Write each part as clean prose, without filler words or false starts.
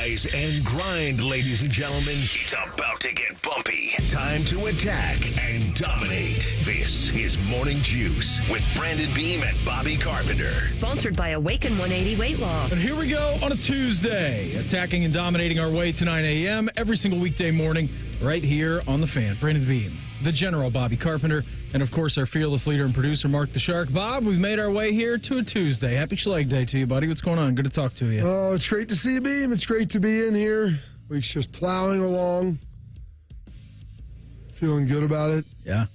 Rise and grind, ladies and gentlemen. It's about to get bumpy. Time to attack and dominate. This is Morning Juice with Brandon Beam and Bobby Carpenter. Sponsored by Awaken 180 Weight Loss. And here we go on a Tuesday, attacking and dominating our way to 9 a.m. every single weekday morning right here on The Fan. Brandon Beam, the General Bobby Carpenter, and of course our fearless leader and producer Mark the Shark. Bob, we've made our way here to a Tuesday. Happy Schlegel Day to you, buddy. What's going on? Good to talk to you. Oh, it's great to see you, Beam. It's great to be in here. Week's just plowing along. Feeling good about it. Yeah.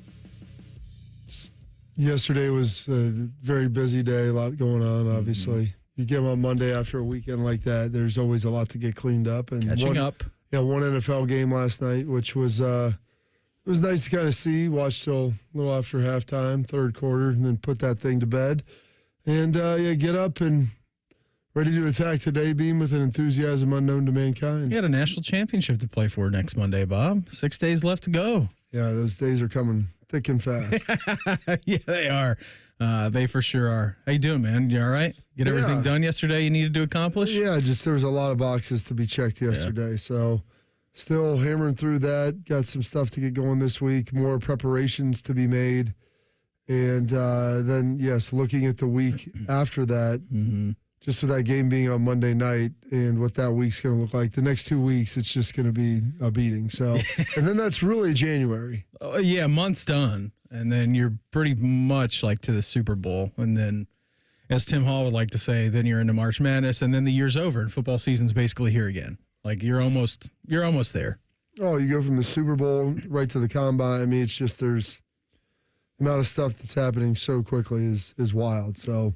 Yesterday was a very busy day, a lot going on, obviously. You get on Monday after a weekend like that, there's always a lot to get cleaned up. And Catching up. Yeah, one NFL game last night, which was it was nice to kind of see. Watch till a little after halftime, third quarter, and then put that thing to bed. And, get up and ready to attack today, Beam, with an enthusiasm unknown to mankind. You got a national championship to play for next Monday, Bob. 6 days left to go. Yeah, those days are coming thick and fast. Yeah, they are. They for sure are. How you doing, man? You all right? Get everything done yesterday you needed to accomplish? Yeah, just there was a lot of boxes to be checked yesterday. So still hammering through that. Got some stuff to get going this week. More preparations to be made. And then, yes, looking at the week after that, just with that game being on Monday night and what that week's going to look like. The next 2 weeks, it's just going to be a beating. So, and then that's really January. Oh, yeah, month's done. And then you're pretty much like to the Super Bowl. And then, as Tim Hall would like to say, then you're into March Madness, and then the year's over and football season's basically here again. Like you're almost there. Oh, you go from the Super Bowl right to the Combine. I mean, it's just there's the amount of stuff that's happening so quickly is wild. So,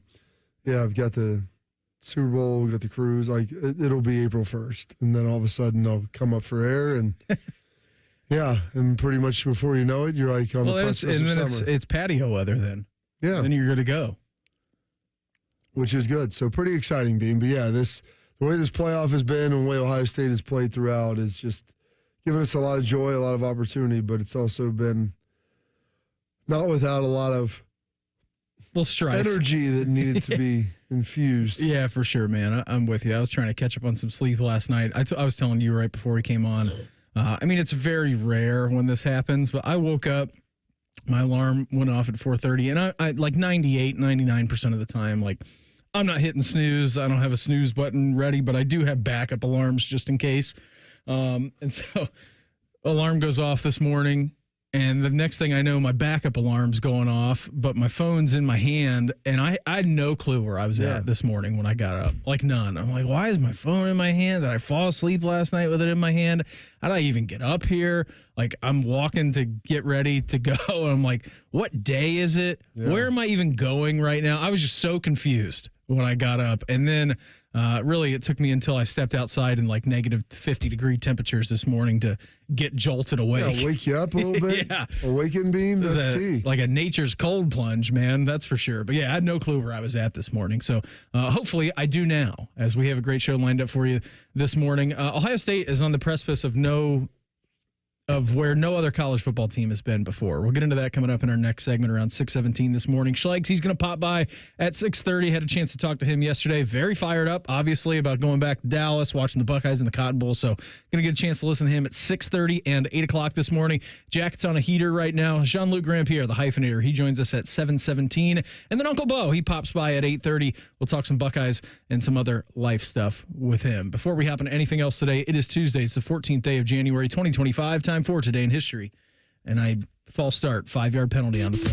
yeah, I've got the Super Bowl, we got the cruise. Like it'll be April 1st, and then all of a sudden they'll come up for air, and yeah, and pretty much before you know it, you're like on the precipice of summer. It's patio weather then. Yeah, then you're good to go, which is good. So pretty exciting, Beam. But yeah, the way this playoff has been and the way Ohio State has played throughout is just giving us a lot of joy, a lot of opportunity. But it's also been not without a lot of little strife, energy that needed to be infused. Yeah, for sure, man. I'm with you. I was trying to catch up on some sleep last night. I was telling you right before we came on. I mean, it's very rare when this happens, but I woke up, my alarm went off at 4:30, and I like 99% of the time, like I'm not hitting snooze. I don't have a snooze button ready, but I do have backup alarms just in case. And so alarm goes off this morning. And the next thing I know, my backup alarm's going off, but my phone's in my hand, and I had no clue where I was at this morning when I got up. Like, none. I'm like, why is my phone in my hand? Did I fall asleep last night with it in my hand? How did I even get up here? Like, I'm walking to get ready to go, and I'm like, what day is it? Yeah. Where am I even going right now? I was just so confused when I got up. And then really, it took me until I stepped outside in like negative 50-degree temperatures this morning to get jolted awake. Yeah, wake you up a little bit. Yeah. Awaken, Beam, that's key. Like a nature's cold plunge, man, that's for sure. But yeah, I had no clue where I was at this morning. So hopefully I do now, as we have a great show lined up for you this morning. Ohio State is on the precipice of where no other college football team has been before. We'll get into that coming up in our next segment around 6:17 this morning. Schlegel, he's going to pop by at 6:30. Had a chance to talk to him yesterday. Very fired up, obviously, about going back to Dallas, watching the Buckeyes in the Cotton Bowl. So going to get a chance to listen to him at 6:30 and 8 o'clock this morning. Jacket's on a heater right now. Jean-Luc Grand-Pierre, the hyphenator, he joins us at 7:17. And then Uncle Beau, he pops by at 8:30. We'll talk some Buckeyes and some other life stuff with him. Before we hop into anything else today, it is Tuesday. It's the 14th day of January, 2025. Time for Today in History. And false start, 5-yard penalty on the play.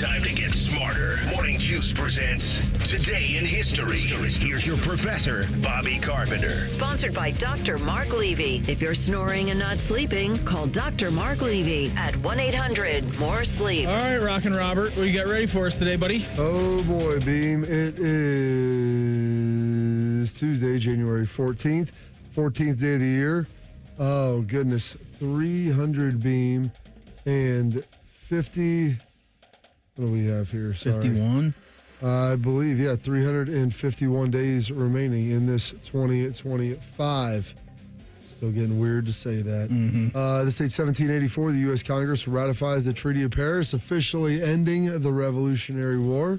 Time to get smarter. Morning Juice presents Today in History. Here's your professor, Bobby Carpenter. Sponsored by Dr. Mark Levy. If you're snoring and not sleeping, call Dr. Mark Levy at 1-800-MORE-SLEEP. All right, Rockin' Robert, what do you got ready for us today, buddy? Oh, boy, Beam. It is Tuesday, January 14th. 14th day of the year. Oh, goodness. 300, Beam, and 50. What do we have here? Sorry. 51? I believe, 351 days remaining in this 2025. Still getting weird to say that. This date, 1784, the U.S. Congress ratifies the Treaty of Paris, officially ending the Revolutionary War.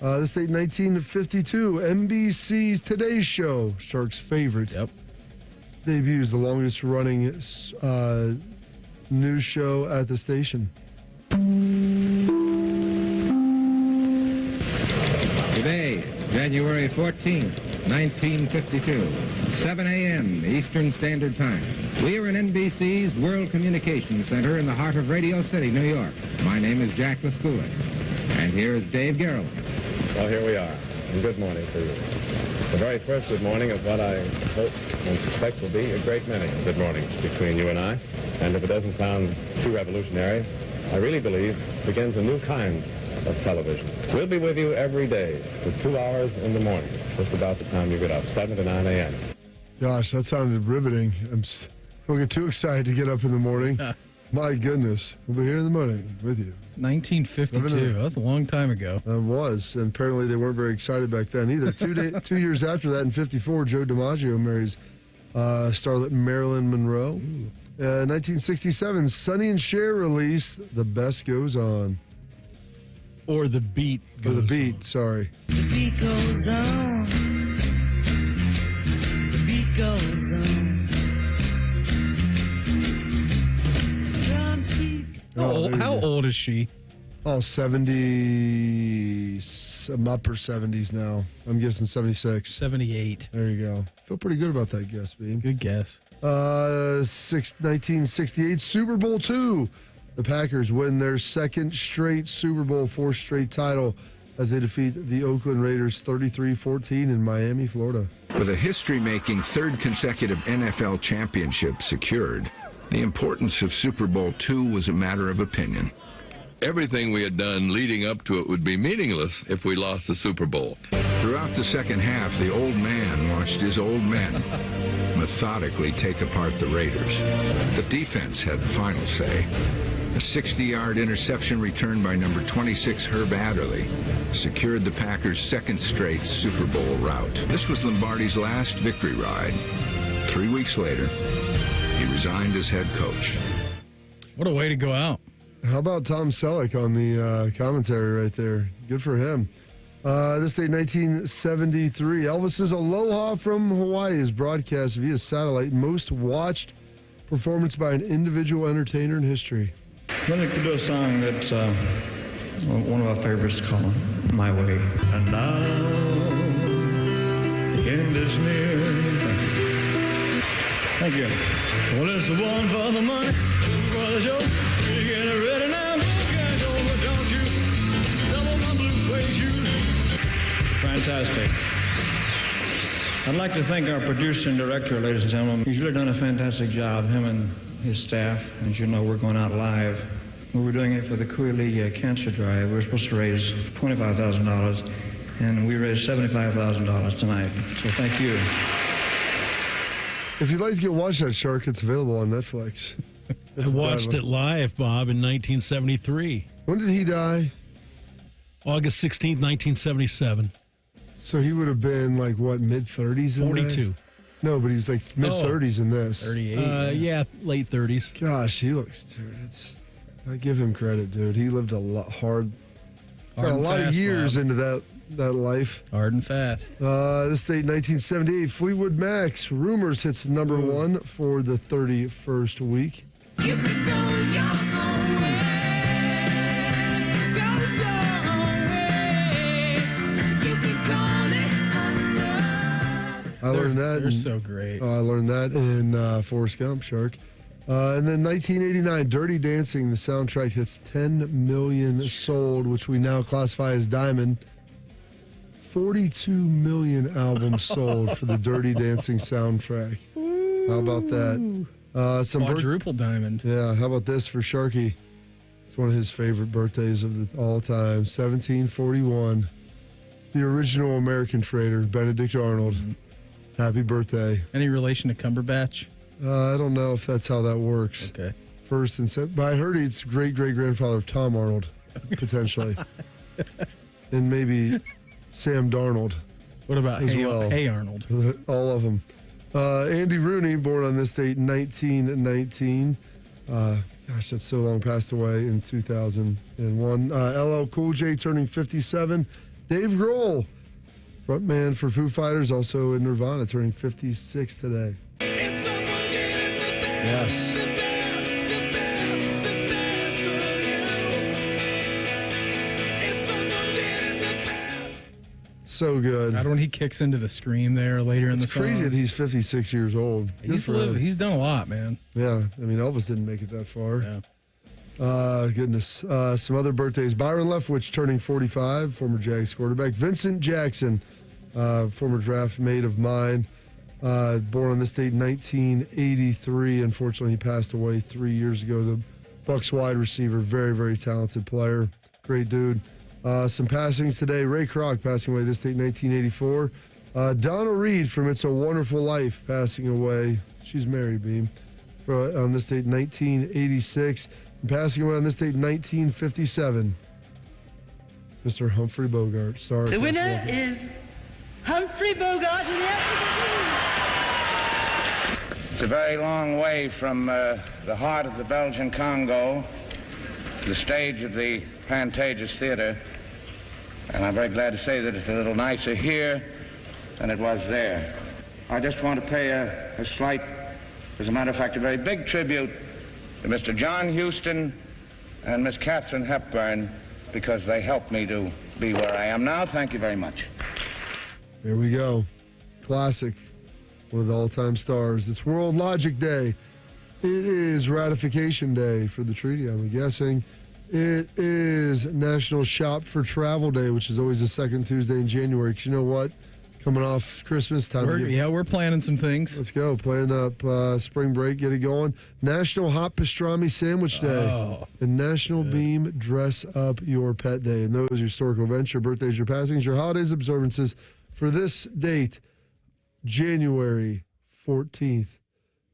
This date, 1952, NBC's Today Show, Sharks' favorite. Yep. Debuts, the longest running news show at the station. Today, January 14th, 1952, 7 a.m. Eastern Standard Time. We are in NBC's World Communications Center in the heart of Radio City, New York. My name is Jack Mascula, and here is Dave Garrell. Well, here we are, and good morning to you. The very first good morning of what I hope and suspect will be a great many good mornings between you and I. And if it doesn't sound too revolutionary, I really believe begins a new kind of television. We'll be with you every day for 2 hours in the morning, just about the time you get up, 7 to 9 a.m. Gosh, that sounded riveting. Don't get too excited to get up in the morning. My goodness. We'll be here in the morning with you. 1952. That was a long time ago. It was, and apparently they weren't very excited back then either. 2 years after that, in 54, Joe DiMaggio marries starlet Marilyn Monroe. 1967, Sonny and Cher released The Best Goes On. Or The Beat Goes On. Or The Beat, on. Sorry. The beat goes on. The beat goes on. Drums keep. How old is she? Oh, 70, upper 70s now. I'm guessing 76. 78. There you go. Feel pretty good about that guess, Beam. Good guess. 1968 Super Bowl II. The Packers win their second straight Super Bowl, fourth straight title as they defeat the Oakland Raiders 33-14 in Miami, Florida. With a history-making third consecutive NFL championship secured, the importance of Super Bowl II was a matter of opinion. Everything we had done leading up to it would be meaningless if we lost the Super Bowl. Throughout the second half, the old man watched his old men methodically take apart the Raiders. The defense had the final say. A 60-yard interception return by number 26 Herb Adderley secured the Packers' second straight Super Bowl rout. This was Lombardi's last victory ride. 3 weeks later, he resigned as head coach. What a way to go out. How about Tom Selleck on the commentary right there? Good for him. This day, 1973. Elvis's Aloha from Hawaii is broadcast via satellite. Most watched performance by an individual entertainer in history. I'd like to do a song that's one of our favorites called My Way. And now the end is near. Thank you. Well, it's the one for the money, for the show. You get it ready now. Can't go, but don't you double my blue suede shoes. Fantastic. I'd like to thank our producer and director, ladies and gentlemen. He's really done a fantastic job, him and his staff. As you know, we're going out live. We were doing it for the Cooley Cancer Drive. We were supposed to raise $25,000, and we raised $75,000 tonight. So thank you. If you'd like to get watch that, Shark, it's available on Netflix. I watched it live, Bob, in 1973. When did he die? August 16th, 1977. So he would have been like, what, mid-30s in 42. that? No, but he was like mid-30s in this. 38. Yeah, late 30s. Gosh, he looks, dude, I give him credit, dude. He lived a lot got a lot of years into that life. Hard and fast. This date, 1978, Fleetwood Mac's Rumors hits number one for the 31st week. You can go your own way. Go your own way. You can call it I learned that. They're so great. I learned that in Forrest Gump, Shark. And then 1989, Dirty Dancing, the soundtrack hits 10 million sold, which we now classify as diamond. 42 million albums sold for the Dirty Dancing soundtrack. How about that? Quadruple diamond. Yeah, how about this for Sharky? It's one of his favorite birthdays of all time. 1741. The original American trader, Benedict Arnold. Happy birthday. Any relation to Cumberbatch? I don't know if that's how that works. Okay. First and second. But I heard it's great-great-grandfather of Tom Arnold, potentially. And maybe Sam Darnold. What about Hey Arnold? All of them. Andy Rooney, born on this date, 1919. Gosh, that's so long, passed away in 2001. LL Cool J turning 57. Dave Grohl, frontman for Foo Fighters, also in Nirvana, turning 56 today. Yes. So good. When he kicks into the scream there later in the song. It's crazy that he's 56 years old. He's done a lot, man. Yeah, I mean, Elvis didn't make it that far. Yeah. Goodness. Some other birthdays. Byron Leftwich turning 45, former Jags quarterback. Vincent Jackson, former draft mate of mine, born on this date, 1983. Unfortunately, he passed away 3 years ago. The Bucs wide receiver, very, very talented player. Great dude. Some passings today. Ray Kroc passing away this date, 1984. Donna Reed from It's a Wonderful Life passing away. She's married, Beam. On this date, 1986. And passing away on this date, 1957. Mr. Humphrey Bogart. Star The winner is Humphrey Bogart. It's a very long way from the heart of the Belgian Congo to the stage of the Pantages Theater. And I'm very glad to say that it's a little nicer here than it was there. I just want to pay a slight, as a matter of fact, a very big tribute to Mr. John Huston and Miss Katharine Hepburn, because they helped me to be where I am now. Thank you very much. There we go. Classic. One of the all-time stars. It's World Logic Day. It is ratification day for the treaty, I'm guessing. It is National Shop for Travel Day, which is always the second Tuesday in January. Because you know what? Coming off Christmas time. We're planning some things. Let's go. Plan up spring break. Get it going. National Hot Pastrami Sandwich Day. And National Beam Dress Up Your Pet Day. And those are your historical events, your birthdays, your passings, your holidays, observances. For this date, January 14th,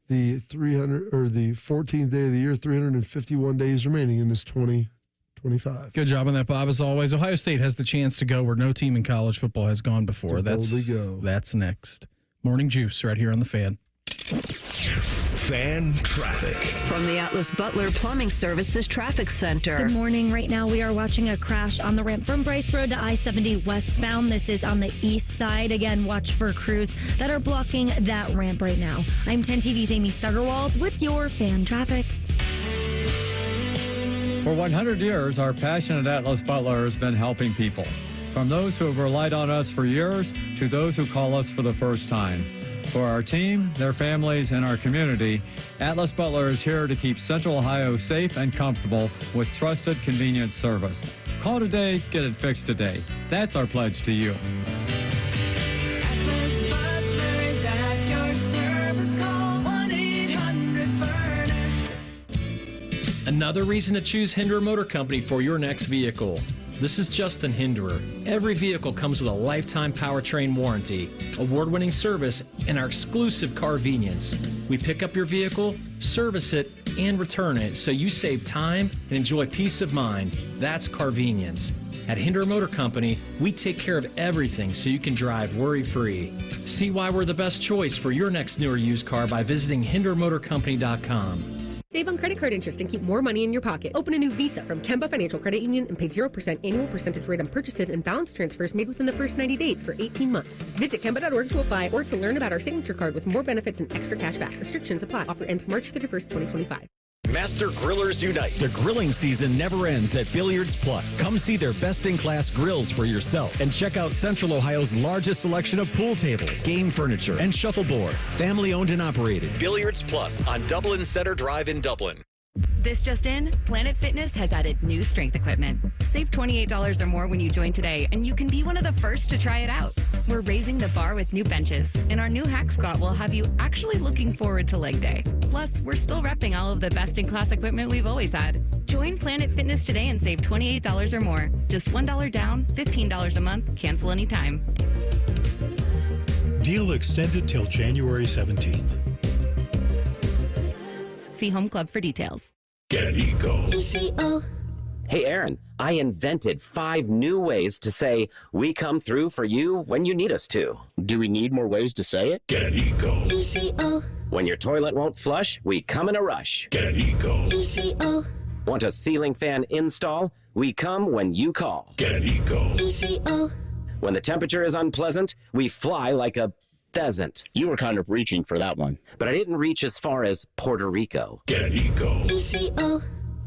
the 14th day of the year, 351 days remaining in this 2025. Good job on that, Bob. As always, Ohio State has the chance to go where no team in college football has gone before. That's next. Morning Juice right here on the Fan. Fan traffic. From the Atlas Butler Plumbing Services Traffic Center. Good morning. Right now we are watching a crash on the ramp from Bryce Road to I-70 westbound. This is on the east side. Again, watch for crews that are blocking that ramp right now. I'm 10 TV's Amy Stuggerwald with your Fan traffic. For 100 years, our passionate Atlas Butler has been helping people. From those who have relied on us for years to those who call us for the first time. For our team, their families, and our community, Atlas Butler is here to keep Central Ohio safe and comfortable with trusted, convenient service. Call today, get it fixed today. That's our pledge to you. Atlas Butler is at your service. Call 1-800-FURNACE. Another reason to choose Hinderer Motor Company for your next vehicle. This is Justin Hinderer. Every vehicle comes with a lifetime powertrain warranty, award-winning service, and our exclusive Carvenience. We pick up your vehicle, service it, and return it so you save time and enjoy peace of mind. That's Carvenience. At Hinderer Motor Company, we take care of everything so you can drive worry-free. See why we're the best choice for your next new or used car by visiting HindererMotorCompany.com. Save on credit card interest and keep more money in your pocket. Open a new Visa from Kemba Financial Credit Union and pay 0% annual percentage rate on purchases and balance transfers made within the first 90 days for 18 months. Visit Kemba.org to apply or to learn about our signature card with more benefits and extra cash back. Restrictions apply. Offer ends March 31st, 2025. Master Grillers Unite. The grilling season never ends at Billiards Plus. Come see their best-in-class grills for yourself and check out Central Ohio's largest selection of pool tables, game furniture, and shuffleboard. Family-owned and operated. Billiards Plus on Dublin Center Drive in Dublin. This just in, Planet Fitness has added new strength equipment. Save $28 or more when you join today, and you can be one of the first to try it out. We're raising the bar with new benches, and our new hack squat will have you actually looking forward to leg day. Plus, we're still repping all of the best-in-class equipment we've always had. Join Planet Fitness today and save $28 or more. Just $1 down, $15 a month, cancel anytime. Deal extended till January 17th. See Home Club for details. Get Eco. ECO. Hey, Aaron, I invented 5 new ways to say, we come through for you when you need us to. Do we need more ways to say it? Get Eco. ECO. When your toilet won't flush, we come in a rush. Get Eco. ECO. Want a ceiling fan install? We come when you call. Get Eco. ECO. When the temperature is unpleasant, we fly like a pheasant. You were kind of reaching for that one. But I didn't reach as far as Puerto Rico. Get Eco. ECO.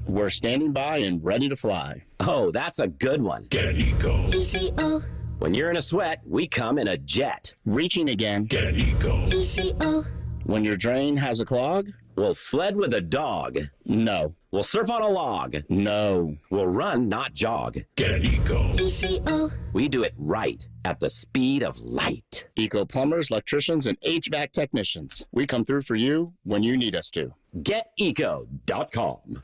We're standing by and ready to fly. Oh, that's a good one. Get Eco. ECO. When you're in a sweat, we come in a jet. Reaching again. Get Eco. ECO. When your drain has a clog? We'll sled with a dog. No. We'll surf on a log. No. We'll run, not jog. Get Eco. ECO. We do it right at the speed of light. Eco plumbers, electricians, and HVAC technicians. We come through for you when you need us to. GetEco.com.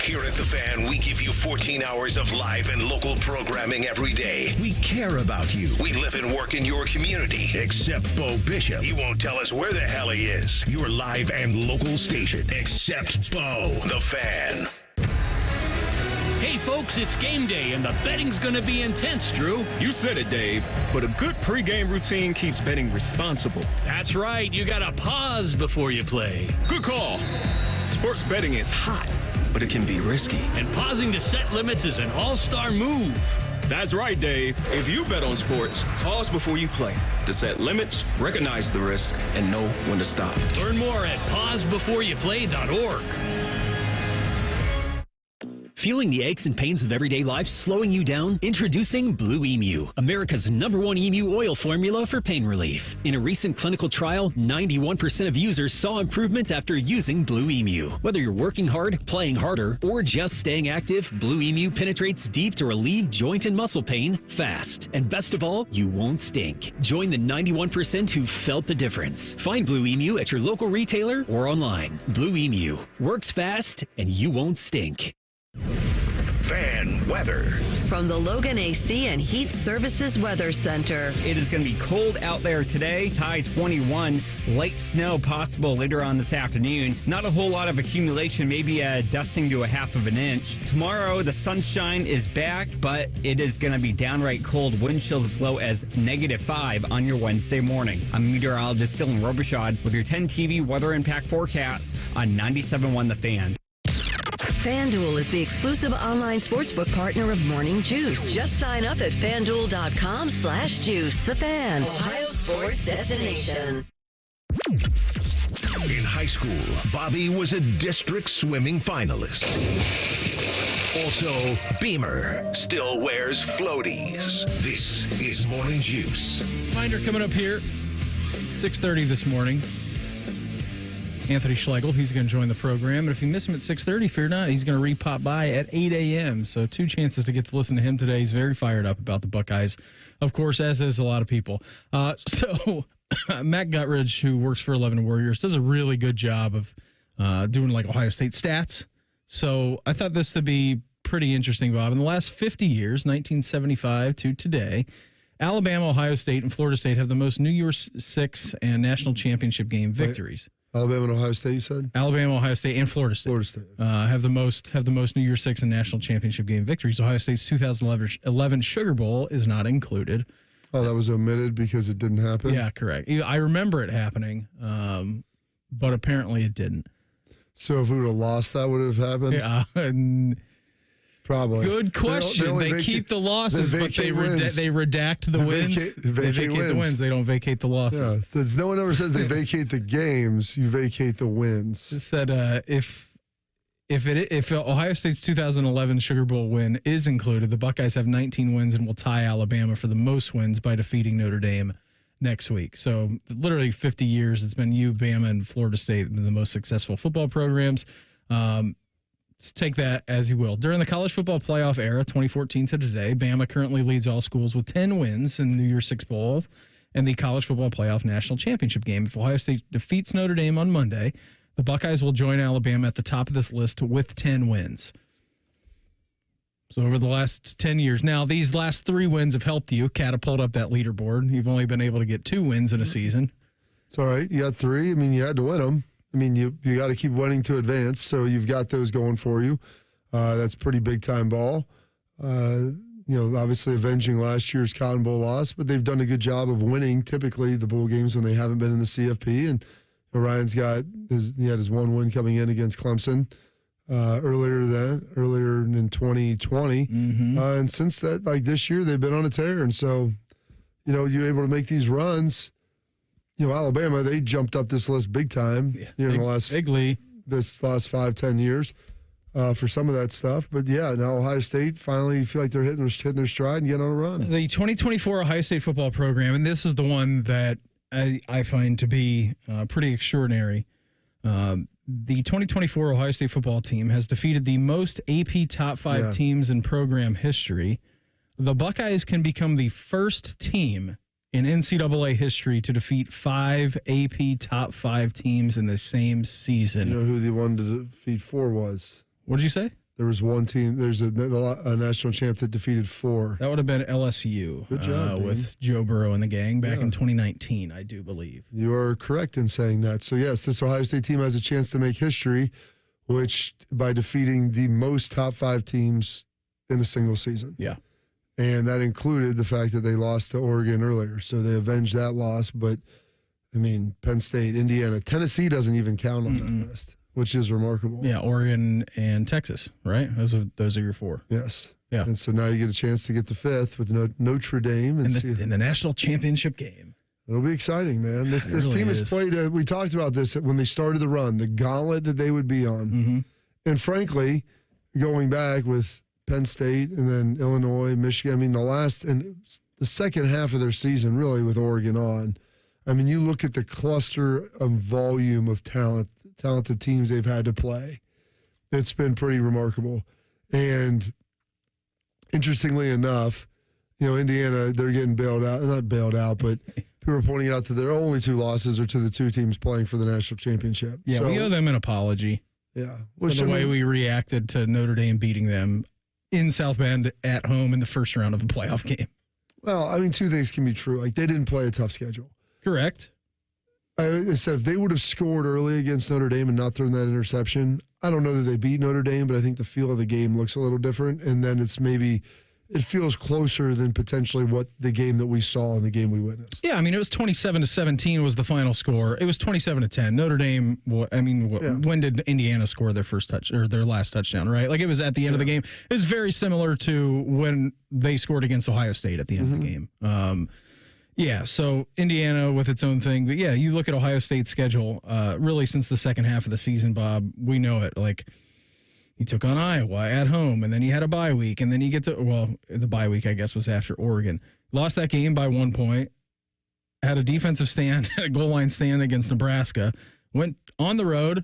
Here at The Fan, we give you 14 hours of live and local programming every day. We care about you. We live and work in your community. Except Beau Bishop. He won't tell us where the hell he is. Your live and local station. Except Beau. The Fan. Hey folks, it's game day and the betting's gonna be intense, Drew. You said it, Dave, but a good pregame routine keeps betting responsible. That's right, you gotta pause before you play. Good call. Sports betting is hot, but it can be risky. And pausing to set limits is an all-star move. That's right, Dave. If you bet on sports, pause before you play to set limits, recognize the risk, and know when to stop. Learn more at pausebeforeyouplay.org. Feeling the aches and pains of everyday life slowing you down? Introducing Blue Emu, America's #1 emu oil formula for pain relief. In a recent clinical trial, 91% of users saw improvement after using Blue Emu. Whether you're working hard, playing harder, or just staying active, Blue Emu penetrates deep to relieve joint and muscle pain fast. And best of all, you won't stink. Join the 91% who felt the difference. Find Blue Emu at your local retailer or online. Blue Emu works fast and you won't stink. Fan weather. From the Logan AC and Heat Services Weather Center. It is going to be cold out there today, high 21. Light snow possible later on this afternoon. Not a whole lot of accumulation, maybe a dusting to a half of an inch. Tomorrow, the sunshine is back, but it is going to be downright cold. Wind chills as low as -5 on your Wednesday morning. I'm meteorologist Dylan Robichaud with your 10 TV weather impact forecast on 97.1 The Fan. FanDuel is the exclusive online sportsbook partner of Morning Juice. Just sign up at FanDuel.com/juice. The Fan, Ohio sports destination. In high school, Bobby was a district swimming finalist. Also, Beamer still wears floaties. This is Morning Juice. Reminder coming up here, 6:30 this morning. Anthony Schlegel, he's going to join the program. And if you miss him at 6:30, fear not, he's going to re-pop by at 8 a.m. So 2 chances to get to listen to him today. He's very fired up about the Buckeyes, of course, as is a lot of people. So Matt Guttridge, who works for 11 Warriors, does a really good job of doing like Ohio State stats. So I thought this to be pretty interesting, Bob. In the last 50 years, 1975 to today, Alabama, Ohio State, and Florida State have the most New Year's Six and national championship game victories. Alabama and Ohio State, you said? Alabama, Ohio State, and Florida State. Florida State. Have the most New Year's Six and national championship game victories. Ohio State's 2011 Sugar Bowl is not included. Oh, that was omitted because it didn't happen? Yeah, correct. I remember it happening, but apparently it didn't. So if we would have lost, that would have happened? Yeah. Probably. Good question. They keep the losses, but they redact the wins. They vacate the wins. They don't vacate the losses. Yeah. No one ever says they vacate the games. You vacate the wins. It said if Ohio State's 2011 Sugar Bowl win is included, the Buckeyes have 19 wins and will tie Alabama for the most wins by defeating Notre Dame next week. So literally 50 years, it's been Bama, and Florida State, the most successful football programs. Take that as you will. During the college football playoff era, 2014 to today, Bama currently leads all schools with 10 wins in the New Year's Six Bowl and the college football playoff national championship game. If Ohio State defeats Notre Dame on Monday, the Buckeyes will join Alabama at the top of this list with 10 wins. So over the last 10 years. Now, these last 3 wins have helped you catapult up that leaderboard. You've only been able to get 2 wins in a season. It's all right. You got 3. I mean, you had to win them. I mean, you got to keep winning to advance, so you've got those going for you. That's pretty big-time ball. Obviously avenging last year's Cotton Bowl loss, but they've done a good job of winning, typically, the bowl games when they haven't been in the CFP. And Ryan's had his 1 win coming in against Clemson earlier in 2020. Mm-hmm. And since that, like this year, they've been on a tear. And so you're able to make these runs. Alabama, they jumped up this list big time in the last this last 5-10 years for some of that stuff. But now Ohio State finally feel like they're hitting their stride and getting on a run. The 2024 Ohio State football program, and this is the one that I find to be pretty extraordinary. The 2024 Ohio State football team has defeated the most AP top 5 teams in program history. The Buckeyes can become the first team in NCAA history to defeat 5 AP top 5 teams in the same season. You know who the one to defeat 4 was? What did you say? There was one team. There's a national champ that defeated 4. That would have been LSU. Good job, with Joe Burrow and the gang back in 2019, I do believe. You are correct in saying that. So, yes, this Ohio State team has a chance to make history, which by defeating the most top 5 teams in a single season. Yeah. And that included the fact that they lost to Oregon earlier. So they avenged that loss. But, Penn State, Indiana, Tennessee doesn't even count on that list, which is remarkable. Yeah, Oregon and Texas, right? Those are your 4. Yes. Yeah. And so now you get a chance to get the 5th with Notre Dame. In the national championship game. It'll be exciting, man. This really team has is. played, we talked about this when they started the run, the gauntlet that they would be on. Mm-hmm. And frankly, going back with Penn State and then Illinois, Michigan, the second half of their season really with Oregon on. You look at the cluster of volume of talented teams they've had to play. It's been pretty remarkable. And interestingly enough, Indiana, they're getting bailed out. Not bailed out, but people are pointing out that their only 2 losses are to the 2 teams playing for the national championship. Yeah, we owe them an apology. Yeah. For the way we reacted to Notre Dame beating them in South Bend at home in the first round of a playoff game. Well, 2 things can be true. They didn't play a tough schedule. Correct. I said if they would have scored early against Notre Dame and not thrown that interception, I don't know that they beat Notre Dame, but I think the feel of the game looks a little different. And then it feels closer than potentially what the game that we saw in the game we witnessed. Yeah, it was 27-17 was the final score. It was 27-10. Notre Dame, when did Indiana score their first touch or their last touchdown, right? It was at the end of the game. It was very similar to when they scored against Ohio State at the end of the game. So Indiana with its own thing. But, you look at Ohio State's schedule, really since the second half of the season, Bob, we know it. You took on Iowa at home, and then you had a bye week, and then you get to, the bye week, I guess, was after Oregon. Lost that game by 1 point, had a defensive stand, a goal line stand against Nebraska, went on the road,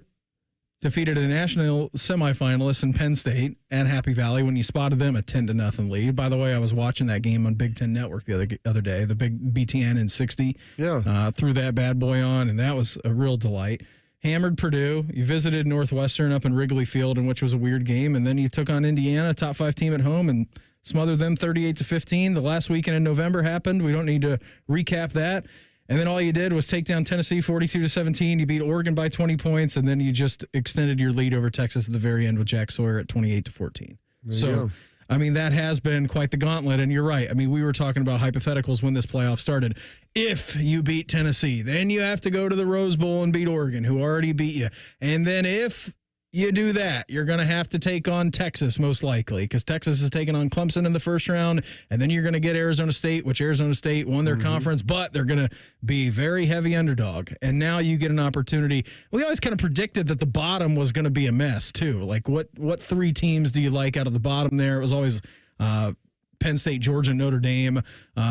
defeated a national semifinalist in Penn State at Happy Valley when you spotted them a 10-0 lead. By the way, I was watching that game on Big Ten Network the other day, the big BTN in 60. Yeah. Threw that bad boy on, and that was a real delight. Hammered Purdue. You visited Northwestern up in Wrigley Field, in which was a weird game, and then you took on Indiana, top 5 team at home, and smothered them 38-15. The last weekend in November happened. We don't need to recap that. And then all you did was take down Tennessee 42-17. You beat Oregon by 20 points, and then you just extended your lead over Texas at the very end with Jack Sawyer at 28-14. So, that has been quite the gauntlet, and you're right. We were talking about hypotheticals when this playoff started. If you beat Tennessee, then you have to go to the Rose Bowl and beat Oregon, who already beat you. And then if you do that, you're going to have to take on Texas most likely, because Texas is taking on Clemson in the first round, and then you're going to get Arizona State, which Arizona State won their conference, but they're going to be very heavy underdog. And now you get an opportunity. We always kind of predicted that the bottom was going to be a mess too. What 3 teams do you like out of the bottom there? It was always Penn State, Georgia, Notre Dame.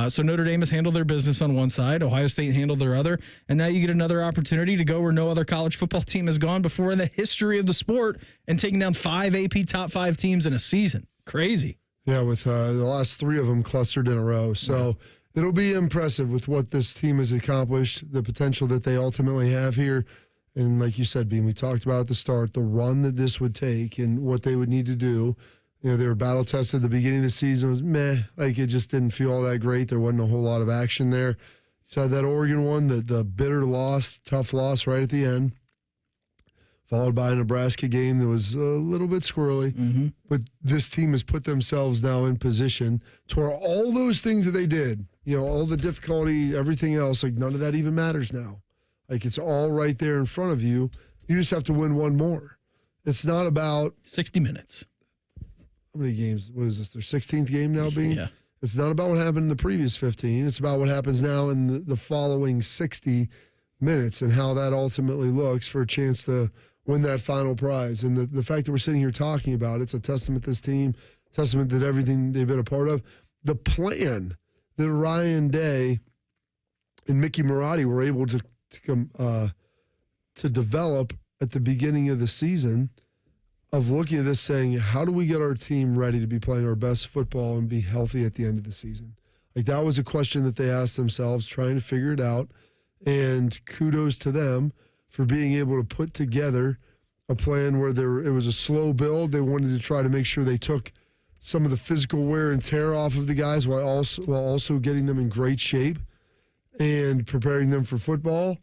So Notre Dame has handled their business on one side. Ohio State handled their other. And now you get another opportunity to go where no other college football team has gone before in the history of the sport and taking down 5 AP top 5 teams in a season. Crazy. Yeah, with the last 3 of them clustered in a row. So it'll be impressive with what this team has accomplished, the potential that they ultimately have here. And like you said, Bean, we talked about at the start, the run that this would take and what they would need to do. They were battle tested at the beginning of the season. It was meh. It just didn't feel all that great. There wasn't a whole lot of action there. So that Oregon one, the bitter loss, tough loss right at the end, followed by a Nebraska game that was a little bit squirrely. Mm-hmm. But this team has put themselves now in position to where all those things that they did, all the difficulty, everything else, none of that even matters now. It's all right there in front of you. You just have to win one more. It's not about 60 minutes. How many games? What is this? Their 16th game now, Bean? Yeah. It's not about what happened in the previous 15. It's about what happens now in the following 60 minutes and how that ultimately looks for a chance to win that final prize. And the fact that we're sitting here talking about it's a testament to this team, testament to everything they've been a part of. The plan that Ryan Day and Mickey Marotti were able to develop at the beginning of the season of looking at this saying, how do we get our team ready to be playing our best football and be healthy at the end of the season? Like, that was a question that they asked themselves, trying to figure it out. And kudos to them for being able to put together a plan where it was a slow build. They wanted to try to make sure they took some of the physical wear and tear off of the guys while also getting them in great shape and preparing them for football.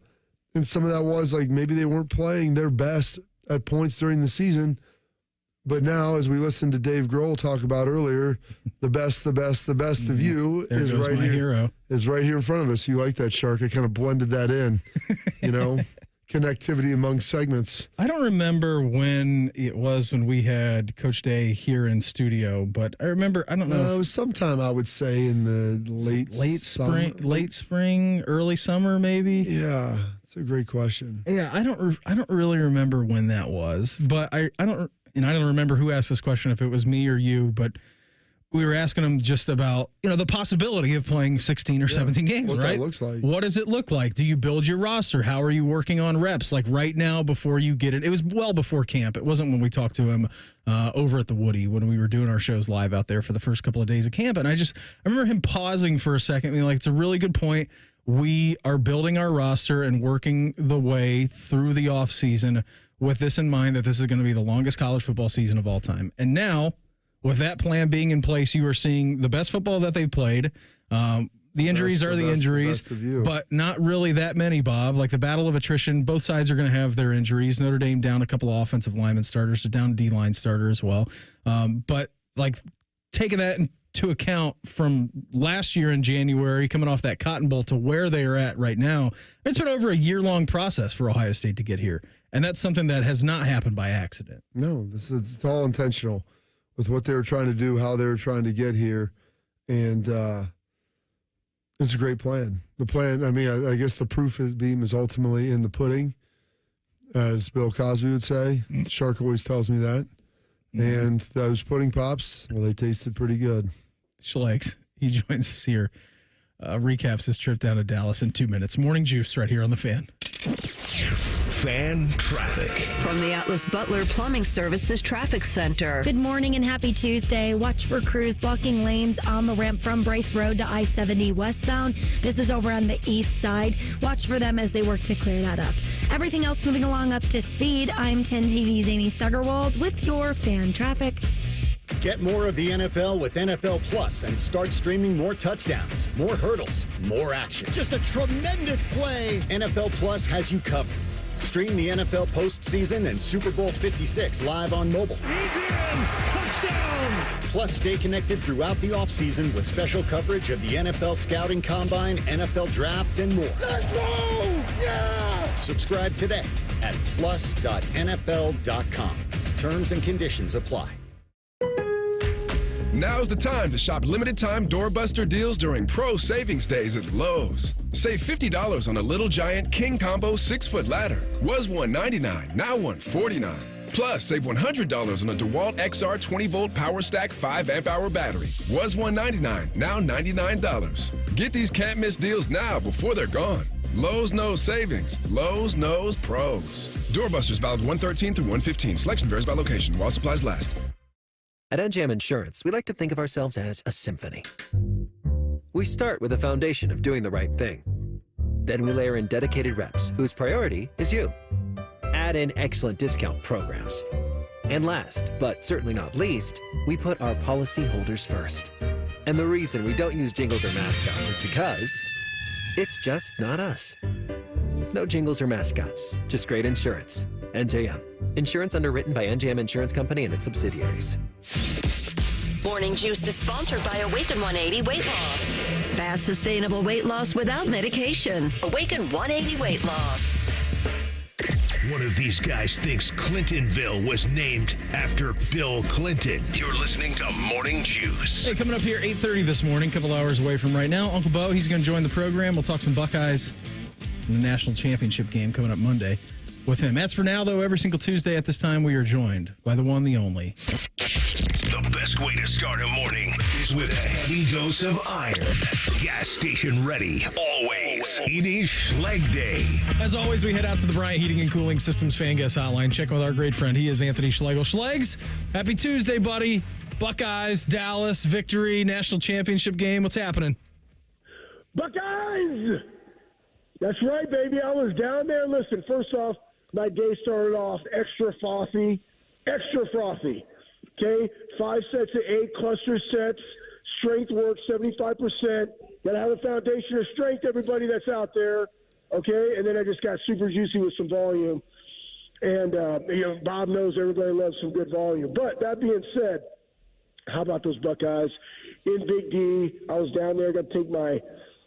And some of that was like maybe they weren't playing their best at points during the season. But now, as we listened to Dave Grohl talk about earlier, the best of you is right here. Hero. Is right here in front of us. You like that, Shark? I kind of blended that in, connectivity among segments. I don't remember when it was when we had Coach Day here in studio, but I remember, I don't know. It was sometime, I would say, in the late spring, early summer, maybe. Yeah, it's a great question. Yeah, I don't really remember when that was, but I don't remember who asked this question, if it was me or you, but we were asking them just about, the possibility of playing 16 or 17 games, what right? That looks like. What does it look like? Do you build your roster? How are you working on reps? Like right now before you get it? It was well before camp. It wasn't when we talked to him over at the Woody when we were doing our shows live out there for the first couple of days of camp. And I remember him pausing for a second, being like, it's a really good point. We are building our roster and working the way through the offseason with this in mind, that this is going to be the longest college football season of all time. And now, with that plan being in place, you are seeing the best football that they've played. The injuries are the injuries, but not really that many, Bob. Like the battle of attrition, both sides are going to have their injuries. Notre Dame down a couple of offensive lineman starters, so down D-line starter as well. But like taking that into account from last year in January, coming off that Cotton Bowl to where they are at right now, it's been over a year-long process for Ohio State to get here. And that's something that has not happened by accident. No, it's all intentional with what they were trying to do, how they were trying to get here. And it's a great plan. The plan, I guess the proof is ultimately in the pudding, as Bill Cosby would say. Shark always tells me that. And those pudding pops, well, they tasted pretty good. Schlegel, he joins us here. Recaps his trip down to Dallas in 2 minutes. Morning Juice right here on The Fan. Fan traffic. From the Atlas Butler Plumbing Services Traffic Center. Good morning and happy Tuesday. Watch for crews blocking lanes on the ramp from Bryce Road to I-70 westbound. This is over on the east side. Watch for them as they work to clear that up. Everything else moving along up to speed. I'm 10 TV's Amy Stuggerwald with your fan traffic. Get more of the NFL with NFL Plus and start streaming more touchdowns, more hurdles, more action. Just a tremendous play. NFL Plus has you covered. Stream the NFL postseason and Super Bowl 56 live on mobile. He's in. Touchdown. Plus, stay connected throughout the offseason with special coverage of the NFL Scouting Combine, NFL Draft, and more. Let's go! Yeah! Subscribe today at plus.nfl.com. Terms and conditions apply. Now's the time to shop limited-time doorbuster deals during Pro Savings Days at Lowe's. Save $50 on a Little Giant King Combo 6-foot ladder. Was $199, now $149. Plus, save $100 on a DeWalt XR 20-volt Power Stack 5-amp-hour battery. Was $199, now $99. Get these can't-miss deals now before they're gone. Lowe's knows savings. Lowe's knows pros. Doorbusters valid 1/13 through 1/15. Selection varies by location while supplies last. At NJM Insurance, we like to think of ourselves as a symphony. We start with a foundation of doing the right thing. Then we layer in dedicated reps whose priority is you. Add in excellent discount programs. And last, but certainly not least, we put our policyholders first. And the reason we don't use jingles or mascots is because it's just not us. No jingles or mascots, just great insurance. NJM. Insurance underwritten by NJM Insurance Company and its subsidiaries. Morning Juice is sponsored by Awaken 180 Weight Loss. Fast, sustainable weight loss without medication. Awaken 180 Weight Loss. One of these guys thinks Clintonville was named after Bill Clinton. You're listening to Morning Juice. Hey, coming up here 8:30 this morning, a couple hours away from right now, Uncle Beau, he's going to join the program. We'll talk some Buckeyes in the national championship game coming up Monday with him. As for now, though, every single Tuesday at this time, we are joined by the one, the only. The best way to start a morning is with a heavy dose of iron. Gas station ready, always. It is Schleg Day. As always, we head out to the Bryant Heating and Cooling Systems fan guest hotline. Check with our great friend. He is Anthony Schlegel. Schlegs, happy Tuesday, buddy. Buckeyes, Dallas, victory, national championship game. What's happening? Buckeyes! That's right, baby. I was down there. Listen, first off, my day started off extra frothy. Okay, 5 sets of 8 cluster sets, strength work 75%. Got to have a foundation of strength, everybody that's out there. Okay, and then I just got super juicy with some volume. And, Bob knows everybody loves some good volume. But that being said, how about those Buckeyes? In Big D, I was down there, got to take my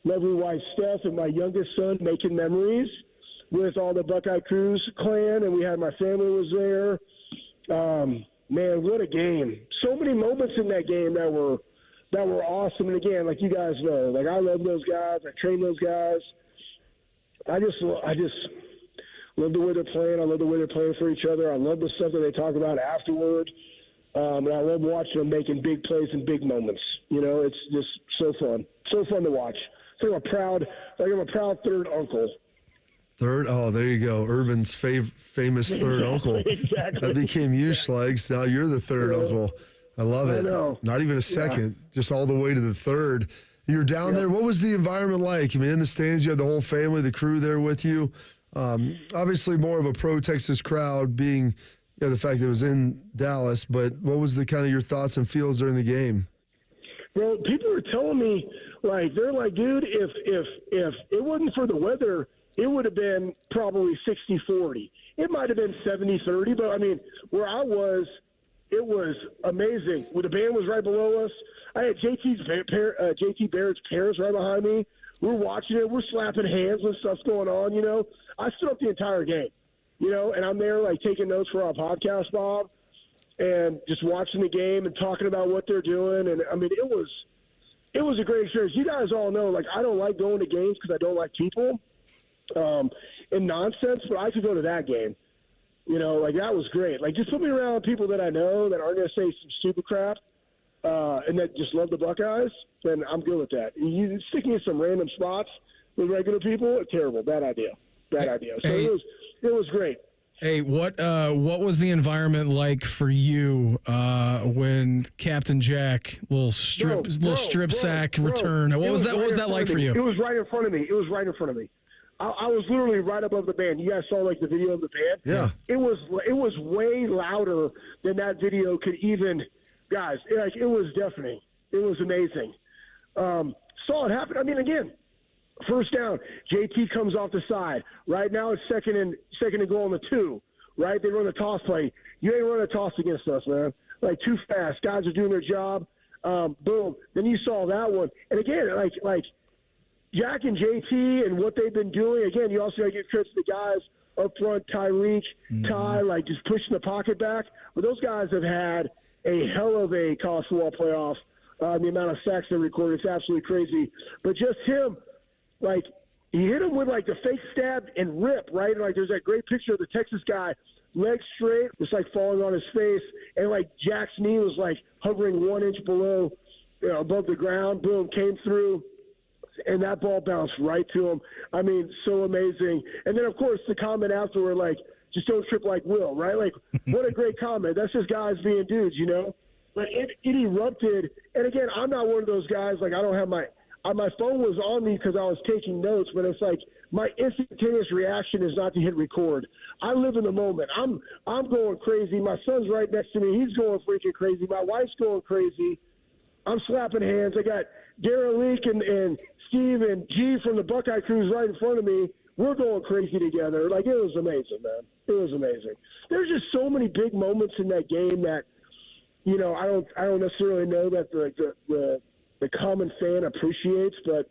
lovely wife Steph and my youngest son making memories with all the Buckeye Cruise clan, and we had my family was there. Man, what a game. So many moments in that game that were awesome. And again, like you guys know, like I love those guys. I train those guys. I just love the way they're playing. I love the way they're playing for each other. I love the stuff that they talk about afterward. And I love watching them making big plays and big moments. You know, it's just so fun. So fun to watch. I'm a proud third uncle. Third? Oh, there you go. Urban's famous third uncle. Exactly. That became you, Schlegs. Now you're the third uncle. I love it. I know. Not even a second, just all the way to the third. You're down there. What was the environment like? I mean, in the stands, you had the whole family, the crew there with you. Obviously, more of a pro-Texas crowd being the fact that it was in Dallas. But what was the kind of your thoughts and feels during the game? Well, people were telling me, they're like, dude, if it wasn't for the weather, it would have been probably 60-40. It might have been 70-30, but, I mean, where I was, it was amazing. The band was right below us. I had JT Barrett's parents right behind me. We're watching it. We're slapping hands when stuff's going on, you know. I stood up the entire game, you know, and I'm there, taking notes for our podcast, Bob, and just watching the game and talking about what they're doing. And, I mean, it was a great experience. You guys all know, I don't like going to games because I don't like people. And nonsense, but I could go to that game. You know, that was great. Just put me around people that I know that aren't going to say some stupid crap and that just love the Buckeyes, then I'm good with that. You stick me in some random spots with regular people, terrible. Bad idea. So it was great. Hey, what was the environment like for you when Captain Jack little strip sack return? What was that like for you? It was right in front of me. I was literally right above the band. You guys saw the video of the band. Yeah. It was way louder than that video could even. Guys, it was deafening. It was amazing. Saw it happen. I mean, again, first down. JT comes off the side. Right now it's second and goal on the 2. Right, they run the toss play. You ain't running a toss against us, man. Too fast. Guys are doing their job. Boom. Then you saw that one, and again, Jack and JT and what they've been doing. Again, you also got to give credit to the guys up front, Tyreek, Ty, just pushing the pocket back. But those guys have had a hell of a college football playoff. The amount of sacks they recorded, it's absolutely crazy. But just him, he hit him with the fake stab and rip, right? There's that great picture of the Texas guy, legs straight, just falling on his face, and Jack's knee was hovering 1 inch below, above the ground. Boom, came through. And that ball bounced right to him. I mean, so amazing. And then, of course, the comment afterward, just don't trip like Will, right? What a great comment. That's just guys being dudes, you know? But it erupted. And, again, I'm not one of those guys, I don't have my phone was on me because I was taking notes, but it's my instantaneous reaction is not to hit record. I live in the moment. I'm going crazy. My son's right next to me. He's going freaking crazy. My wife's going crazy. I'm slapping hands. I got Darren Leak and Steve and G from the Buckeye Cruise right in front of me. We're going crazy together. It was amazing, man. It was amazing. There's just so many big moments in that game that, I don't necessarily know that the common fan appreciates, but,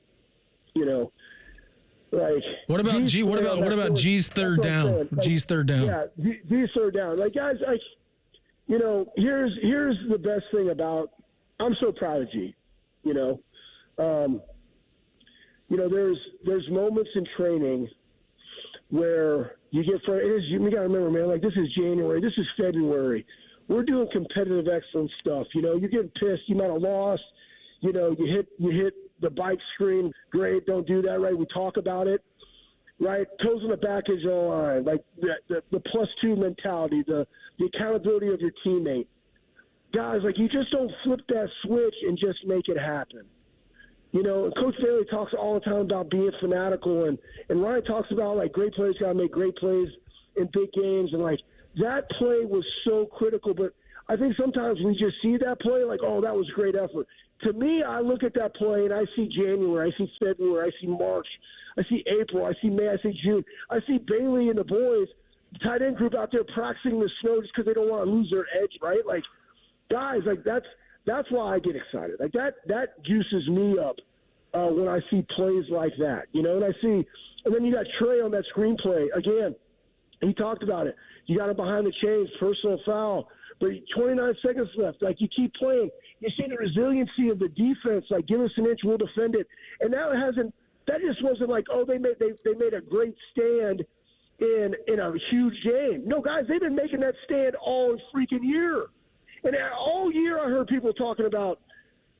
Like, what about G's third down? G's third down. Yeah, G's third down. Like, guys, here's the best thing about. I'm so proud of G. There's moments in training where you get you got to remember, man. Like, this is January. This is February. We're doing competitive excellence stuff. You're getting pissed. You might have lost. You hit the bike screen. Great, don't do that, right? We talk about it, right? Toes on the back of your line, like the +2 mentality, the accountability of your teammate. Guys, like, you just don't flip that switch and just make it happen. Coach Bailey talks all the time about being fanatical, and Ryan talks about, like, great players got to make great plays in big games, and, like, that play was so critical, but I think sometimes we just see that play like, oh, that was great effort. To me, I look at that play and I see January, I see February, I see March, I see April, I see May, I see June. I see Bailey and the boys, the tight end group out there practicing the snow just because they don't want to lose their edge, right? Like, guys, like, that's why I get excited. Like, that juices me up when I see plays like that, and then you got Trey on that screenplay. Again, he talked about it. You got him behind the chains, personal foul. But 29 seconds left. Like, you keep playing. You see the resiliency of the defense. Like, give us an inch, we'll defend it. And that just wasn't like, oh, they made a great stand in a huge game. No, guys, they've been making that stand all freaking year. And all year I heard people talking about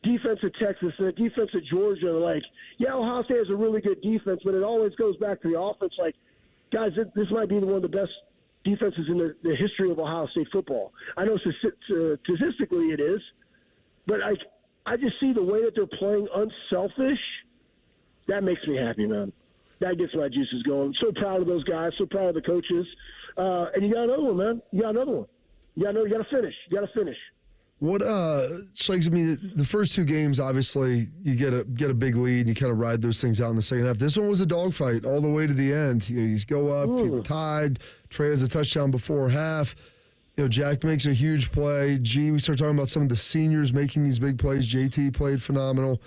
defense of Texas and the defense of Georgia. Like, yeah, Ohio State has a really good defense, but it always goes back to the offense. Like, guys, this might be one of the best defenses in the history of Ohio State football. I know statistically it is, but I just see the way that they're playing unselfish. That makes me happy, man. That gets my juices going. So proud of those guys. So proud of the coaches. And you got another one, man. You got another one. You got to finish. You got to finish. What Schlegel, I mean, the first two games, obviously, you get a big lead, and you kind of ride those things out in the second half. This one was a dogfight all the way to the end. You go up, you're tied. Trey has a touchdown before half. Jack makes a huge play. We start talking about some of the seniors making these big plays. JT played phenomenal.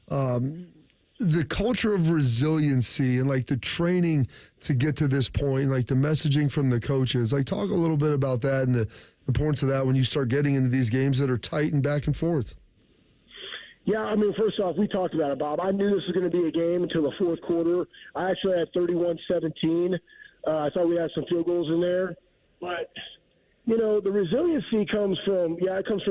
The culture of resiliency and, like, the training to get to this point, like the messaging from the coaches. Like, talk a little bit about that and the importance of that when you start getting into these games that are tight and back and forth. Yeah, I mean, first off, we talked about it, Bob. I knew this was going to be a game until the fourth quarter. I actually had 31-17. I thought we had some field goals in there. But, the resiliency comes from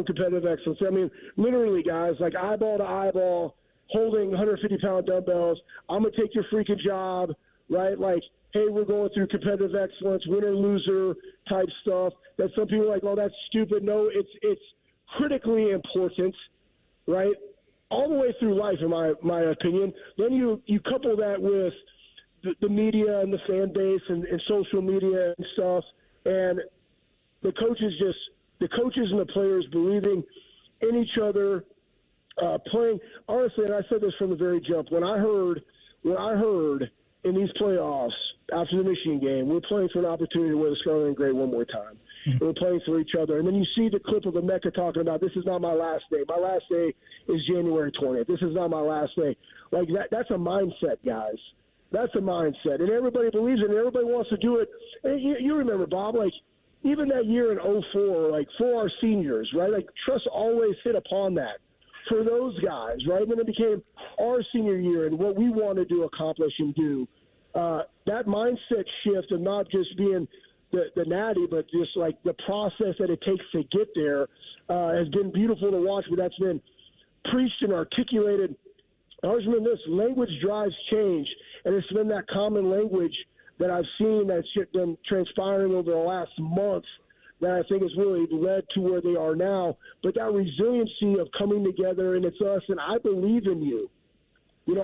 competitive excellence. I mean, literally, guys, like, eyeball to eyeball, holding 150-pound dumbbells. I'm going to take your freaking job, right? Like, hey, we're going through competitive excellence, winner-loser type stuff. That some people are like, oh, that's stupid. No, it's critically important, right? All the way through life, in my opinion. Then you couple that with the media and the fan base and social media and stuff, and the coaches and the players believing in each other, playing. Honestly, and I said this from the very jump, when I heard in these playoffs after the Michigan game, we're playing for an opportunity to wear the scarlet and gray one more time. Mm-hmm. We're playing for each other. And then you see the clip of the Mecca talking about, this is not my last day. My last day is January 20th. This is not my last day. Like, that's a mindset, guys. That's a mindset. And everybody believes it, and everybody wants to do it. And you remember, Bob, like, even that year in 2004, like, for our seniors, right? Like, trust always hit upon that for those guys, right? And then it became our senior year and what we wanted to accomplish and do. That mindset shift of not just being the natty, but just like the process that it takes to get there has been beautiful to watch, but that's been preached and articulated. I always remember this, language drives change, and it's been that common language that I've seen that's been transpiring over the last month that I think has really led to where they are now. But that resiliency of coming together, and it's us, and I believe in you.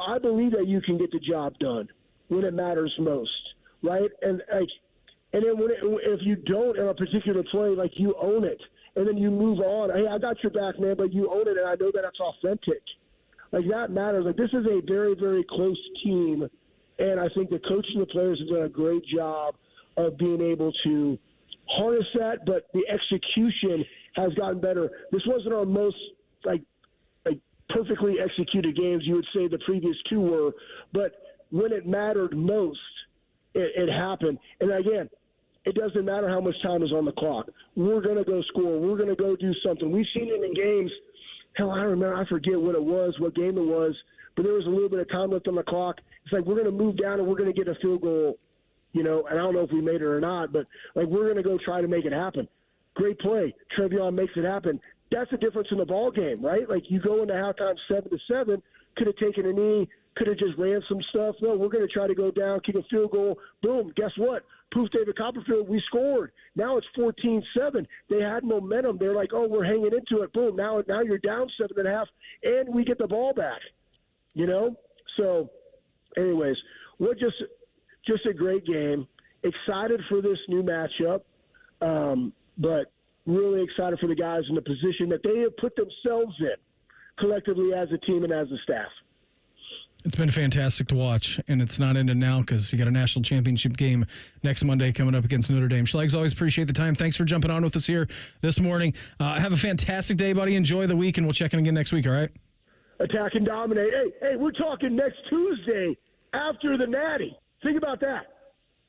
I believe that you can get the job done when it matters most, right? And then if you don't in a particular play, like, you own it, and then you move on. Hey, I got your back, man, but you own it, and I know that it's authentic. Like, that matters. Like, this is a very, very close team, and I think the coach and the players have done a great job of being able to harness that, but the execution has gotten better. This wasn't our most, like perfectly executed games. You would say the previous two were, but when it mattered most, it happened. And again, it doesn't matter how much time is on the clock. We're going to go score. We're going to go do something. We've seen it in games. Hell, I forget what it was, what game it was, but there was a little bit of time left on the clock. It's like we're going to move down and we're going to get a field goal, and I don't know if we made it or not, but like we're going to go try to make it happen. Great play. Trevion makes it happen. That's the difference in the ball game, right? Like you go into halftime 7-7, could have taken a knee, could have just ran some stuff. No, we're going to try to go down, kick a field goal. Boom, guess what? Poof, David Copperfield, we scored. Now it's 14-7. They had momentum. They're like, oh, we're hanging into it. Boom, now you're down 7.5, and we get the ball back. So, anyways, just a great game. Excited for this new matchup, but really excited for the guys in the position that they have put themselves in collectively as a team and as a staff. It's been fantastic to watch, and it's not ending now because you got a national championship game next Monday coming up against Notre Dame. Schlegs, always appreciate the time. Thanks for jumping on with us here this morning. Have a fantastic day, buddy. Enjoy the week, and we'll check in again next week, all right? Attack and dominate. Hey, we're talking next Tuesday after the Natty. Think about that.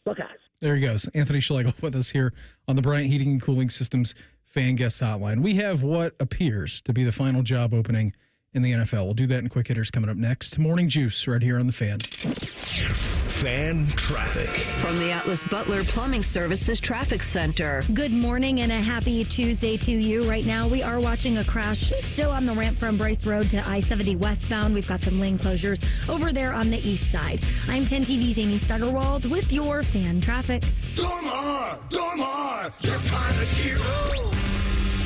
Buckeyes. There he goes. Anthony Schlegel with us here on the Bryant Heating and Cooling Systems Fan Guest Hotline. We have what appears to be the final job opening in the NFL. We'll do that in Quick Hitters coming up next. Morning Juice right here on the Fan. Fan traffic. From the Atlas Butler Plumbing Services Traffic Center. Good morning and a happy Tuesday to you. Right now we are watching a crash still on the ramp from Bryce Road to I-70 westbound. We've got some lane closures over there on the east side. I'm 10 TV's Amy Stuggerwald with your fan traffic. Dormar, you're kind of hero.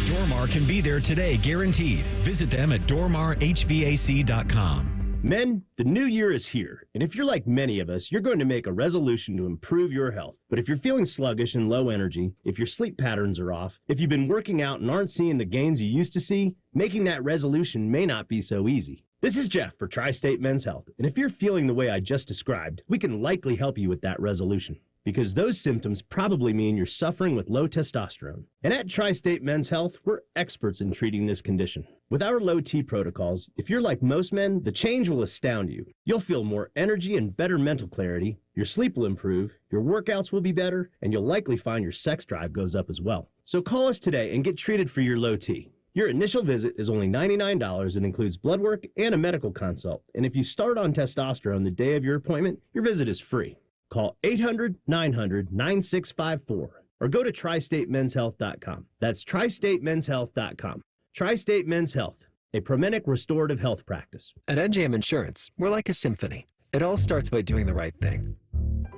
Dormar can be there today, guaranteed. Visit them at dormarhvac.com. Men, the new year is here, and if you're like many of us, you're going to make a resolution to improve your health. But if you're feeling sluggish and low energy, if your sleep patterns are off, if you've been working out and aren't seeing the gains you used to see, making that resolution may not be so easy. This is Jeff for Tri-State Men's Health, and if you're feeling the way I just described, we can likely help you with that resolution, because those symptoms probably mean you're suffering with low testosterone. And at Tri-State Men's Health, we're experts in treating this condition. With our low T protocols, if you're like most men, the change will astound you. You'll feel more energy and better mental clarity, your sleep will improve, your workouts will be better, and you'll likely find your sex drive goes up as well. So call us today and get treated for your low T. Your initial visit is only $99 and includes blood work and a medical consult. And if you start on testosterone the day of your appointment, your visit is free. Call 800-900-9654 or go to tristatemenshealth.com. That's tristatemenshealth.com. Tri-State Men's Health, a Promenic restorative health practice. At NJM Insurance, we're like a symphony. It all starts by doing the right thing.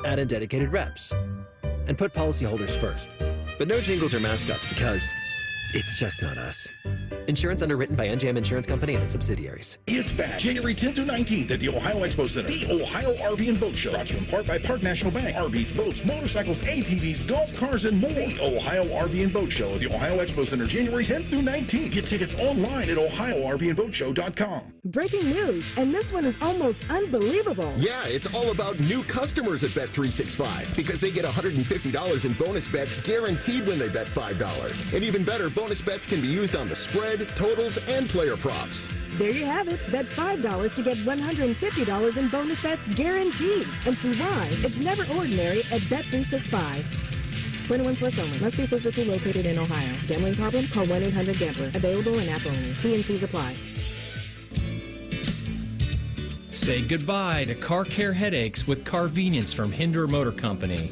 Add in dedicated reps and put policyholders first. But no jingles or mascots because it's just not us. Insurance underwritten by NJM Insurance Company and its subsidiaries. It's back January 10th through 19th at the Ohio Expo Center. The Ohio RV and Boat Show. Brought to you in part by Park National Bank. RVs, boats, motorcycles, ATVs, golf cars, and more. The Ohio RV and Boat Show at the Ohio Expo Center January 10th through 19th. Get tickets online at OhioRVandBoatShow.com. Breaking news, and this one is almost unbelievable. Yeah, it's all about new customers at Bet365 because they get $150 in bonus bets guaranteed when they bet $5. And even better, bonus bets can be used on the spread, totals, and player props. There you have it. Bet $5 to get $150 in bonus bets guaranteed. And see why it's never ordinary at Bet365. 21 plus only. Must be physically located in Ohio. Gambling problem? Call 1-800-GAMBLER. Available in app only. T&Cs apply. Say goodbye to car care headaches with Carvenience from Hinderer Motor Company.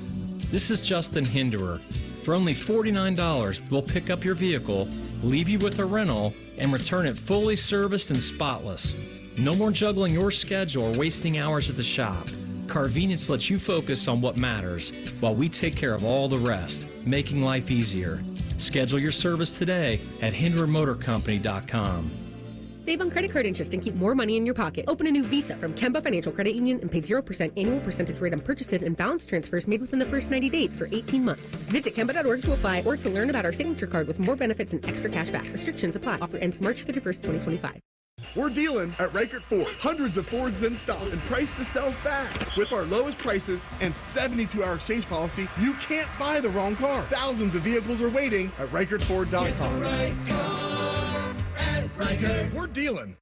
This is Justin Hinderer. For only $49, we'll pick up your vehicle, leave you with a rental, and return it fully serviced and spotless. No more juggling your schedule or wasting hours at the shop. Carvenience lets you focus on what matters while we take care of all the rest, making life easier. Schedule your service today at HindererMotorCompany.com. Save on credit card interest and keep more money in your pocket. Open a new Visa from Kemba Financial Credit Union and pay 0% annual percentage rate on purchases and balance transfers made within the first 90 days for 18 months. Visit Kemba.org to apply or to learn about our signature card with more benefits and extra cash back. Restrictions apply. Offer ends March 31st, 2025. We're dealing at Reichert Ford. Hundreds of Fords in stock and priced to sell fast. With our lowest prices and 72-hour exchange policy, you can't buy the wrong car. Thousands of vehicles are waiting at ReichertFord.com. Get the right car at Reichert. We're dealing.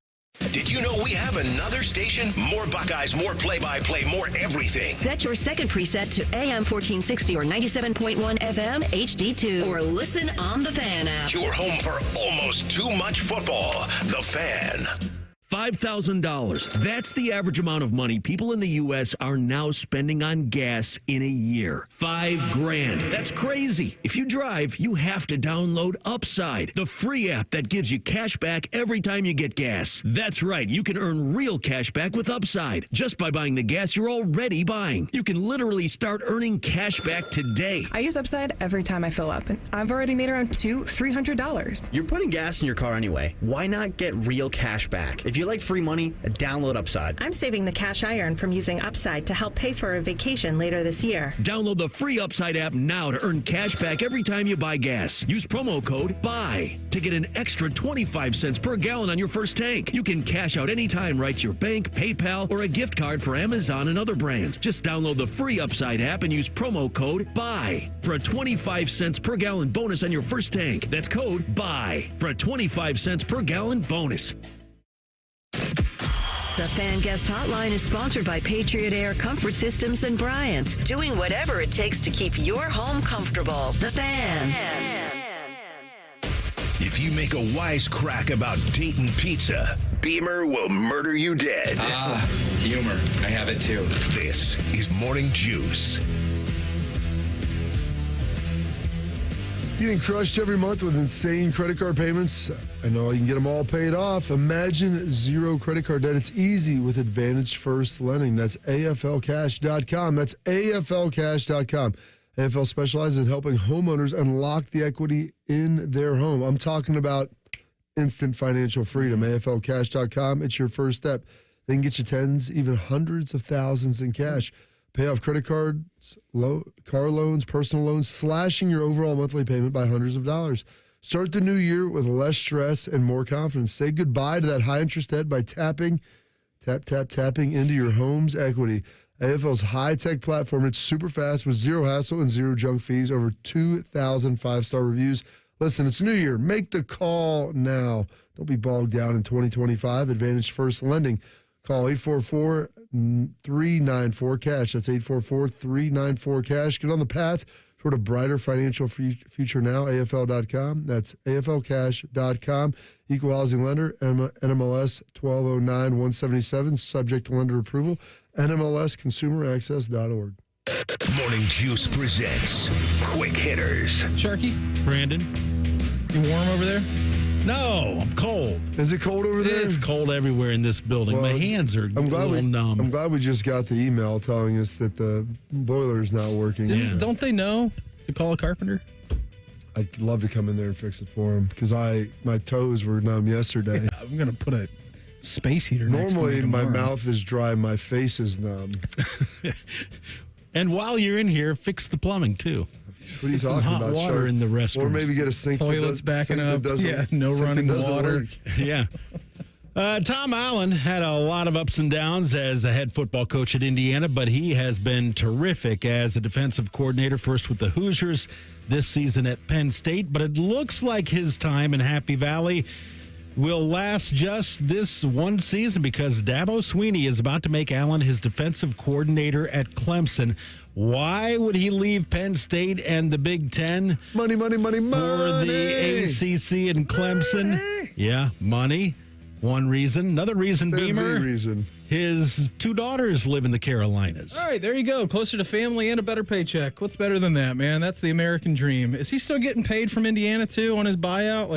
Did you know we have another station? More Buckeyes, more play-by-play, more everything. Set your second preset to AM 1460 or 97.1 FM HD2 or listen on the Fan app. Your home for almost too much football. The Fan. $5,000. That's the average amount of money people in the U.S. are now spending on gas in a year. $5,000. That's crazy. If you drive, you have to download Upside, the free app that gives you cash back every time you get gas. That's right. You can earn real cash back with Upside just by buying the gas you're already buying. You can literally start earning cash back today. I use Upside every time I fill up, and I've already made around $300. You're putting gas in your car anyway. Why not get real cash back? If you like free money, download Upside. I'm saving the cash I earn from using Upside to help pay for a vacation later this year. Download the free Upside app now to earn cash back every time you buy gas. Use promo code BUY to get an extra 25 cents per gallon on your first tank. You can cash out anytime right to your bank, PayPal, or a gift card for Amazon and other brands. Just download the free Upside app and use promo code BUY for a 25 cents per gallon bonus on your first tank. That's code BUY for a 25 cents per gallon bonus. The Fan Guest Hotline is sponsored by Patriot Air Comfort Systems and Bryant, doing whatever it takes to keep your home comfortable. The Fan. If you make a wisecrack about Dayton pizza, Beamer will murder you dead. Humor. I have it too. This is Morning Juice. Getting crushed every month with insane credit card payments? I know you can get them all paid off. Imagine zero credit card debt. It's easy with Advantage First Lending. That's AFLcash.com. That's AFLcash.com. AFL specializes in helping homeowners unlock the equity in their home. I'm talking about instant financial freedom. AFLcash.com. It's your first step. They can get you tens, even hundreds of thousands in cash. Pay off credit cards, car loans, personal loans, slashing your overall monthly payment by hundreds of dollars. Start the new year with less stress and more confidence. Say goodbye to that high interest debt by tapping into your home's equity. AFL's high-tech platform, it's super fast with zero hassle and zero junk fees, over 2,000 five-star reviews. Listen, it's New Year. Make the call now. Don't be bogged down in 2025. Advantage First Lending. Call 844-394-CASH. That's 844-394-CASH. Get on the path toward a brighter financial future now. AFL.com. That's AFLcash.com. Equal housing lender, NMLS 1209-177. Subject to lender approval. NMLSconsumeraccess.org. Morning Juice presents Quick Hitters. Sharky? Brandon? You warm over there? No, I'm cold. Is it cold over there? It's cold everywhere in this building. Well, my hands are a little numb. I'm glad we just got the email telling us that the boiler's not working. Don't they know to call a carpenter? I'd love to come in there and fix it for him because my toes were numb yesterday. Yeah, I'm going to put a space heater Normally, next to me my tomorrow. mouth is dry, my face is numb. And while you're in here, fix the plumbing, too. What are you talking hot about? water in the restroom. Or maybe get a sink Toilets backing up. Yeah, no running water. Yeah. Tom Allen had a lot of ups and downs as a head football coach at Indiana, but he has been terrific as a defensive coordinator, first with the Hoosiers, this season at Penn State. But it looks like his time in Happy Valley will last just this one season because Dabo Swinney is about to make Allen his defensive coordinator at Clemson. Why would he leave Penn State and the Big Ten? Money. For the ACC and Clemson. Money. Yeah, money. One reason. Another reason, Beamer. Big reason. His two daughters live in the Carolinas. All right, there you go. Closer to family and a better paycheck. What's better than that, man? That's the American dream. Is he still getting paid from Indiana, too, on his buyout?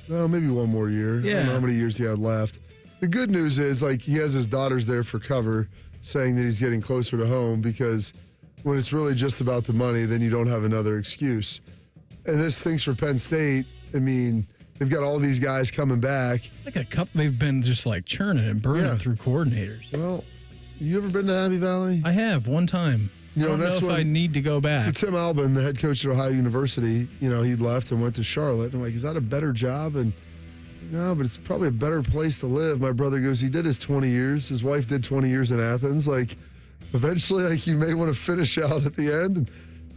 Well, maybe one more year. Yeah. I don't know how many years he had left. The good news is, he has his daughters there for cover, saying that he's getting closer to home because when it's really just about the money, then you don't have another excuse. And this thing's for Penn State. I mean, they've got all these guys coming back. Like a couple, they've been just churning and burning through coordinators. Well, you ever been to Happy Valley? I have, one time. I don't know if I need to go back. So Tim Albin, the head coach at Ohio University, he left and went to Charlotte. I'm like, is that a better job? And no, but it's probably a better place to live. My brother goes, he did his 20 years. His wife did 20 years in Athens. Eventually, you may want to finish out at the end. And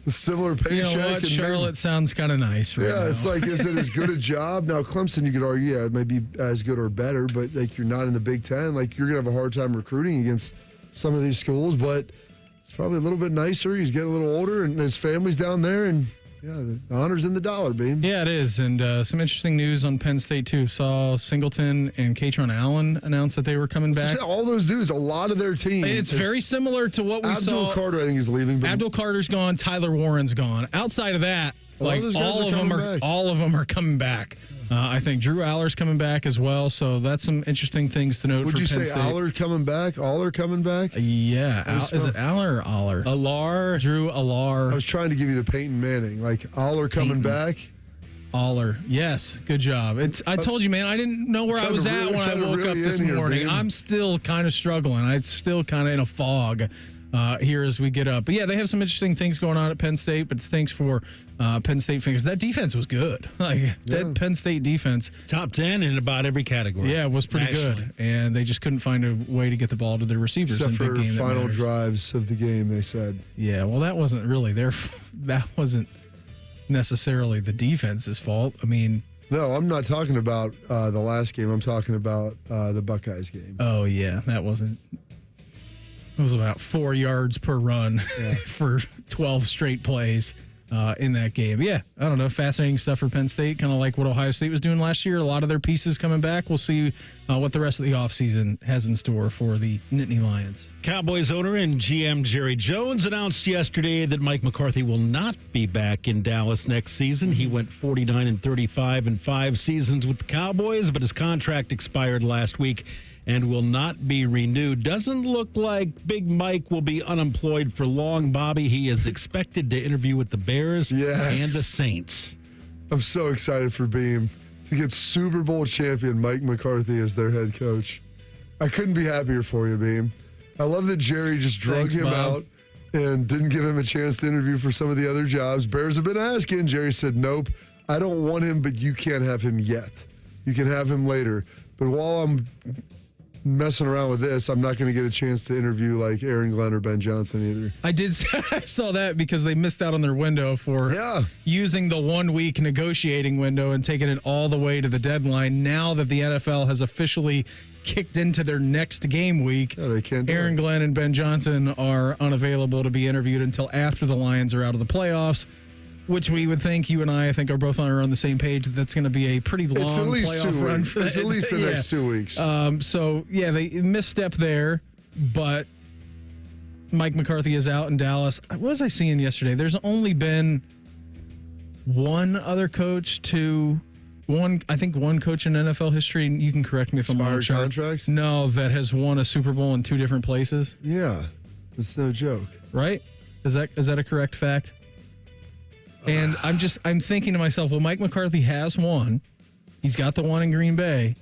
a similar paycheck. You know what? Charlotte sounds kind of nice right now. Yeah, it's like, is it as good a job? Now, Clemson, you could argue, yeah, it may be as good or better, but like you're not in the Big Ten. Like you're going to have a hard time recruiting against some of these schools, but it's probably a little bit nicer. He's getting a little older, and his family's down there, and yeah, the honor's in the dollar, Beam. Yeah, it is. And some interesting news on Penn State, too. Saw Singleton and Katron Allen announce that they were coming back. All those dudes, a lot of their team. It's very similar to what we saw. Abdul Carter, I think, is leaving. But Abdul Carter's gone. Tyler Warren's gone. Outside of that, like all of them are coming back. I think Drew Aller's coming back as well. So that's some interesting things to note. Would you say State. Aller coming back? Aller coming back? Yeah. Is it Aller or Aller? Aller. Drew Aller. I was trying to give you the Peyton Manning. Like Aller coming back. Aller. Yes. Good job. I told you, man, I didn't know where I was at when I woke up this morning. I'm still kind of struggling. I'm still kind of in a fog here as we get up. But yeah, they have some interesting things going on at Penn State, but it stinks for Penn State fans. That defense was good. That Penn State defense. Top 10 in about every category. Yeah, it was pretty good. And they just couldn't find a way to get the ball to their receivers. Except in big for game final drives of the game, they said. Yeah, well, that wasn't really that wasn't necessarily the defense's fault. I mean, no, I'm not talking about the last game. I'm talking about the Buckeyes game. Oh yeah, that wasn't. It was about 4 yards per run for 12 straight plays in that game. Yeah, I don't know. Fascinating stuff for Penn State, kind of like what Ohio State was doing last year. A lot of their pieces coming back. We'll see what the rest of the offseason has in store for the Nittany Lions. Cowboys owner and GM Jerry Jones announced yesterday that Mike McCarthy will not be back in Dallas next season. He went 49-35 in 5 seasons with the Cowboys, but his contract expired last week and will not be renewed. Doesn't look like Big Mike will be unemployed for long, Bobby. He is expected to interview with the Bears and the Saints. I'm so excited for Beam to get Super Bowl champion Mike McCarthy as their head coach. I couldn't be happier for you, Beam. I love that Jerry just drug him out and didn't give him a chance to interview for some of the other jobs. Bears have been asking. Jerry said, nope, I don't want him, but you can't have him yet. You can have him later. But while I'm messing around with this, I'm not going to get a chance to interview like Aaron Glenn or Ben Johnson either. I saw that because they missed out on their window for using the 1 week negotiating window and taking it all the way to the deadline. Now that the NFL has officially kicked into their next game week, they can't do Aaron Glenn and Ben Johnson are unavailable to be interviewed until after the Lions are out of the playoffs, which we would think, you and I think, are both on the same page. That's going to be a pretty long playoff run for that. It's at least the next 2 weeks. So, yeah, they misstep there, but Mike McCarthy is out in Dallas. What was I seeing yesterday? There's only been one other coach I think one coach in NFL history, and you can correct me if I'm wrong. Contract? No, that has won a Super Bowl in 2 different places. Yeah, it's no joke. Right? Is that a correct fact? And I'm thinking to myself, well, Mike McCarthy has one. He's got the one in Green Bay.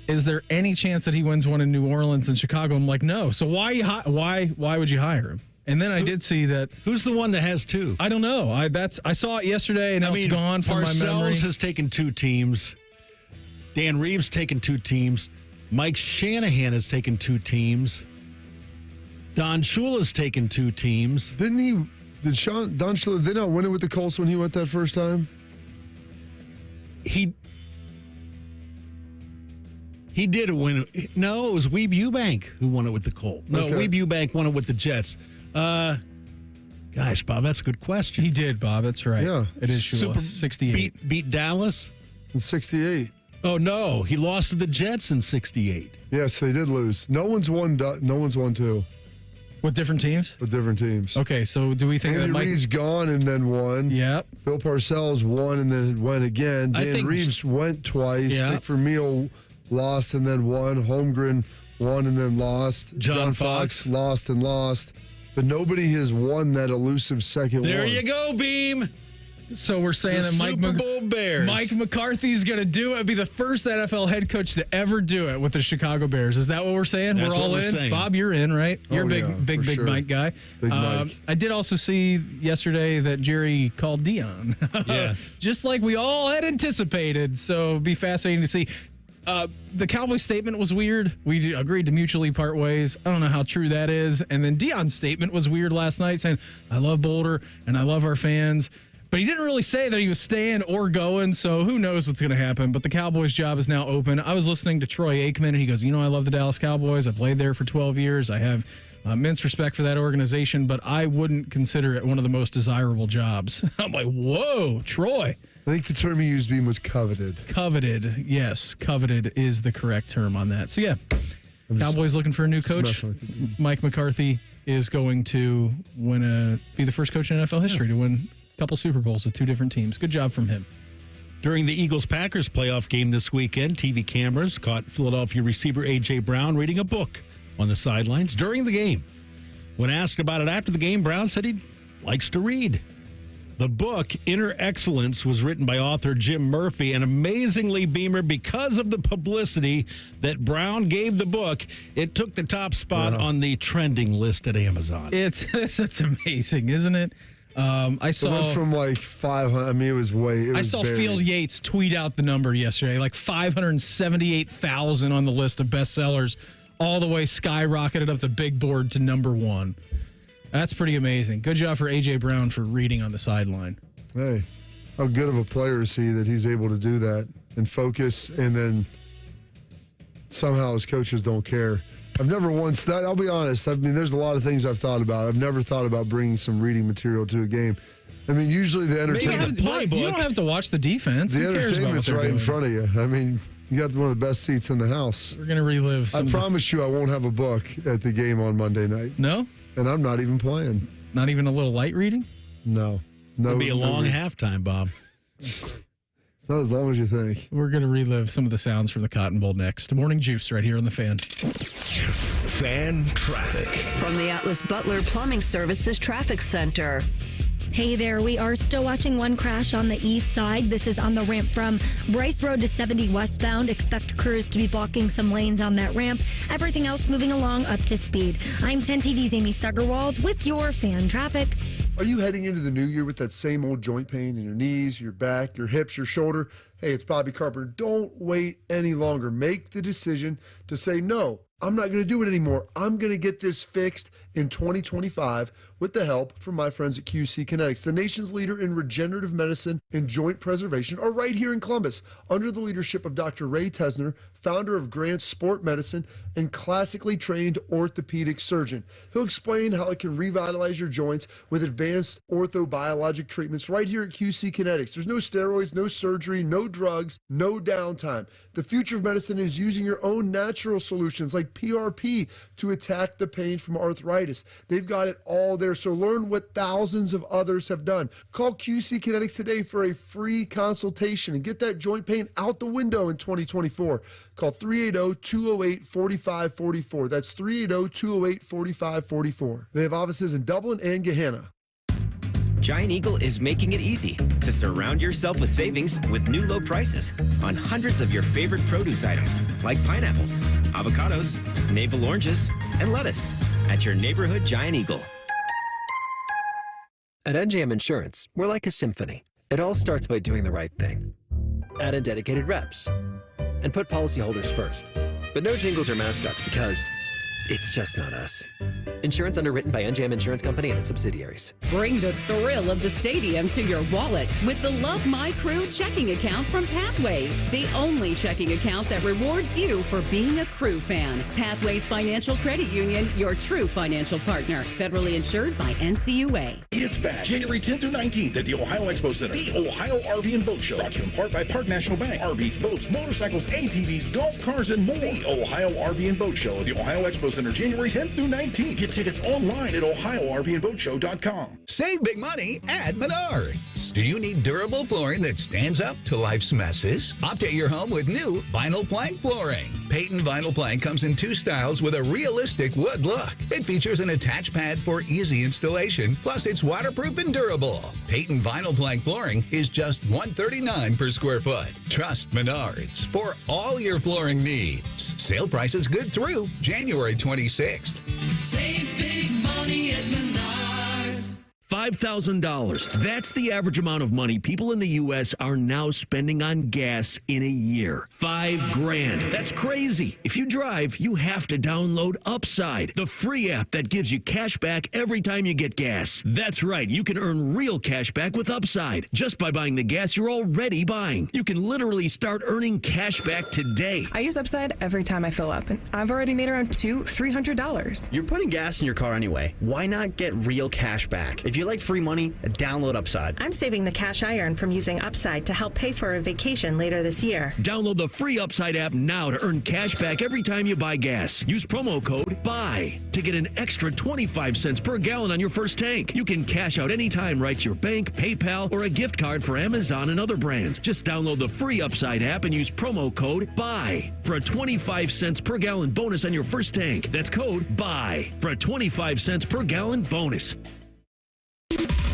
Is there any chance that he wins one in New Orleans and Chicago? I'm like, no. So why would you hire him? And then I did see that. Who's the one that has 2? I don't know. I saw it yesterday, and it's gone from my memory. Parcells has taken 2 teams. Dan Reeves taken 2 teams. Mike Shanahan has taken 2 teams. Don Shula's taken 2 teams. Didn't he? Don Shula, did not win it with the Colts when he went that first time? He did win. No, it was Weeb Eubank who won it with the Colts. No, Weeb Eubank won it with the Jets. Gosh, Bob, that's a good question. He did, Bob. That's right. Yeah. It is Shula. 68. Beat Dallas? In 68. Oh, no. He lost to the Jets in 68. Yes, they did lose. No one's won 2. With different teams? With different teams. Okay, so do we think Andy that Mike Reid's gone and then won? Yep. Bill Parcells won and then went again. Dan Reeves went twice. Yep. Nick Vermeil lost and then won. Holmgren won and then lost. John Fox lost and lost. But nobody has won that elusive second There one. you go, Beam. So we're saying that Super Bowl Bears. Mike McCarthy's going to do it. Be the first NFL head coach to ever do it with the Chicago Bears. Is that what we're saying? That's we're all what we're in. saying. Bob, you're in, right? You're a big sure. Mike guy. Big Mike. I did also see yesterday that Jerry called Dion. Yes. Just like we all had anticipated. So it'd be fascinating to see. the Cowboys statement was weird. We agreed to mutually part ways. I don't know how true that is. And then Deion's statement was weird last night, saying, I love Boulder and I love our fans. But he didn't really say that he was staying or going, so who knows what's going to happen. But the Cowboys' job is now open. I was listening to Troy Aikman, and he goes, I love the Dallas Cowboys. I played there for 12 years. I have immense respect for that organization, but I wouldn't consider it one of the most desirable jobs. I'm like, whoa, Troy. I think the term he used was coveted. Coveted, yes. Coveted is the correct term on that. So, yeah, Cowboys looking for a new coach. Mike McCarthy is going to be the first coach in NFL history to win couple Super Bowls with two different teams. Good job from him. During the Eagles-Packers playoff game this weekend, TV cameras caught Philadelphia receiver A.J. Brown reading a book on the sidelines during the game. When asked about it after the game, Brown said he likes to read. The book, Inner Excellence, was written by author Jim Murphy, and amazingly, Beamer, because of the publicity that Brown gave the book, it took the top spot on the trending list at Amazon. It's amazing, isn't it? I saw it went from like 500. I mean, it was way. I saw Field Yates tweet out the number yesterday, like 578,000 on the list of bestsellers, all the way skyrocketed up the big board to number one. That's pretty amazing. Good job for A.J. Brown for reading on the sideline. Hey, how good of a player is he that he's able to do that and focus, and then somehow his coaches don't care. I've never once, I'll be honest, I mean, there's a lot of things I've thought about. I've never thought about bringing some reading material to a game. I mean, usually the entertainment. You don't have to watch the defense. The entertainment's right in front of you. I mean, you got one of the best seats in the house. We're going to relive some. I promise you I won't have a book at the game on Monday night. No? And I'm not even playing. Not even a little light reading? No. It'll be a long halftime, Bob. It's not as long as you think. We're going to relive some of the sounds from the Cotton Bowl next. Morning Juice right here on the Fan. Fan traffic. From the Atlas Butler Plumbing Services Traffic Center. Hey there, we are still watching one crash on the east side. This is on the ramp from Bryce Road to 70 westbound. Expect crews to be blocking some lanes on that ramp. Everything else moving along up to speed. I'm 10 TV's Amy Stuggerwald with your Fan traffic. Are you heading into the new year with that same old joint pain in your knees, your back, your hips, your shoulder? Hey, it's Bobby Carpenter. Don't wait any longer. Make the decision to say, no, I'm not going to do it anymore. I'm going to get this fixed in 2025 with the help from my friends at QC Kinetics. The nation's leader in regenerative medicine and joint preservation are right here in Columbus under the leadership of Dr. Ray Tesner, founder of Grant's Sport Medicine and classically trained orthopedic surgeon. He'll explain how it can revitalize your joints with advanced orthobiologic treatments right here at QC Kinetics. There's no steroids, no surgery, no drugs, no downtime. The future of medicine is using your own natural solutions like PRP to attack the pain from arthritis. They've got it all there, so learn what thousands of others have done. Call QC Kinetics today for a free consultation and get that joint pain out the window in 2024. Call 380-208-4544. That's 380-208-4544. They have offices in Dublin and Gahanna. Giant Eagle is making it easy to surround yourself with savings with new low prices on hundreds of your favorite produce items like pineapples, avocados, navel oranges, and lettuce at your neighborhood Giant Eagle. At NJM Insurance, we're like a symphony. It all starts by doing the right thing. Add in dedicated reps and put policyholders first. But no jingles or mascots because it's just not us. Insurance underwritten by NJM Insurance Company and its subsidiaries. Bring the thrill of the stadium to your wallet with the Love My Crew checking account from Pathways, the only checking account that rewards you for being a Crew fan. Pathways Financial Credit Union, your true financial partner. Federally insured by NCUA. It's back January 10th through 19th at the Ohio Expo Center. The Ohio RV and Boat Show. Brought to you in part by Park National Bank. RVs, boats, motorcycles, ATVs, golf cars, and more. The Ohio RV and Boat Show at the Ohio Expo Center January 10th through 19th. Get tickets online at OhioRVandBoatShow.com. Save big money at Menards. Do you need durable flooring that stands up to life's messes? Update your home with new vinyl plank flooring. Peyton Vinyl Plank comes in two styles with a realistic wood look. It features an attached pad for easy installation, plus it's waterproof and durable. Peyton Vinyl Plank flooring is just $139 per square foot. Trust Menards for all your flooring needs. Sale prices good through January 26th. Save big money at Menards. $5,000. That's the average amount of money people in the U.S. are now spending on gas in a year. $5,000. That's crazy. If you drive, you have to download Upside, the free app that gives you cash back every time you get gas. That's right. You can earn real cash back with Upside just by buying the gas you're already buying. You can literally start earning cash back today. I use Upside every time I fill up, and I've already made around $200-$300. You're putting gas in your car anyway. Why not get real cash back? If you like free money, download Upside. I'm saving the cash I earn from using Upside to help pay for a vacation later this year. Download the free Upside app now to earn cash back every time you buy gas. Use promo code BUY to get an extra 25 cents per gallon on your first tank. You can cash out anytime right to your bank, PayPal, or a gift card for Amazon and other brands. Just download the free Upside app and use promo code BUY for a 25 cents per gallon bonus on your first tank. That's code BUY for a 25 cents per gallon bonus.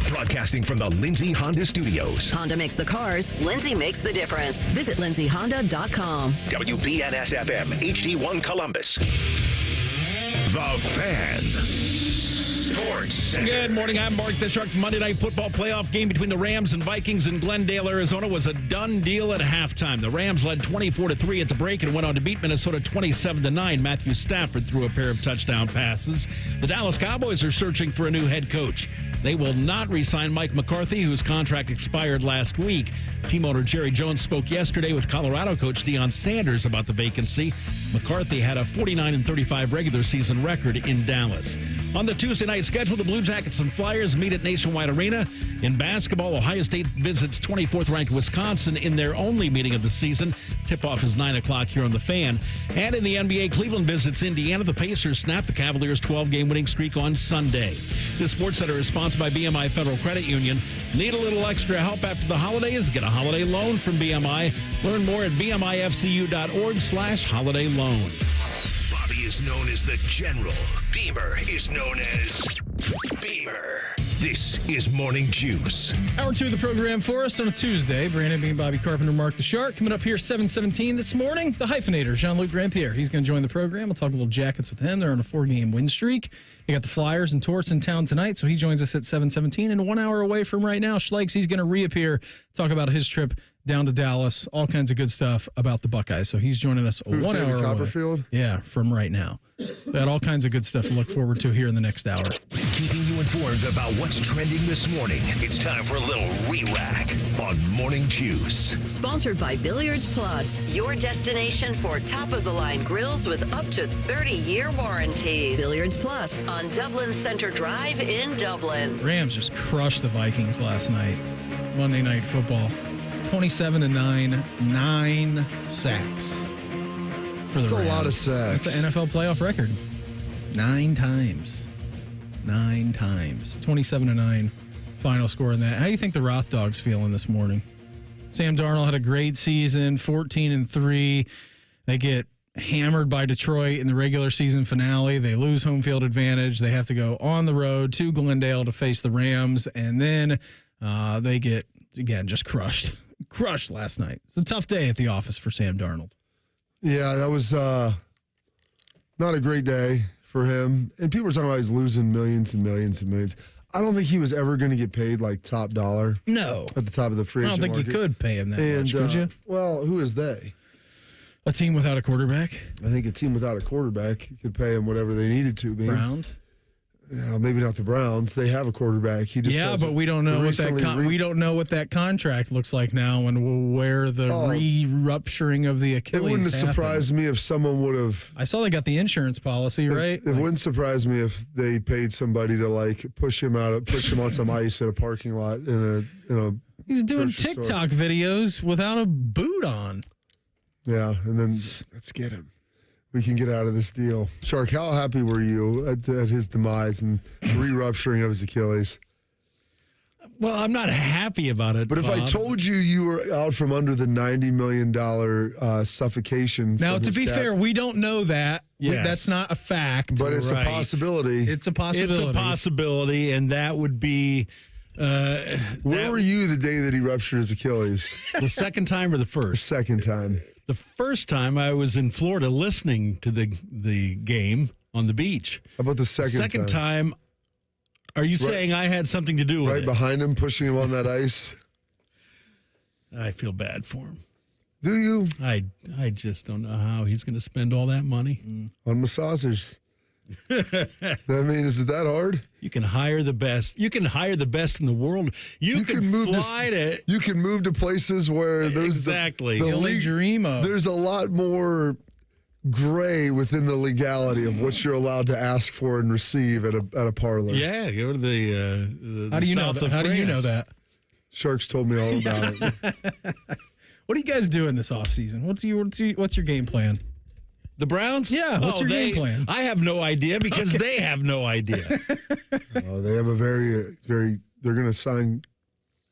Broadcasting from the Lindsay Honda Studios. Honda makes the cars. Lindsay makes the difference. Visit lindsayhonda.com. WBNS-FM, HD1 Columbus. The Fan. Sports Center. Good morning. I'm Mark the Shark. Monday Night Football playoff game between the Rams and Vikings in Glendale, Arizona was a done deal at halftime. The Rams led 24-3 at the break and went on to beat Minnesota 27-9. Matthew Stafford threw a pair of touchdown passes. The Dallas Cowboys are searching for a new head coach. They will not re-sign Mike McCarthy, whose contract expired last week. Team owner Jerry Jones spoke yesterday with Colorado coach Deion Sanders about the vacancy. McCarthy had a 49-35 regular season record in Dallas. On the Tuesday night schedule, the Blue Jackets and Flyers meet at Nationwide Arena. In basketball, Ohio State visits 24th-ranked Wisconsin in their only meeting of the season. Tip-off is 9 o'clock here on The Fan. And in the NBA, Cleveland visits Indiana. The Pacers snap the Cavaliers' 12-game winning streak on Sunday. This Sports Center is sponsored by BMI Federal Credit Union. Need a little extra help after the holidays? Get a holiday loan from BMI. Learn more at bmifcu.org/holiday loan. Bobby is known as the General. Beamer is known as Beamer. This is Morning Juice. Hour 2 of the program for us on a Tuesday. Brandon Bean, Bobby Carpenter, Mark the Shark. Coming up here 7:17 this morning, the hyphenator, Jean-Luc Grand-Pierre. He's going to join the program. We'll talk a little Jackets with him. They're on a 4-game win streak. They got the Flyers and Torts in town tonight, so he joins us at 7:17. And 1 hour away from right now, Schlegel, he's going to reappear, talk about his trip down to Dallas, all kinds of good stuff about the Buckeyes. So he's joining us 1 hour away. Copperfield? Yeah, from right now. We got all kinds of good stuff to look forward to here in the next hour. Keeping you informed about what's trending this morning. It's time for a little re-rack on Morning Juice. Sponsored by Billiards Plus, your destination for top-of-the-line grills with up to 30-year warranties. Billiards Plus on Dublin Center Drive in Dublin. Rams just crushed the Vikings last night. Monday Night Football. 27-9, 9 sacks for the Rams. That's a lot of sacks. That's an NFL playoff record. 9 times. 9 times. 27-9 final score in that. How do you think the Roth Dogs feeling this morning? Sam Darnold had a great season, 14-3. They get hammered by Detroit in the regular season finale. They lose home field advantage. They have to go on the road to Glendale to face the Rams, and then they get, again, just crushed. Crushed last night. It's a tough day at the office for Sam Darnold. Yeah, that was not a great day for him. And people were talking about he's losing millions and millions and millions. I don't think he was ever going to get paid like top dollar. No. At the top of the free agent market. I don't think you could pay him that much, could you? Well, who is they? A team without a quarterback? I think a team without a quarterback could pay him whatever they needed to. Browns? Maybe not the Browns. They have a quarterback. He just but we don't know what we don't know what that contract looks like now, and where the re-rupturing of the Achilles. It wouldn't have happened. surprised me if someone would have. I saw they got the insurance policy, right? It wouldn't surprise me if they paid somebody to push him on some ice at a parking lot in a. He's doing TikTok videos without a boot on. Yeah, and then let's get him. We can get out of this deal. Shark, how happy were you at his demise and re-rupturing of his Achilles? Well, I'm not happy about it. But if I told you were out from under the $90 million suffocation. Now, to be fair, we don't know that. Yes. That's not a fact. But it's a possibility. It's a possibility. It's a possibility, and that would be... where were you the day that he ruptured his Achilles? The second time or the first? The second time. The first time I was in Florida listening to the game on the beach. How about the second time? Are you saying I had something to do with it? Right behind him, pushing him on that ice. I feel bad for him. Do you? I just don't know how he's going to spend all that money. On massagers. I mean, is it that hard? You can hire the best. You can hire the best in the world. You can move to. You can move to places where there's exactly the only dream of. There's a lot more gray within the legality of what you're allowed to ask for and receive at a parlor. Yeah, go to the How do you know that? How do you know that? Sharks told me all about it. What are you guys doing this offseason? What's your game plan? The Browns? Yeah, what's your game plan? I have no idea because they have no idea. They have a very they're going to sign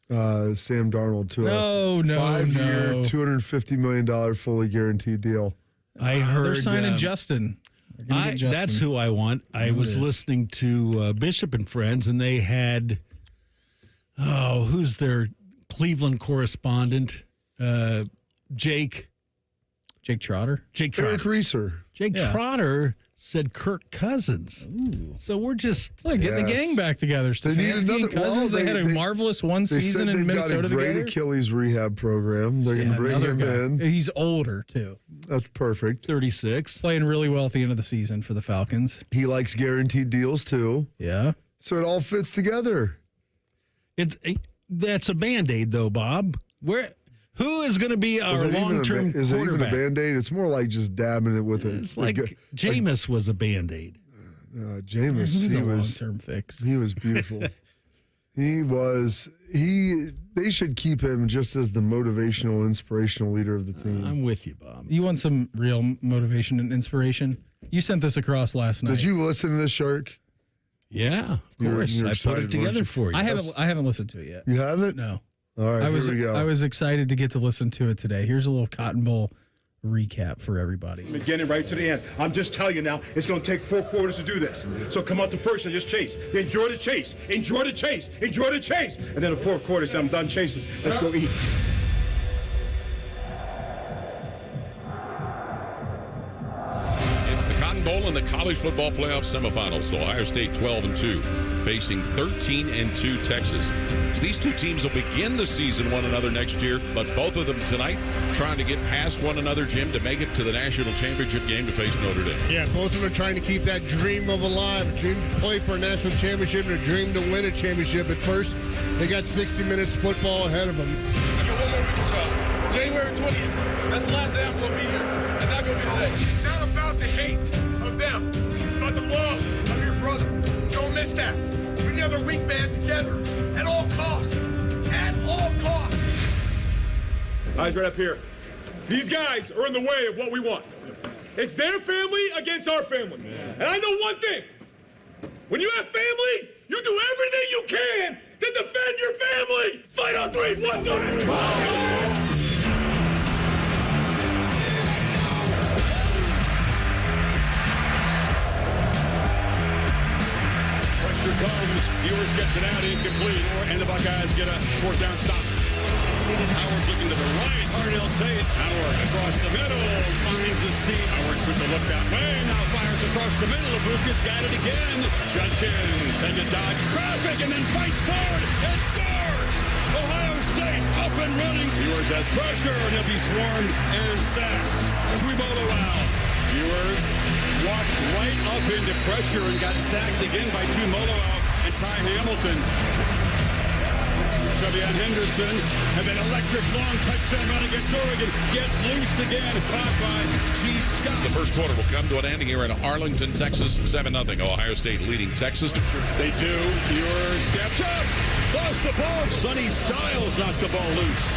Sam Darnold to a 5-year, $250 million fully guaranteed deal. I heard they're signing Justin. That's who I want. I was listening to Bishop and Friends, and they had, who's their Cleveland correspondent? Jake Trotter? Eric Reeser. Jake Trotter said Kirk Cousins. Ooh. So we're just getting the gang back together. They need another Cousins. They had a marvelous one season in Minnesota together. They've got a great Achilles rehab program. They're going to bring him in. He's older, too. That's perfect. 36. Playing really well at the end of the season for the Falcons. He likes guaranteed deals, too. Yeah. So it all fits together. That's a Band-Aid, though, Bob. Who is going to be our long-term quarterback? Is it even a Band-Aid? It's more like just dabbing it with it. It's like Jameis was a Band-Aid. Jameis, he was a long-term fix. He was beautiful. They should keep him just as the motivational, inspirational leader of the team. I'm with you, Bob. You want some real motivation and inspiration? You sent this across last night. Did you listen to this, Shark? Yeah, of course. I put it together for you. I haven't listened to it yet. You haven't? No. All right, here we go. I was excited to get to listen to it today. Here's a little Cotton Bowl recap for everybody. Beginning right to the end. I'm just telling you now, it's going to take 4 quarters to do this. So come out the first and just chase. Enjoy the chase. Enjoy the chase. Enjoy the chase. And then the 4 quarters, I'm done chasing. Let's go eat. It's the Cotton Bowl and the college football playoff semifinals. Ohio State 12-2, facing 13-2 Texas. So these two teams will begin the season one another next year, but both of them tonight trying to get past one another, Jim, to make it to the national championship game to face Notre Dame. Yeah, both of them are trying to keep that dream alive, a dream to play for a national championship and a dream to win a championship. At first, they got 60 minutes of football ahead of them. I got one more week, y'all. January 20th. That's the last day I'm going to be here. It's not going to be today. It's not about the hate of them. It's about the love of your brother. Don't miss that. We're another week band together at all costs. At all costs. Eyes right up here. These guys are in the way of what we want. It's their family against our family. And I know one thing. When you have family, you do everything you can to defend your family. Fight on 3, 1, 2. Pressure comes. Ewers gets it out, incomplete. And the Buckeyes get a 4th down stop. Howard's looking to the right. Harnell Tate. Howard across the middle. Finds the seam. Howard took a look that way. Now fires across the middle. Abuka's got it again. Judkins had to dodge traffic and then fights forward and scores. Ohio State up and running. Ewers has pressure and he'll be swarmed and sacks. Tuibolo out. Ewers walked right up into pressure and got sacked again by Tuimoloau and Ty Hamilton. Trevion Henderson, and then electric long touchdown run against Oregon. Gets loose again, caught by G. Scott. The first quarter will come to an end here in Arlington, Texas. 7-0. Ohio State leading Texas. They do. Ewers steps up. Lost the ball. Sonny Styles knocked the ball loose.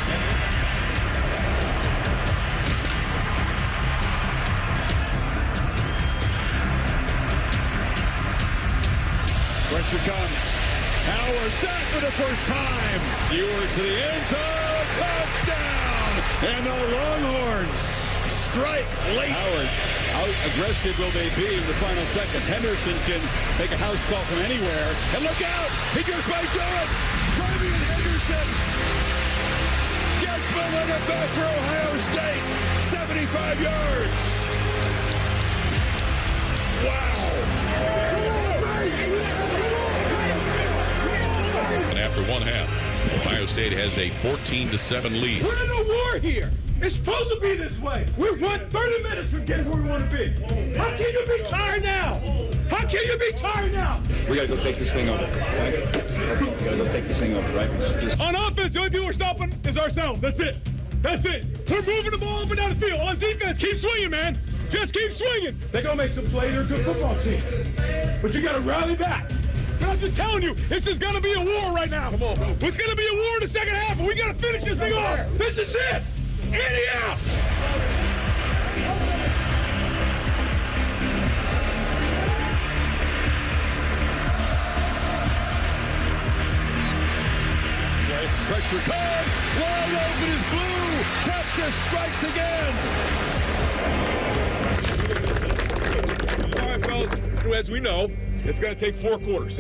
Pressure comes. Howard sacked for the first time. Ewers to the end zone. Touchdown. And the Longhorns strike late. Howard, how aggressive will they be in the final seconds? Henderson can make a house call from anywhere. And look out. He just might do it. Trevion Henderson gets momentum back for Ohio State. 75 yards. Wow. after one half. Ohio State has a 14-7 lead. We're in a war here. It's supposed to be this way. We're 30 minutes from getting where we want to be. How can you be tired now? How can you be tired now? We got to go take this thing over. Right? We got to go take this thing over, right? On offense, the only people we're stopping is ourselves. That's it. That's it. We're moving the ball up and down the field. On defense, keep swinging, man. Just keep swinging. They're going to make some plays. They're a good football team. But you got to rally back. But I'm just telling you, this is going to be a war right now. Come on, bro. It's going to be a war in the second half, and we got to finish this thing off. This is it. Andy out. Pressure comes. Wide open is Blue. Texas strikes again. All right, fellas. As we know, it's going to take 4 quarters.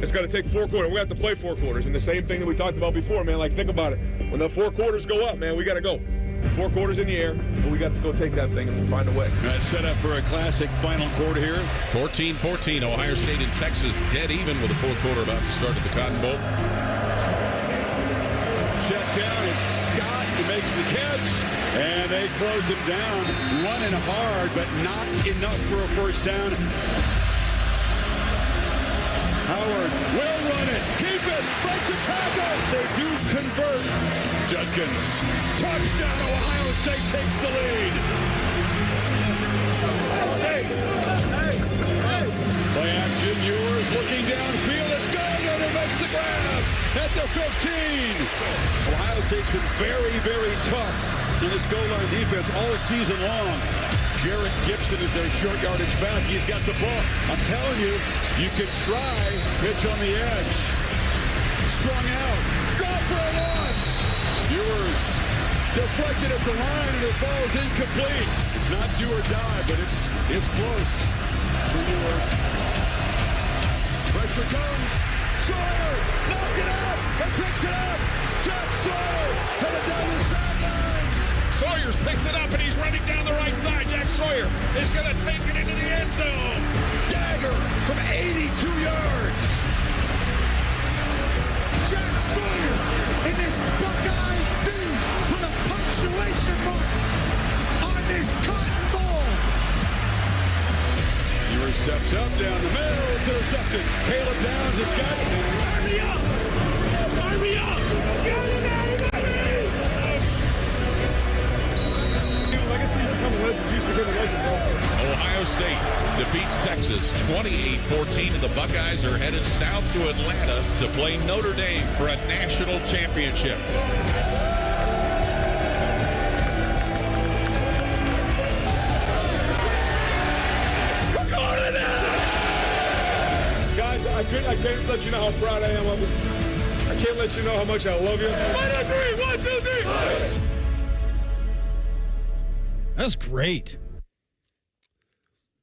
It's going to take 4 quarters. We have to play 4 quarters. And the same thing that we talked about before, man. Like, think about it. When the 4 quarters go up, man, we got to go. 4 quarters in the air, and we got to go take that thing and find a way. That's set up for a classic final quarter here. 14-14, Ohio State and Texas dead even with the 4th quarter about to start at the Cotton Bowl. Check down, it's Scott who makes the catch, and they close him down. Running hard, but not enough for a first down. Howard will run it, keep it, breaks a tackle. They do convert. Judkins, touchdown, Ohio State takes the lead. Play action, Ewers looking downfield, it's Gardner makes the grab at the 15. Ohio State's been very, very tough in this goal line defense all season long. Jarrett Gibson is their short yardage back. He's got the ball. I'm telling you, you can try pitch on the edge. Strung out. Drop for a loss. Ewers deflected at the line and it falls incomplete. It's not do or die, but it's close for Ewers. Pressure comes. Sawyer knocked it out and picks it up. Jack Sawyer headed down the sidelines. Sawyer's picked it up and he's running down the right side. Jack Sawyer is going to take it into the end zone. Dagger from 82 yards. Jack Sawyer and his Buckeyes do put a punctuation mark on this Cotton Bowl. Ewers steps up down the middle. It's intercepted. Caleb Downs has got it. Hurry up! Hurry up! Ohio State defeats Texas 28-14, and the Buckeyes are headed south to Atlanta to play Notre Dame for a national championship. Guys, I can't let you know how proud I am of you. I can't let you know how much I love you. 1, 2, 3. That's great.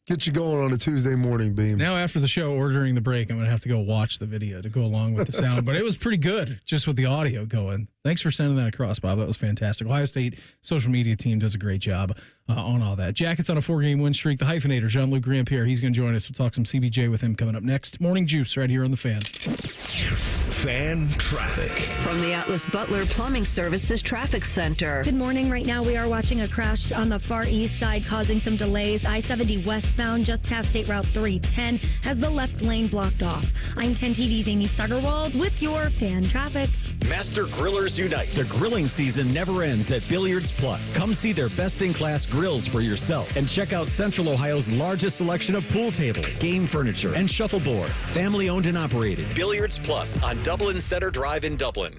Get you going on a Tuesday morning, Beam. Now, after the show or during the break, I'm going to have to go watch the video to go along with the sound. But it was pretty good, just with the audio going. Thanks for sending that across, Bob. That was fantastic. Ohio State social media team does a great job on all that. Jackets on a 4-game win streak. The hyphenator, Jean-Luc Grand-Pierre, he's going to join us. We'll talk some CBJ with him coming up next. Morning Juice right here on The Fan. Fan traffic. From the Atlas Butler Plumbing Services Traffic Center. Good morning. Right now we are watching a crash on the far east side causing some delays. I-70 westbound just past State Route 310 has the left lane blocked off. I'm 10 TV's Amy Stuggerwald with your fan traffic. Master Grillers Unite. The grilling season never ends at Billiards Plus. Come see their best-in-class grills for yourself and check out Central Ohio's largest selection of pool tables, game furniture, and shuffleboard. Family-owned and operated. Billiards Plus on Dublin Center Drive in Dublin.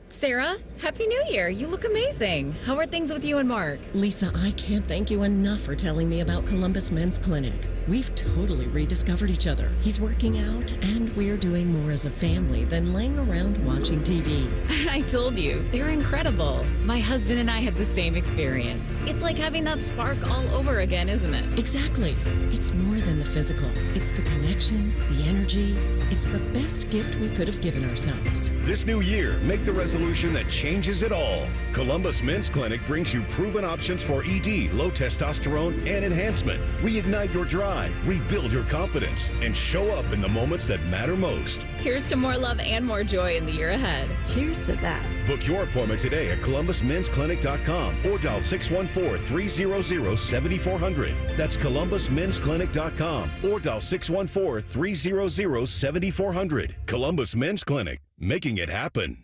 Sarah, Happy New Year. You look amazing. How are things with you and Mark? Lisa, I can't thank you enough for telling me about Columbus Men's Clinic. We've totally rediscovered each other. He's working out, and we're doing more as a family than laying around watching TV. I told you, they're incredible. My husband and I had the same experience. It's like having that spark all over again, isn't it? Exactly. It's more than the physical. It's the connection, the energy, It's the best gift we could have given ourselves. This new year, make the resolution that changes it all. Columbus Men's Clinic brings you proven options for ED, low testosterone, and enhancement. Reignite your drive, rebuild your confidence, and show up in the moments that matter most. Here's to more love and more joy in the year ahead. Cheers to that. Book your appointment today at columbusmensclinic.com or dial 614-300-7400. That's columbusmensclinic.com or dial 614-300-7400. Columbus Men's Clinic, making it happen.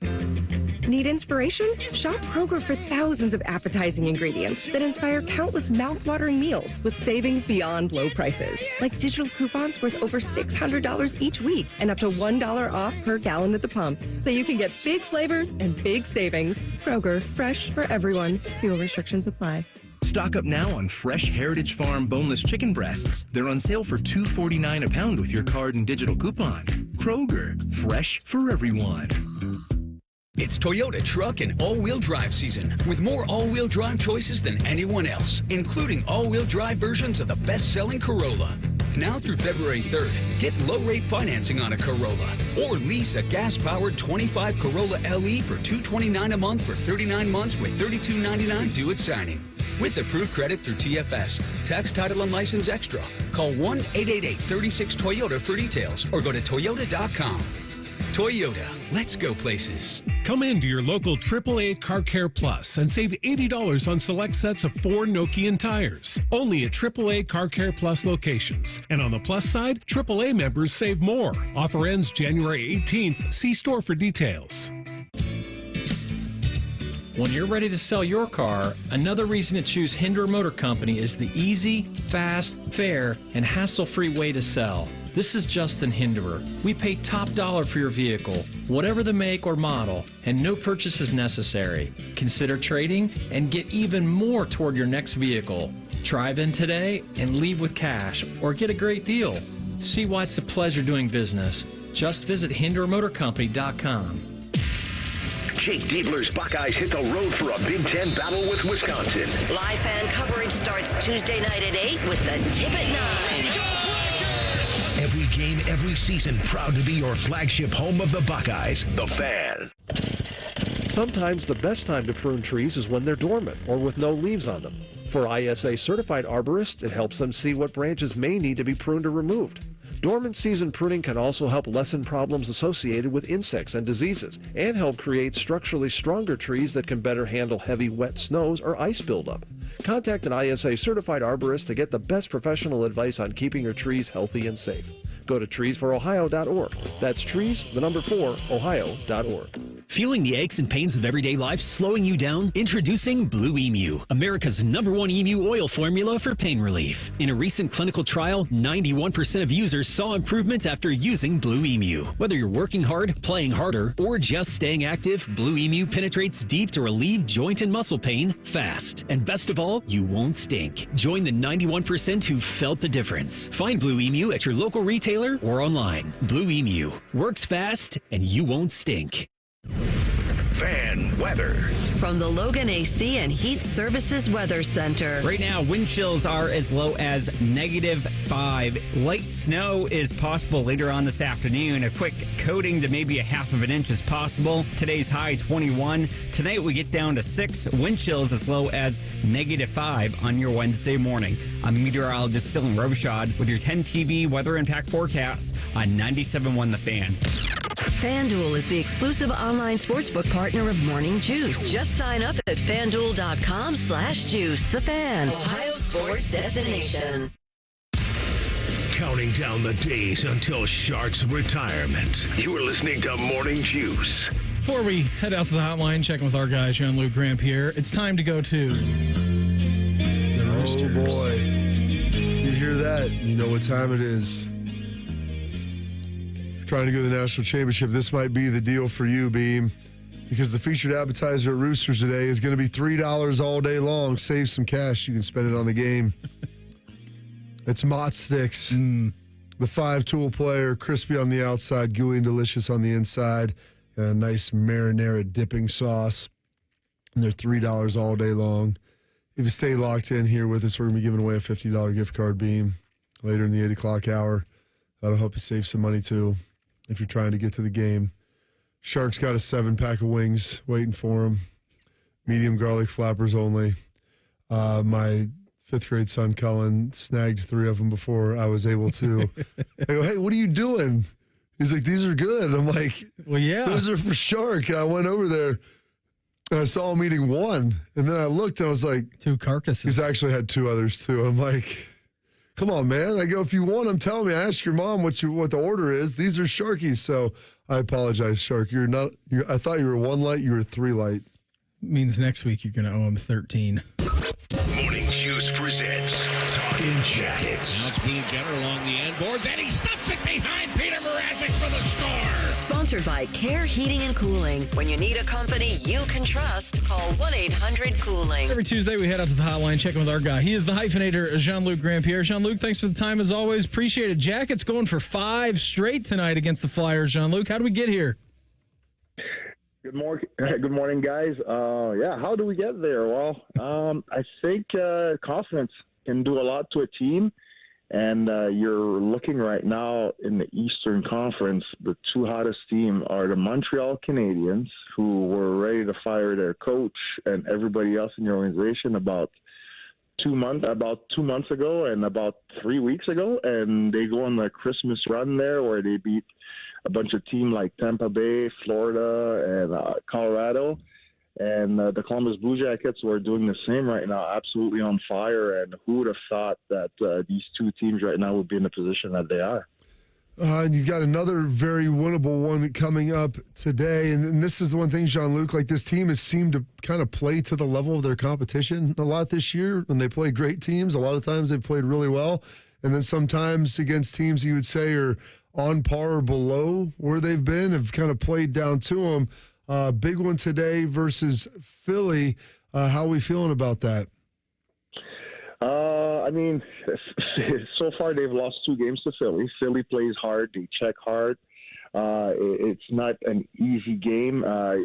Need inspiration? Shop Kroger for thousands of appetizing ingredients that inspire countless mouth-watering meals with savings beyond low prices. Like digital coupons worth over $600 each week and up to $1 off per gallon at the pump. So you can get big flavors and big savings. Kroger, fresh for everyone. Fuel restrictions apply. Stock up now on fresh Heritage Farm boneless chicken breasts. They're on sale for $2.49 a pound with your card and digital coupon. Kroger, fresh for everyone. It's Toyota truck and all-wheel drive season with more all-wheel drive choices than anyone else, including all-wheel drive versions of the best-selling Corolla. Now through February 3rd, get low-rate financing on a Corolla or lease a gas-powered 25 Corolla LE for $229 a month for 39 months with $32.99 due at signing. With approved credit through TFS, tax, title, and license extra. Call 1-888-36-TOYOTA for details or go to toyota.com. Toyota, let's go places. Come into your local AAA Car Care Plus and save $80 on select sets of 4 Nokian tires. Only at AAA Car Care Plus locations. And on the plus side, AAA members save more. Offer ends January 18th. See store for details. When you're ready to sell your car, another reason to choose Hinder Motor Company is the easy, fast, fair, and hassle-free way to sell. This is Justin Hinderer. We pay top dollar for your vehicle, whatever the make or model, and no purchase is necessary. Consider trading and get even more toward your next vehicle. Drive in today and leave with cash or get a great deal. See why it's a pleasure doing business. Just visit HinderMotorCompany.com. Jake Diebler's Buckeyes hit the road for a Big Ten battle with Wisconsin. Live fan coverage starts Tuesday night at 8 with the tip at 9. Every game, every season, proud to be your flagship home of the Buckeyes, The Fan. Sometimes the best time to prune trees is when they're dormant or with no leaves on them. For ISA certified arborists, it helps them see what branches may need to be pruned or removed. Dormant season pruning can also help lessen problems associated with insects and diseases and help create structurally stronger trees that can better handle heavy wet snows or ice buildup. Contact an ISA certified arborist to get the best professional advice on keeping your trees healthy and safe. Go to treesforohio.org. That's trees, the number 4, ohio.org. Feeling the aches and pains of everyday life slowing you down? Introducing Blue Emu, America's #1 emu oil formula for pain relief. In a recent clinical trial, 91% of users saw improvement after using Blue Emu. Whether you're working hard, playing harder, or just staying active, Blue Emu penetrates deep to relieve joint and muscle pain fast. And best of all, you won't stink. Join the 91% who felt the difference. Find Blue Emu at your local retailer or online. Blue Emu works fast and you won't stink. Fan weather. From the Logan AC and Heat Services Weather Center. Right now, wind chills are as low as -5. Light snow is possible later on this afternoon. A quick coating to maybe a half of an inch is possible. Today's high 21. Tonight we get down to 6. Wind chills as low as -5 on your Wednesday morning. I'm meteorologist Dylan Robichaud with your 10 TV weather impact forecast on 97.1 The Fan. FanDuel is the exclusive online sportsbook partner of Morning Juice. Just sign up at FanDuel.com/juice. The Fan, Ohio sports destination. Counting down the days until Shark's retirement. You are listening to Morning Juice. Before we head out to the hotline, checking with our guy, Jean-Luc Grand-Pierre, it's time to go to the Roosters. Oh, boy. You hear that, you know what time it is. Trying to go to the national championship, this might be the deal for you, Beam, because the featured appetizer at Roosters today is going to be $3 all day long. Save some cash. You can spend it on the game. It's Mott Sticks, the 5-tool player, crispy on the outside, gooey and delicious on the inside, and a nice marinara dipping sauce. And they're $3 all day long. If you stay locked in here with us, we're going to be giving away a $50 gift card, Beam, later in the 8 o'clock hour. That'll help you save some money, too. if you're trying to get to the game. Shark's got a 7-pack of wings waiting for him. Medium garlic flappers only. My 5th grade son, Cullen, snagged 3 of them before I was able to. I go, hey, what are you doing? He's like, these are good. I'm like, well, yeah. Those are for Shark. And I went over there, and I saw him eating 1. And then I looked, and I was like. 2 carcasses. He's actually had 2 others, too. I'm like, come on, man. I go, if you want them, tell me. I ask your mom what the order is. These are Sharkies. So I apologize, Shark. I thought you were 1 light. You were 3 light. Means next week you're going to owe him 13. Morning Juice presents Talking Jackets. Now it's Boone Jenner along the end boards, and he stuffs it behind Peter Mrazek for the score. Sponsored by Care Heating and Cooling. When you need a company you can trust, call 1-800-COOLING. Every Tuesday we head out to the hotline, checking with our guy. He is the hyphenator, Jean-Luc Grand-Pierre. Jean-Luc, thanks for the time as always. Appreciate it. Jackets going for 5 straight tonight against the Flyers. Jean-Luc, how do we get here? Good morning, guys. How do we get there? Well, I think confidence can do a lot to a team, and you're looking right now in the Eastern Conference. The 2 hottest team are the Montreal Canadiens, who were ready to fire their coach and everybody else in the organization about 2 months ago and about 3 weeks ago, and they go on the Christmas run there where they beat a bunch of teams like Tampa Bay, Florida, and Colorado. And the Columbus Blue Jackets were doing the same right now, absolutely on fire. And who would have thought that these 2 teams right now would be in the position that they are? And you've got another very winnable one coming up today. And this is the one thing, Jean-Luc, like this team has seemed to kind of play to the level of their competition a lot this year. When they play great teams, a lot of times they've played really well. And then sometimes against teams you would say are on par or below where they've been, have kind of played down to them. Big one today versus Philly. How are we feeling about that? So far they've lost 2 games to Philly. Philly plays hard. They check hard. It's not an easy game.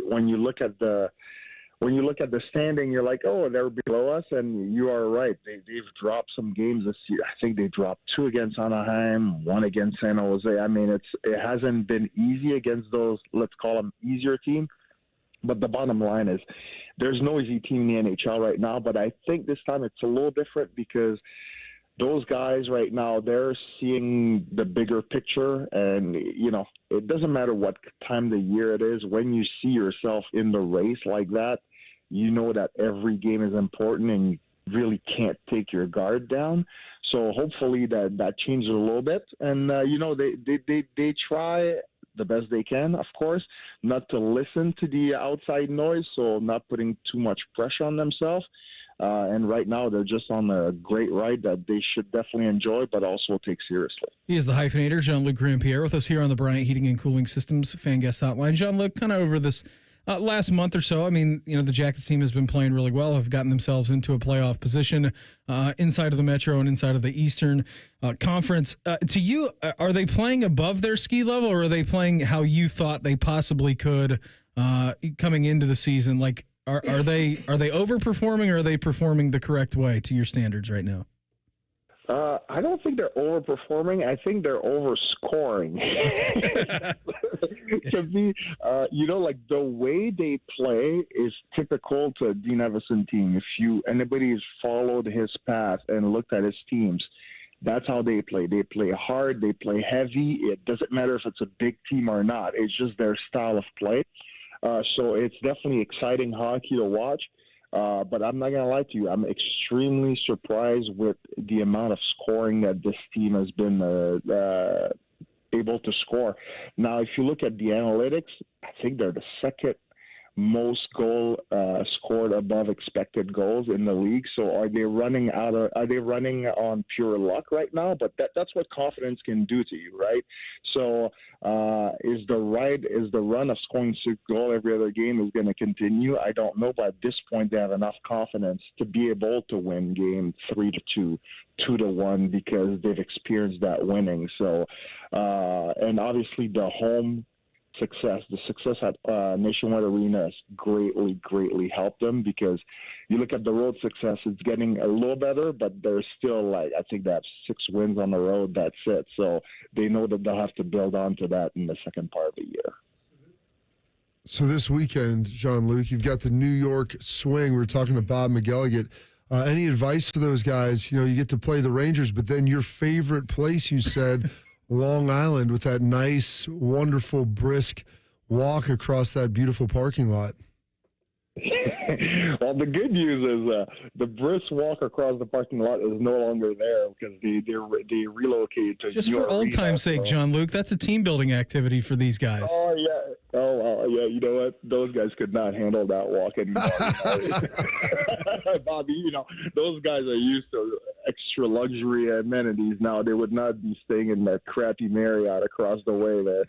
When you look at the standing, you're like, oh, they're below us, and you are right. They've dropped some games this year. I think they dropped 2 against Anaheim, 1 against San Jose. It hasn't been easy against those, let's call them, easier teams. But the bottom line is there's no easy team in the NHL right now, but I think this time it's a little different because those guys right now, they're seeing the bigger picture, and, it doesn't matter what time of the year it is. When you see yourself in the race like that, you know that every game is important and you really can't take your guard down. So hopefully that changes a little bit. And, they try the best they can, of course, not to listen to the outside noise, so not putting too much pressure on themselves. And right now, they're just on a great ride that they should definitely enjoy, but also take seriously. He is the hyphenator, Jean-Luc Grand-Pierre, with us here on the Bryant Heating and Cooling Systems Fan Guest Hotline. Jean-Luc, kind of over this last month or so, the Jackets team has been playing really well, have gotten themselves into a playoff position inside of the Metro and inside of the Eastern Conference. To you, are they playing above their ski level, or are they playing how you thought they possibly could coming into the season? Like, Are they overperforming, or are they performing the correct way to your standards right now? I don't think they're overperforming. I think they're overscoring. To me, the way they play is typical to a Dean Evison team. If anybody has followed his path and looked at his teams, that's how they play. They play hard. They play heavy. It doesn't matter if it's a big team or not. It's just their style of play. So it's definitely exciting hockey to watch. But I'm not going to lie to you. I'm extremely surprised with the amount of scoring that this team has been able to score. Now, if you look at the analytics, I think they're the second most goal scored above expected goals in the league. So are they running on pure luck right now? But that's what confidence can do to you, right? So is the run of scoring 6 goals every other game is going to continue? I don't know, but at this point they have enough confidence to be able to win game 3-2, 2-1, because they've experienced that winning. So and obviously the home success. The success at Nationwide Arena has greatly helped them, because you look at the road success, it's getting a little better, but they're still I think they have 6 wins on the road. That's it. So they know that they'll have to build on to that in the second part of the year. So this weekend, Jean-Luc, you've got the New York Swing. We're talking to Bob McGilligan. Any advice for those guys? You get to play the Rangers, but then your favorite place, you said, Long Island, with that nice, wonderful, brisk walk across that beautiful parking lot. Well, the good news is the brisk walk across the parking lot is no longer there, because they relocated to just New for old Arena, time's sake, Jean-Luc. That's a team building activity for these guys. Oh yeah. Yeah. You know what? Those guys could not handle that walk anymore. Bobby, those guys are used to extra luxury amenities now. They would not be staying in that crappy Marriott across the way there,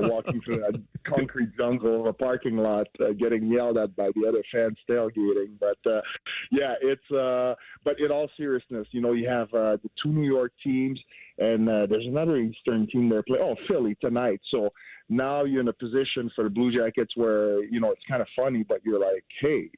walking through that concrete jungle of a parking lot, getting yelled at by the other fans tailgating. But but in all seriousness, you have the 2 New York teams, and there's another Eastern team there playing. Philly tonight. So now you're in a position for the Blue Jackets where, it's kind of funny, but you're like, hey,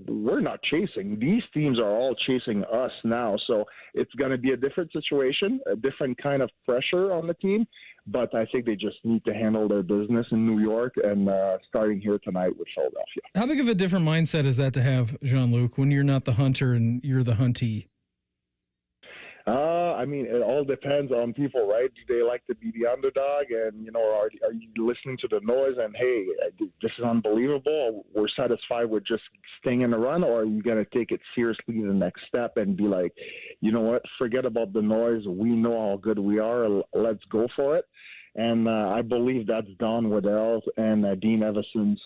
we're not chasing. These teams are all chasing us now. So it's going to be a different situation, a different kind of pressure on the team. But I think they just need to handle their business in New York, and starting here tonight with Philadelphia. How big of a different mindset is that to have, Jean-Luc, when you're not the hunter and you're the huntee? It all depends on people, right? Do they like to be the underdog, and are you listening to the noise and, hey, this is unbelievable, we're satisfied with just staying in the run, or are you going to take it seriously the next step and be like, you know what, forget about the noise, we know how good we are, let's go for it. And I believe that's Don Waddell's and Dean Evason's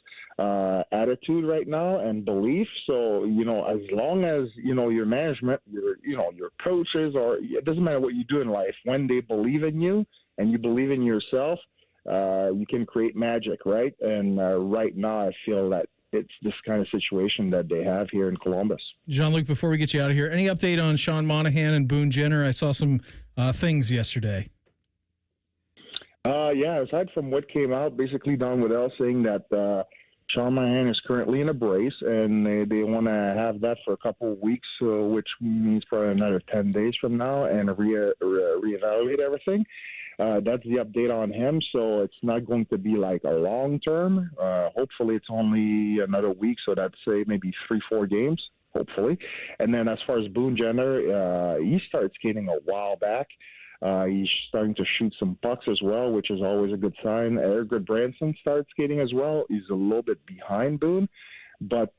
attitude right now and belief. So, as long as, your management, your coaches, or it doesn't matter what you do in life, when they believe in you and you believe in yourself, you can create magic, right? And right now I feel that it's this kind of situation that they have here in Columbus. Jean-Luc, before we get you out of here, any update on Sean Monahan and Boone Jenner? I saw some things yesterday. Aside from what came out, basically Don Waddell saying that Sean Monahan is currently in a brace, and they want to have that for a couple of weeks, which means probably another 10 days from now, and reevaluate everything. That's the update on him, so it's not going to be like a long term. Hopefully it's only another week, so that's, say, maybe 3-4 games, hopefully. And then as far as Boone Jenner, he started skating a while back. He's starting to shoot some pucks as well, which is always a good sign. Eric Goodbranson started skating as well. He's a little bit behind Boone. But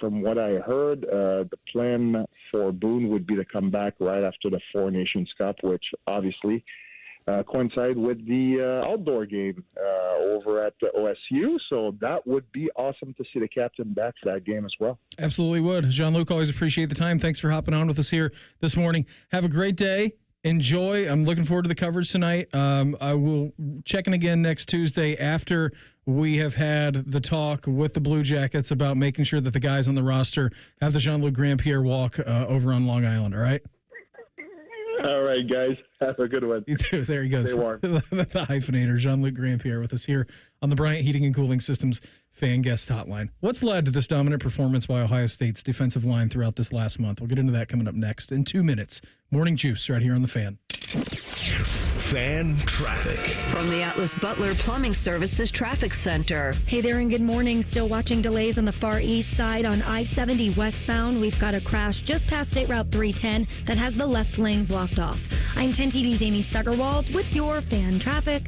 from what I heard, the plan for Boone would be to come back right after the Four Nations Cup, which obviously coincide with the outdoor game over at the OSU. So that would be awesome to see the captain back for that game as well. Absolutely would. Jean-Luc, always appreciate the time. Thanks for hopping on with us here this morning. Have a great day. Enjoy. I'm looking forward to the coverage tonight. I will check in again next Tuesday after we have had the talk with the Blue Jackets about making sure that the guys on the roster have the Jean-Luc Grand-Pierre walk over on Long Island, all right? All right, guys. Have a good one. You too. There he goes. Stay warm. The hyphenator, Jean-Luc Grand-Pierre, with us here on the Bryant Heating and Cooling Systems Fan Guest Hotline. What's led to this dominant performance by Ohio State's defensive line throughout this last month? We'll get into that coming up next in 2 minutes. Morning Juice right here on The Fan. Fan traffic. From the Atlas Butler Plumbing Services Traffic Center. Hey there and good morning. Still watching delays on the far east side on I-70 westbound. We've got a crash just past State Route 310 that has the left lane blocked off. I'm 10 TV's Amy Stuggerwald with your fan traffic.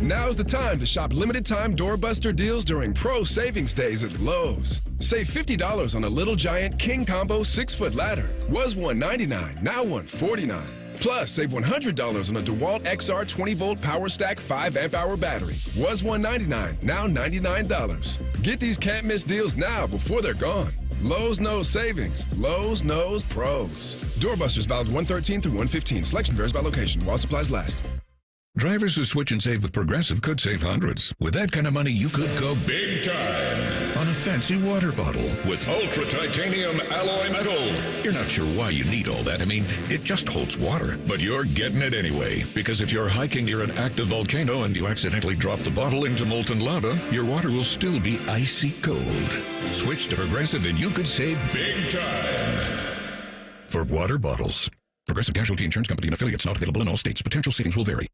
Now's the time to shop limited-time doorbuster deals during Pro Savings Days at Lowe's. Save $50 on a Little Giant King Combo 6-foot ladder. Was $199, now $149. Plus, save $100 on a DeWalt XR 20-volt Power Stack 5-amp-hour battery. Was $199, now $99. Get these can't-miss deals now before they're gone. Lowe's knows savings. Lowe's knows pros. Doorbusters valid 113 through 115. Selection varies by location while supplies last. Drivers who switch and save with Progressive could save hundreds. With that kind of money, you could go big time on a fancy water bottle with ultra titanium alloy metal. You're not sure why you need all that. I mean, it just holds water, but you're getting it anyway. Because if you're hiking near an active volcano and you accidentally drop the bottle into molten lava, your water will still be icy cold. Switch to Progressive and you could save big time. For water bottles. Progressive Casualty Insurance Company and affiliates, not available in all states. Potential savings will vary.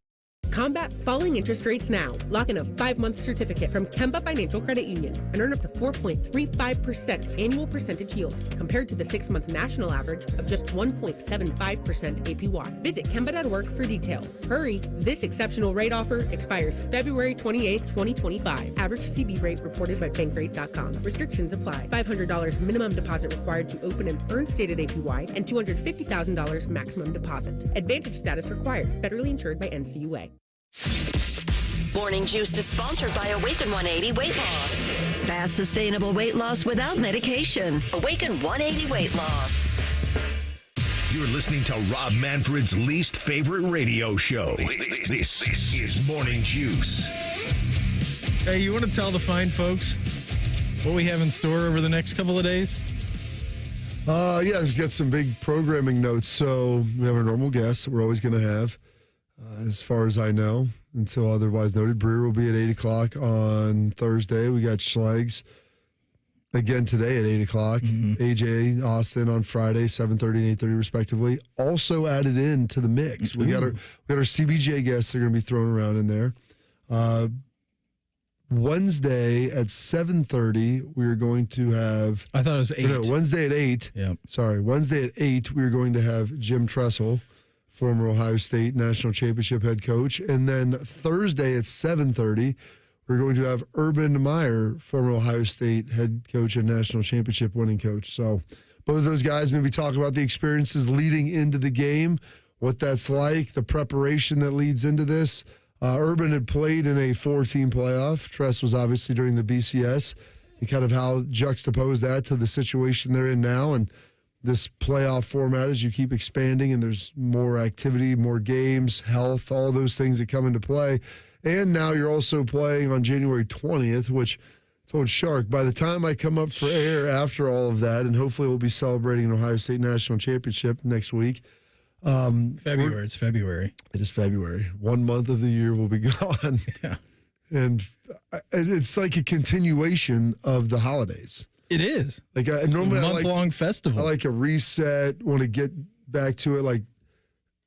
Combat falling interest rates now. Lock in a 5-month certificate from Kemba Financial Credit Union and earn up to 4.35% annual percentage yield compared to the 6-month national average of just 1.75% APY. Visit Kemba.org for details. Hurry! This exceptional rate offer expires February 28, 2025. Average CB rate reported by Bankrate.com. Restrictions apply. $500 minimum deposit required to open and earn stated APY and $250,000 maximum deposit. Advantage status required. Federally insured by NCUA. Morning Juice is sponsored by Awaken 180 Weight Loss. Fast, sustainable weight loss without medication. Awaken 180 Weight Loss. You're listening to Rob Manfred's least favorite radio show. This is Morning Juice. Hey, you want to tell the fine folks what we have in store over the next couple of days? Yeah, we've got some big programming notes. So we have our normal guests that we're always going to have. As far as I know, until otherwise noted, Brewer will be at 8 o'clock on Thursday. We got Schlegel again today at 8 o'clock. Mm-hmm. AJ, Austin on Friday, 7:30 and 8:30 respectively. Also added in to the mix. We got our CBJ guests that are going to be thrown around in there. Wednesday at 7:30, we are going to have... I thought it was 8. No, Wednesday at 8. Yep. Sorry, Wednesday at 8, we are going to have Jim Tressel, former Ohio State national championship head coach. And then Thursday at 7:30, we're going to have Urban Meyer, former Ohio State head coach and national championship winning coach. So both of those guys maybe talk about the experiences leading into the game, what that's like, the preparation that leads into this. Urban had played in a 4-team playoff. Tress was obviously during the BCS, and kind of how juxtapose that to the situation they're in now. And this playoff format, as you keep expanding and there's more activity, more games, health, all those things that come into play. And now you're also playing on January 20th, which I told Shark, by the time I come up for air after all of that, and hopefully we'll be celebrating an Ohio State national championship next week. February. It's February. It is February. 1 month of the year will be gone. Yeah. And it's like a continuation of the holidays. It is. Like normally a month-long festival. I like a reset, want to get back to it, like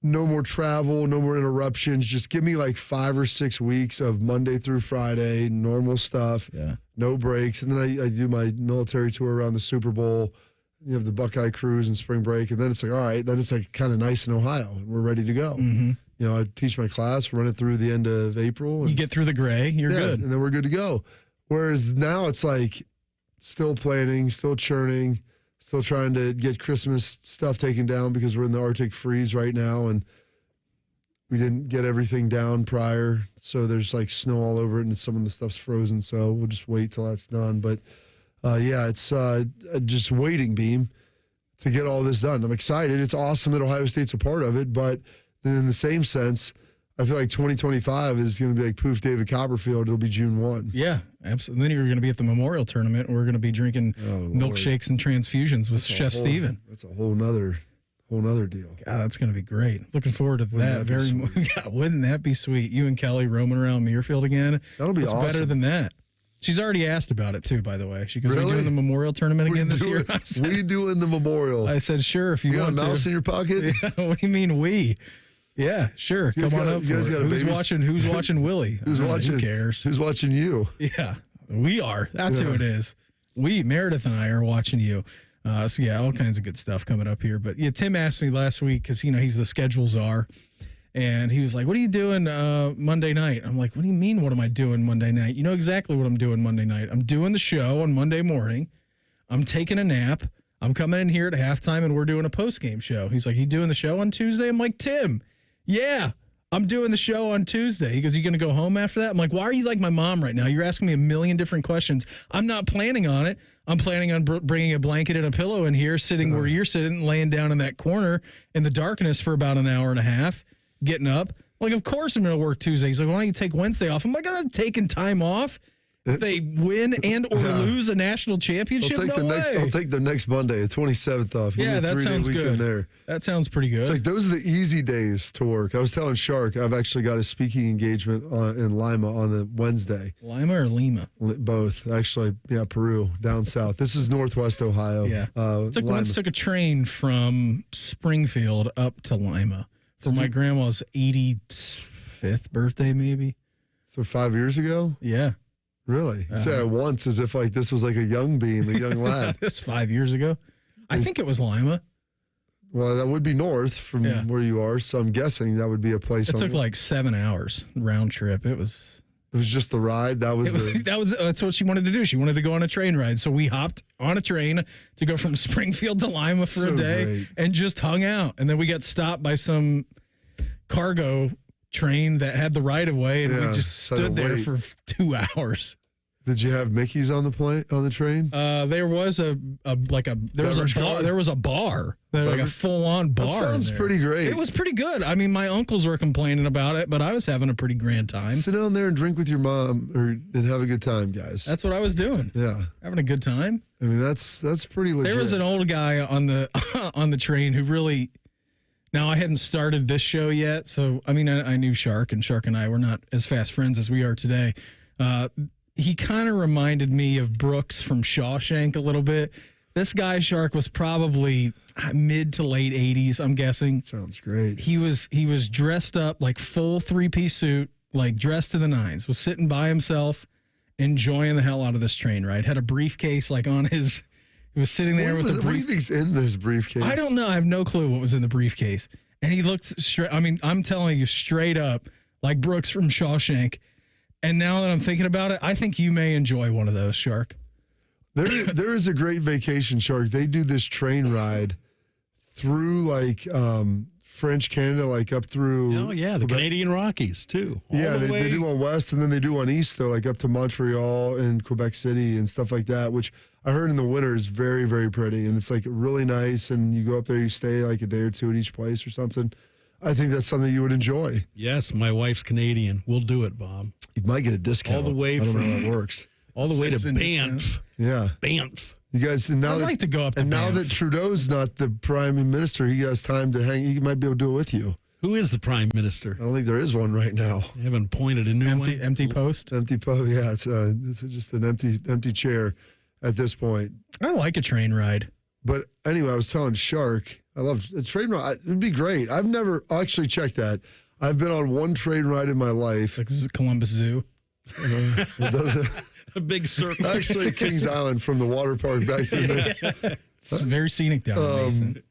no more travel, no more interruptions. Just give me like 5 or 6 weeks of Monday through Friday, normal stuff, no breaks. And then I do my military tour around the Super Bowl. You have the Buckeye cruise and spring break. And then it's like, all right, then it's like kind of nice in Ohio. And we're ready to go. Mm-hmm. You know, I teach my class, run it through the end of April. And, you get through the gray, you're good. And then we're good to go. Whereas now it's like, still planning, still churning, still trying to get Christmas stuff taken down because we're in the Arctic freeze right now and we didn't get everything down prior. So there's like snow all over it and some of the stuff's frozen. So we'll just wait till that's done. But it's just waiting, Beam, to get all this done. I'm excited. It's awesome that Ohio State's a part of it. But in the same sense, I feel like 2025 is going to be like poof, David Copperfield. It'll be June 1. Yeah, absolutely. Then you're going to be at the Memorial Tournament, and we're going to be drinking milkshakes and transfusions with Chef Steven. That's a whole nother deal. God, that's going to be great. Looking forward to that very much. God, wouldn't that be sweet? You and Kelly roaming around Muirfield again. That'll be awesome. Better than that. She's already asked about it too, by the way. She goes, "Are we doing the Memorial Tournament again this year?" We doing the Memorial. I said, "Sure, if you want to." Got a mouse in your pocket? Yeah, what do you mean we? Yeah, sure. Come on up. Who's watching Willie? Who's watching? Who cares? Who's watching you? Yeah, we are. That's who it is. We, Meredith and I, are watching you. So yeah, all kinds of good stuff coming up here. But yeah, Tim asked me last week because he's the schedule czar, and he was like, "What are you doing Monday night?" I'm like, "What do you mean? What am I doing Monday night? You know exactly what I'm doing Monday night. I'm doing the show on Monday morning. I'm taking a nap. I'm coming in here at halftime, and we're doing a post-game show." He's like, "You doing the show on Tuesday?" I'm like, "Tim, yeah, I'm doing the show on Tuesday." He goes, "You going to go home after that?" I'm like, "Why are you like my mom right now? You're asking me a million different questions. I'm not planning on it. I'm planning on bringing a blanket and a pillow in here, sitting where you're sitting, laying down in that corner in the darkness for about an hour and a half, getting up, Like, of course I'm going to work Tuesday. He's like, why don't you take Wednesday off? I'm like, I'm not taking time off. If they win and or lose a national championship, I'll take the next Monday, the 27th off. Yeah, that sounds good. There. That sounds pretty good. It's like those are the easy days to work. I was telling Shark, I've actually got a speaking engagement in Lima on the Wednesday. Lima or Lima? Both. Actually, yeah, Peru, down south. This is Northwest Ohio. Yeah. Once took a train from Springfield up to Lima for my grandma's 85th birthday, maybe. So 5 years ago? Yeah. Really? Say it once as if like this was like a young beam, a young lad. That's 5 years ago. I think it was Lima. Well, that would be north from where you are, so I'm guessing that would be a place. It took like 7 hours round trip. It was just the ride. That's what she wanted to do. She wanted to go on a train ride, so we hopped on a train to go from Springfield to Lima for a day and just hung out. And then we got stopped by some cargo train that had the right of way, and we just stood there for 2 hours. Did you have Mickey's on the train? There was a bar, like a full on bar. That sounds pretty great. It was pretty good. I mean, my uncles were complaining about it, but I was having a pretty grand time. Sit down there and drink with your mom, and have a good time, guys. That's what I was doing. Yeah, having a good time. I mean, that's pretty legit. There was an old guy on the train who really. Now, I hadn't started this show yet, so, I mean, I knew Shark, and Shark and I were not as fast friends as we are today. He kind of reminded me of Brooks from Shawshank a little bit. This guy, Shark, was probably mid to late 80s, I'm guessing. Sounds great. He was dressed up like full three-piece suit, like dressed to the nines, was sitting by himself, enjoying the hell out of this train ride. Had a briefcase like on his... He was sitting there with a briefcase. What do you think's in this briefcase? I don't know. I have no clue what was in the briefcase. And he looked straight. I mean, I'm telling you straight up, like Brooks from Shawshank. And now that I'm thinking about it, I think you may enjoy one of those, Shark. There is a great vacation, Shark. They do this train ride through like French Canada, like up through. Oh yeah, the Canadian Rockies too. Yeah, they do one west and then they do one east, though, like up to Montreal and Quebec City and stuff like that, which I heard in the winter is very, very pretty, and it's like really nice. And you go up there, you stay like a day or two at each place or something. I think that's something you would enjoy. Yes, my wife's Canadian. We'll do it, Bob. You might get a discount. All the way I don't from know how it works. All the way to Banff. Yeah, Banff. You guys, and now I'd like to go up to and now Banff. that Trudeau's not the prime minister, he has time to hang. He might be able to do it with you. Who is the prime minister? I don't think there is one right now. You haven't appointed a new one? Empty post? Empty post, yeah. It's just an empty chair at this point. I like a train ride. But anyway, I was telling Shark, I love a train ride. It'd be great. I've never actually checked that. I've been on one train ride in my life. Like Columbus Zoo. It doesn't. A big circle. Actually, Kings Island from the water park back to the. It's very scenic down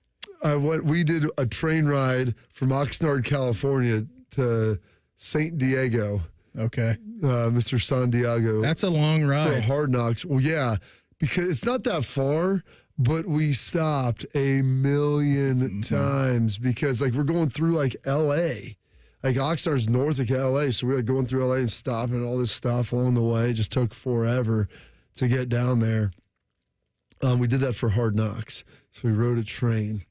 there. We did a train ride from Oxnard, California to St. Diego. Okay. Mr. San Diego. That's a long ride. For Hard Knocks. Well, yeah, because it's not that far, but we stopped a million times because, like, we're going through, like, L.A., like, Oxnard's north of L.A., so we were going through L.A. and stopping all this stuff along the way. It just took forever to get down there. We did that for Hard Knocks. So we rode a train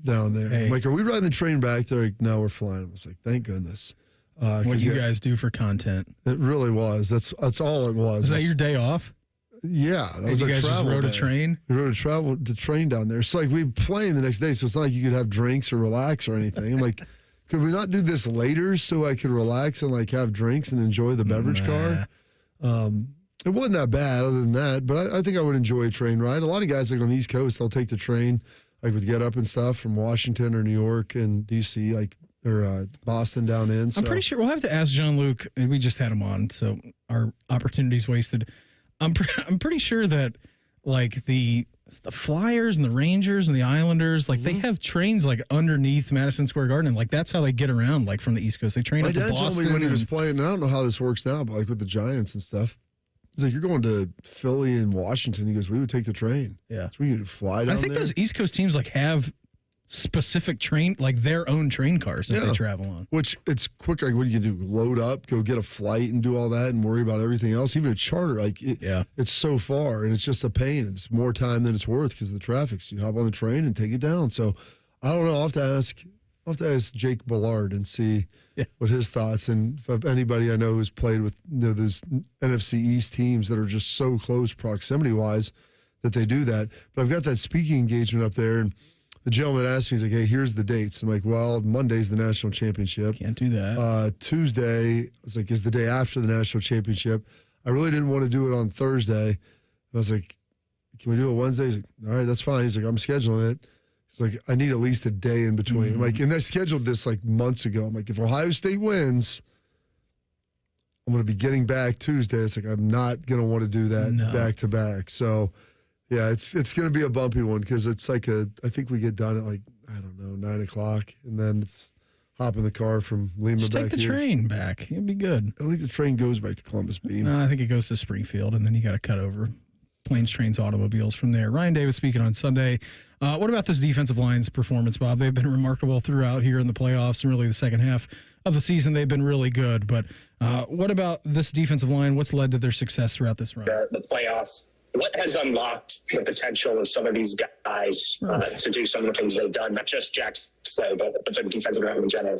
down there. Hey. I'm like, are we riding the train back? They're like, no, we're flying. I was like, thank goodness. What you guys do for content. It really was. That's all it was. Is that your day off? Yeah. That was you our guys travel just rode day. a train? We rode the train down there. It's like we plane the next day, so it's not like you could have drinks or relax or anything. I'm like, could we not do this later so I could relax and like have drinks and enjoy the beverage car? It wasn't that bad other than that, but I think I would enjoy a train ride. A lot of guys like on the East Coast, they'll take the train, like with Get Up and stuff from Washington or New York and D.C., like or Boston down in. So. I'm pretty sure we'll have to ask Jean-Luc. We just had him on, so our opportunity's wasted. I'm pretty sure that like the Flyers and the Rangers and the Islanders, like they have trains like underneath Madison Square Garden, and like that's how they get around like from the East Coast. They train up to Boston. My dad told me when he was playing, and I don't know how this works now, but like with the Giants and stuff, he's like, you're going to Philly and Washington. He goes, we would take the train. Yeah, so we could fly down I think there. those East Coast teams like have specific train, like their own train cars that they travel on. Which it's quicker. Like, what do you do? Load up, go get a flight, and do all that, and worry about everything else. Even a charter, like it's so far, and it's just a pain. It's more time than it's worth because of the traffic. So you hop on the train and take it down. So I don't know. I'll have to ask I'll have to ask Jake Ballard and see what his thoughts. And if anybody I know who's played with those NFC East teams that are just so close proximity-wise that they do that. But I've got that speaking engagement up there, and the gentleman asked me, he's like, hey, here's the dates. I'm like, well, Monday's the national championship. Can't do that. Tuesday, I was like, is the day after the national championship. I really didn't want to do it on Thursday. And I was like, can we do it Wednesday? He's like, all right, that's fine. He's like, I'm scheduling it. He's like, I need at least a day in between. I'm like, and I scheduled this like months ago. I'm like, if Ohio State wins, I'm going to be getting back Tuesday. It's like, I'm not going to want to do that back to back. So, yeah, it's going to be a bumpy one because it's like I think we get done at like, I don't know, 9 o'clock. And then it's hop in the car from Lima Just back take the here. train back. It'll be good. I don't think the train goes back to Columbus, Bean. No, I think it goes to Springfield, and then you got to cut over planes, trains, automobiles from there. Ryan Davis speaking on Sunday. What about this defensive line's performance, Bob? They've been remarkable throughout here in the playoffs and really the second half of the season. They've been really good. But what about this defensive line? What's led to their success throughout this run? The playoffs. What has unlocked the potential of some of these guys to do some of the things they've done, not just Jack's play, but the defensive line in general?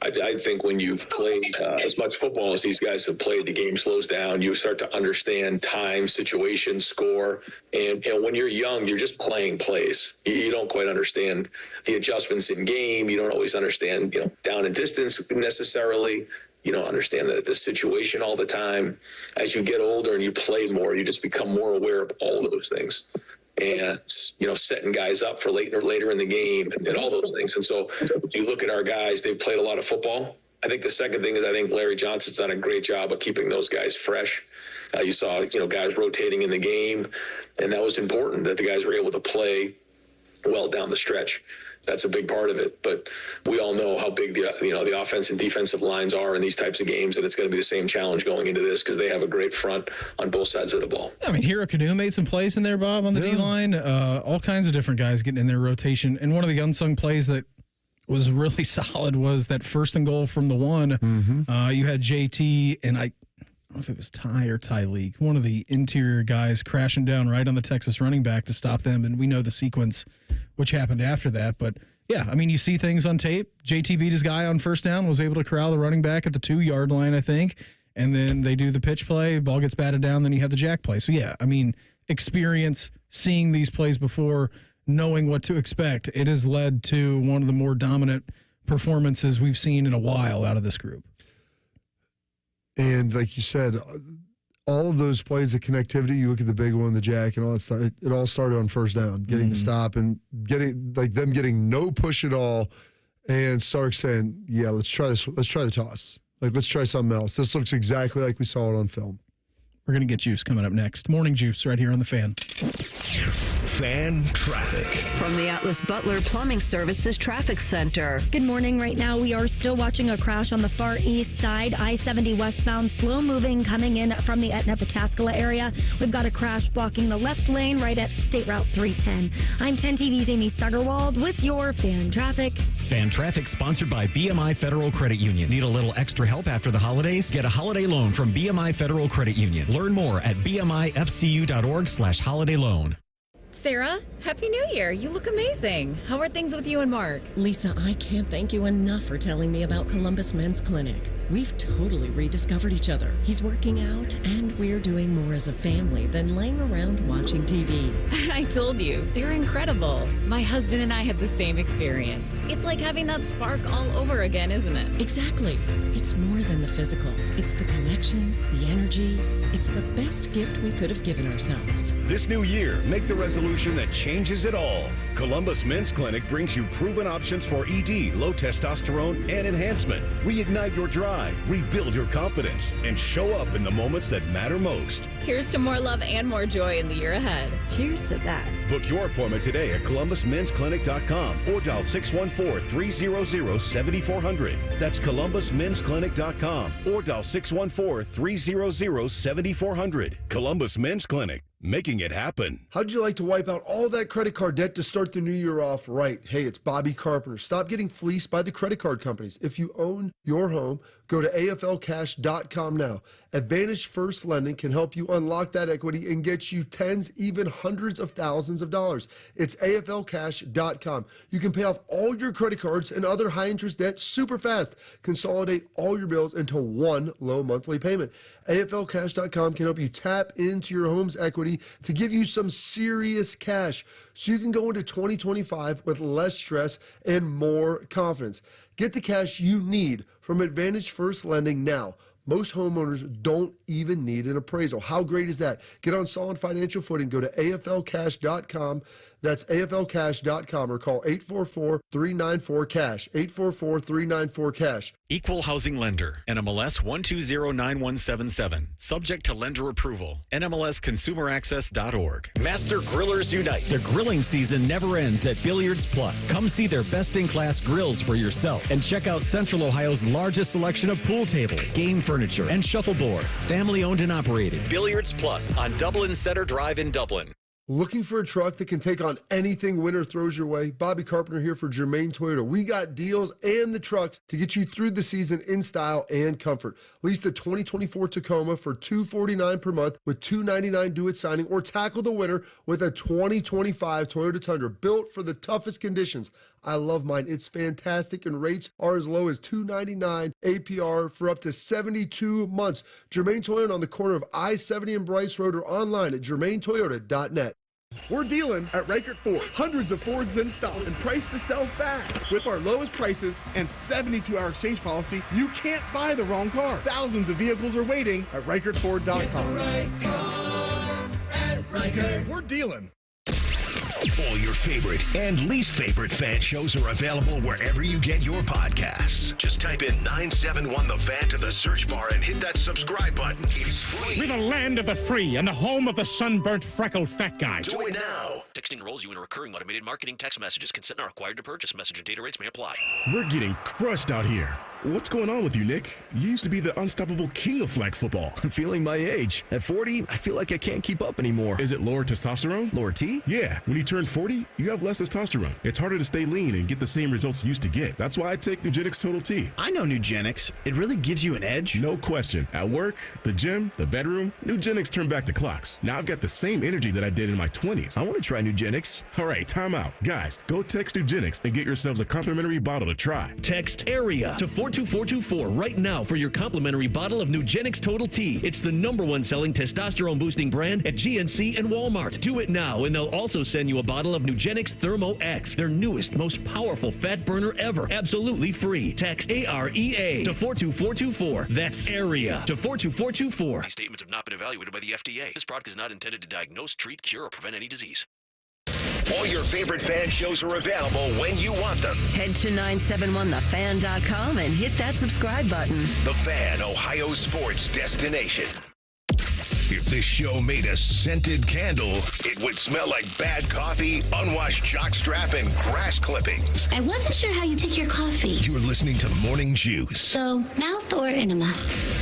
I think when you've played as much football as these guys have played, the game slows down. You start to understand time, situation, score. And when you're young, you're just playing plays. You don't quite understand the adjustments in game. You don't always understand, down and distance necessarily. You don't understand the situation all the time. As you get older and you play more, you just become more aware of all of those things. And, setting guys up for later in the game and all those things. And so if you look at our guys, they've played a lot of football. I think the second thing is I think Larry Johnson's done a great job of keeping those guys fresh. You saw, guys rotating in the game, and that was important that the guys were able to play well down the stretch. That's a big part of it. But we all know how big the offense and defensive lines are in these types of games, and it's going to be the same challenge going into this because they have a great front on both sides of the ball. I mean, Hero Canoe made some plays in there, Bob, on the D-line. All kinds of different guys getting in their rotation. And one of the unsung plays that was really solid was that 1st and goal from the 1. You had JT, and I don't know if it was Ty or Tyleek, one of the interior guys crashing down right on the Texas running back to stop them. And we know the sequence which happened after that. But, yeah, I mean, you see things on tape. JT beat his guy on 1st down, was able to corral the running back at the 2-yard line, I think. And then they do the pitch play, ball gets batted down, then you have the jack play. So, yeah, I mean, experience, seeing these plays before, knowing what to expect, it has led to one of the more dominant performances we've seen in a while out of this group. And like you said, all of those plays, the connectivity, you look at the big one, the jack and all that stuff, it all started on 1st down, getting the stop and getting no push at all. And Sark saying, yeah, let's try this. Let's try the toss. Let's try something else. This looks exactly like we saw it on film. We're going to get Juice coming up next. Morning Juice right here on The Fan. Fan traffic. From the Atlas Butler Plumbing Services Traffic Center. Good morning. Right now, we are still watching a crash on the far east side. I-70 westbound, slow moving, coming in from the Etna-Pataskala area. We've got a crash blocking the left lane right at State Route 310. I'm 10 TV's Amy Stuggerwald with your Fan Traffic. Fan Traffic sponsored by BMI Federal Credit Union. Need a little extra help after the holidays? Get a holiday loan from BMI Federal Credit Union. Learn more at bmifcu.org/holiday loan. Sarah, Happy New Year. You look amazing. How are things with you and Mark? Lisa, I can't thank you enough for telling me about Columbus Men's Clinic. We've totally rediscovered each other. He's working out, and we're doing more as a family than laying around watching TV. I told you, they're incredible. My husband and I had the same experience. It's like having that spark all over again, isn't it? Exactly. It's more than the physical. It's the connection, the energy. It's the best gift we could have given ourselves. This new year, make the resolution that changes it all. Columbus Men's Clinic brings you proven options for ED, low testosterone, and enhancement. Reignite your drive, rebuild your confidence, and show up in the moments that matter most. Here's to more love and more joy in the year ahead. Cheers to that. Book your appointment today at columbusmensclinic.com or dial 614-300-7400. That's columbusmensclinic.com or dial 614-300-7400. Columbus Men's Clinic, making it happen. How'd you like to wipe out all that credit card debt to start the new year off right? Hey, it's Bobby Carpenter. Stop getting fleeced by the credit card companies. If you own your home, Go to AFLcash.com now. Advantage First Lending can help you unlock that equity and get you tens, even hundreds of thousands of dollars. It's AFLcash.com. You can pay off all your credit cards and other high-interest debt super fast. Consolidate all your bills into one low monthly payment. AFLcash.com can help you tap into your home's equity to give you some serious cash so you can go into 2025 with less stress and more confidence. Get the cash you need from Advantage First Lending now. Most homeowners don't even need an appraisal. How great is that? Get on solid financial footing. Go to AFLcash.com. That's AFLcash.com or call 844-394-CASH. 844-394-CASH. Equal Housing Lender. NMLS 1209177. Subject to lender approval. NMLSConsumerAccess.org. Master Grillers Unite. The grilling season never ends at Billiards Plus. Come see their best-in-class grills for yourself and check out Central Ohio's largest selection of pool tables, game furniture, and shuffleboard. Family-owned and operated. Billiards Plus on Dublin Center Drive in Dublin. Looking for a truck that can take on anything winter throws your way? Bobby Carpenter here for Germain Toyota. We got deals and the trucks to get you through the season in style and comfort. Lease the 2024 Tacoma for $249 per month with $299 due at signing, or tackle the winter with a 2025 Toyota Tundra built for the toughest conditions. I love mine. It's fantastic, and rates are as low as $299 APR for up to 72 months. Germain Toyota on the corner of I-70 and Bryce Road, or online at germaintoyota.net. We're dealing at Reichert Ford. Hundreds of Fords in stock and priced to sell fast. With our lowest prices and 72-hour exchange policy, you can't buy the wrong car. Thousands of vehicles are waiting at ReichertFord.com. Right car at Reichert. We're dealing. All your favorite and least favorite fan shows are available wherever you get your podcasts. Just type in 971 The Fan to the search bar and hit that subscribe button. It's free. We're the land of the free and the home of the sunburnt, freckled fat guy. Do it now. Texting enrolls you in recurring automated marketing text messages. Consent not required to purchase. Message and data rates may apply. We're getting crushed out here. What's going on with you, Nick? You used to be the unstoppable king of flag football. I'm feeling my age. At 40, I feel like I can't keep up anymore. Is it lower testosterone? Lower T? Yeah. When you turn 40, you have less testosterone. It's harder to stay lean and get the same results you used to get. That's why I take Nugenix Total T. I know Nugenix. It really gives you an edge. No question. At work, the gym, the bedroom, Nugenix turned back the clocks. Now I've got the same energy that I did in my 20s. I want to try Nugenix. All right, time out. Guys, go text Nugenix and get yourselves a complimentary bottle to try. Text AREA to 42424 right now for your complimentary bottle of Nugenix Total T. It's the #1 selling testosterone boosting brand at GNC and Walmart. Do it now, and they'll also send you a bottle of Nugenix Thermo X, their newest, most powerful fat burner ever. Absolutely free. Text AREA to 42424. That's AREA to 42424. These statements have not been evaluated by the FDA. This product is not intended to diagnose, treat, cure, or prevent any disease. All your favorite fan shows are available when you want them. Head to 971thefan.com and hit that subscribe button. The Fan, Ohio sports destination. If this show made a scented candle, it would smell like bad coffee, unwashed jockstrap, and grass clippings. I wasn't sure how you take your coffee. You're listening to Morning Juice. So, mouth or enema?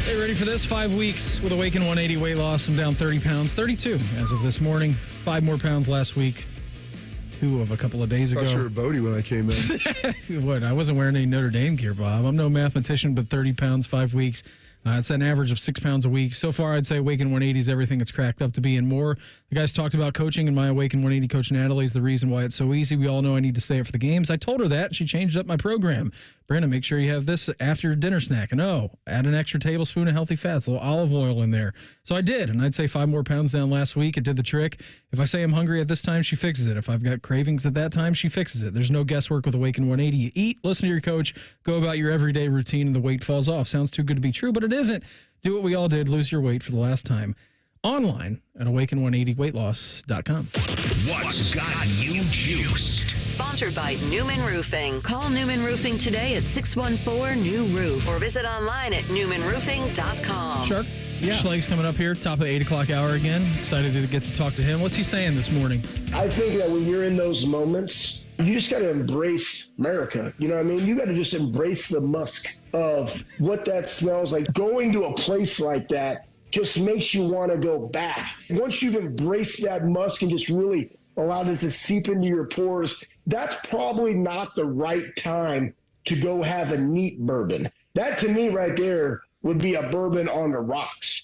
Hey, ready for this? 5 weeks with Awaken 180 weight loss. I'm down 30 pounds, 32 as of this morning. 5 more pounds last week. 2 of a couple of days ago. I thought you were Bodie when I came in. What? I wasn't wearing any Notre Dame gear, Bob. I'm no mathematician, but 30 pounds, 5 weeks. It's an average of 6 pounds a week. So far, I'd say Awaken 180 is everything it's cracked up to be and more. The guys talked about coaching, and my Awaken 180 coach, Natalie, is the reason why it's so easy. We all know I need to stay up for the games. I told her that, and she changed up my program. Brandon, make sure you have this after your dinner snack. And add an extra tablespoon of healthy fats, a little olive oil in there. So I did, and I'd say 5 more pounds down last week. It did the trick. If I say I'm hungry at this time, she fixes it. If I've got cravings at that time, she fixes it. There's no guesswork with Awaken 180. You eat, listen to your coach, go about your everyday routine, and the weight falls off. Sounds too good to be true, but it isn't. Do what we all did, lose your weight for the last time. Online at awaken180weightloss.com. What's got you juiced? Sponsored by Newman Roofing. Call Newman Roofing today at 614-NEW-ROOF or visit online at newmanroofing.com. Shark, Schleg's coming up here, top of 8 o'clock hour again. Excited to get to talk to him. What's he saying this morning? I think that when you're in those moments, you just got to embrace America. You know what I mean? You got to just embrace the musk of what that smells like. Going to a place like that just makes you want to go back. Once you've embraced that musk and just really allowed it to seep into your pores, that's probably not the right time to go have a neat bourbon. That to me right there would be a bourbon on the rocks.